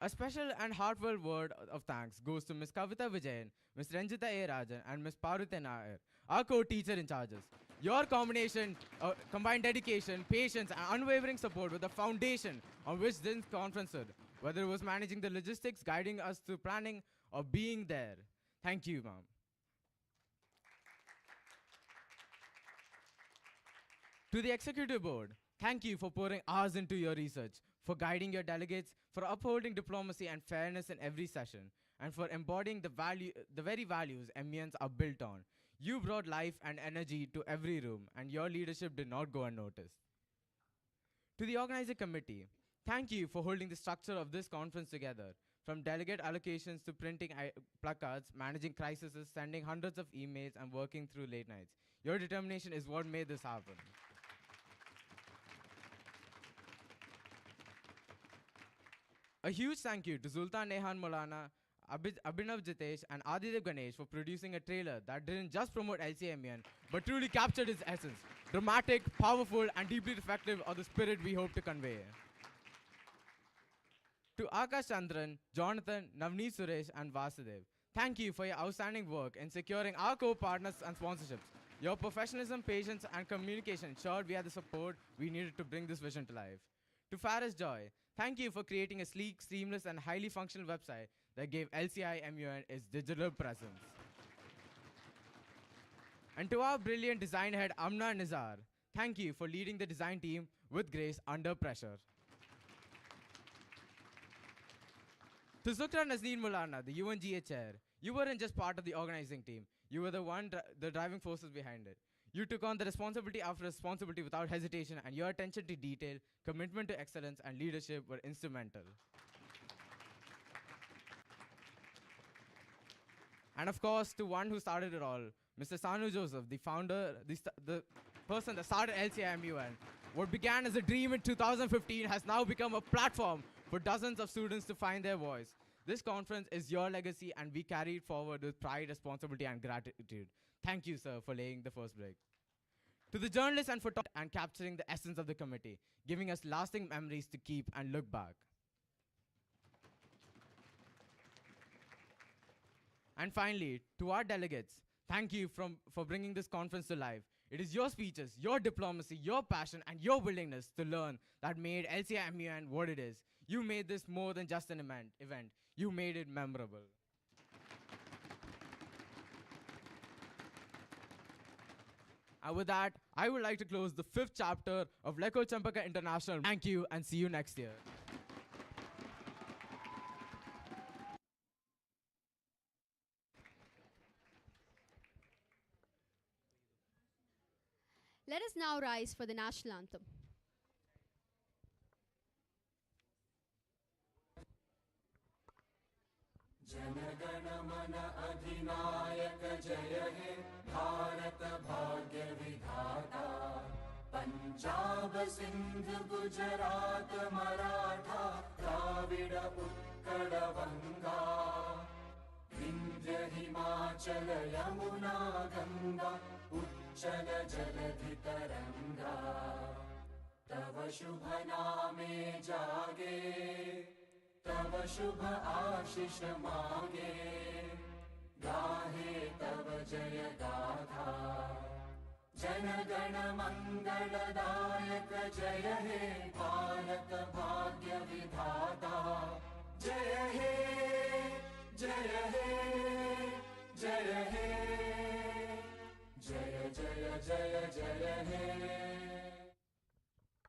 A special and heartfelt word of thanks goes to Ms. Kavita Vijayan, Ms. Ranjita A. Rajan, and Ms. Parvati Nair, our co-teacher in charges. Your combined dedication, patience, and unwavering support were the foundation on which this conference stood, whether it was managing the logistics, guiding us through planning, or being there. Thank you, ma'am. To the executive board, thank you for pouring hours into your research, for guiding your delegates, for upholding diplomacy and fairness in every session, and for embodying the very values MENs are built on. You brought life and energy to every room, and your leadership did not go unnoticed. To the organizing committee, thank you for holding the structure of this conference together, from delegate allocations to printing placards, managing crises, sending hundreds of emails, and working through late nights. Your determination is what made this happen. A huge thank you to Zultan Nehan Molana, Abhinav Jitesh, and Adidev Ganesh for producing a trailer that didn't just promote LCMEN, but truly captured its essence. Dramatic, powerful, and deeply reflective of the spirit we hope to convey. To Akash Chandran, Jonathan, Navneet Suresh, and Vasudev, thank you for your outstanding work in securing our co-partners and sponsorships. Your professionalism, patience, and communication ensured we had the support we needed to bring this vision to life. To Faris Joy, thank you for creating a sleek, seamless, and highly functional website that gave LCI MUN its digital presence. And to our brilliant design head, Amna Nizar, thank you for leading the design team with grace under pressure. To Zukra Nazneen Mulana, the UNGA chair, you weren't just part of the organizing team, you were the driving forces behind it. You took on the responsibility after responsibility without hesitation, and your attention to detail, commitment to excellence, and leadership were instrumental. And of course, to one who started it all, Mr. Sanu Joseph, the founder, the person that started LCIMUN. What began as a dream in 2015 has now become a platform for dozens of students to find their voice. This conference is your legacy, and we carry it forward with pride, responsibility, and gratitude. Thank you, sir, for laying the first brick. To the journalists and photographers, and capturing the essence of the committee, giving us lasting memories to keep and look back. And finally, to our delegates, thank you for bringing this conference to life. It is your speeches, your diplomacy, your passion, and your willingness to learn that made LCIMUN what it is. You made this more than just an event. You made it memorable. And with that, I would like to close the 5th chapter of Leko Champaka International. Thank you, and see you next year. Let us now rise for the national anthem. जनगण मन अधिनायक जय हे भारत भाग्य विधाता पंजाब सिंध गुजरात मराठा द्राविड उत्कल वंगा विंध्य हिमाचल यमुना गंगा उच्चल जलधि तरंगा तव शुभ नामे जागे तव शुभ आशीष मांगे गाहे तव जय गाथा जन गण मंगलदायक जय हे भारत भाग्य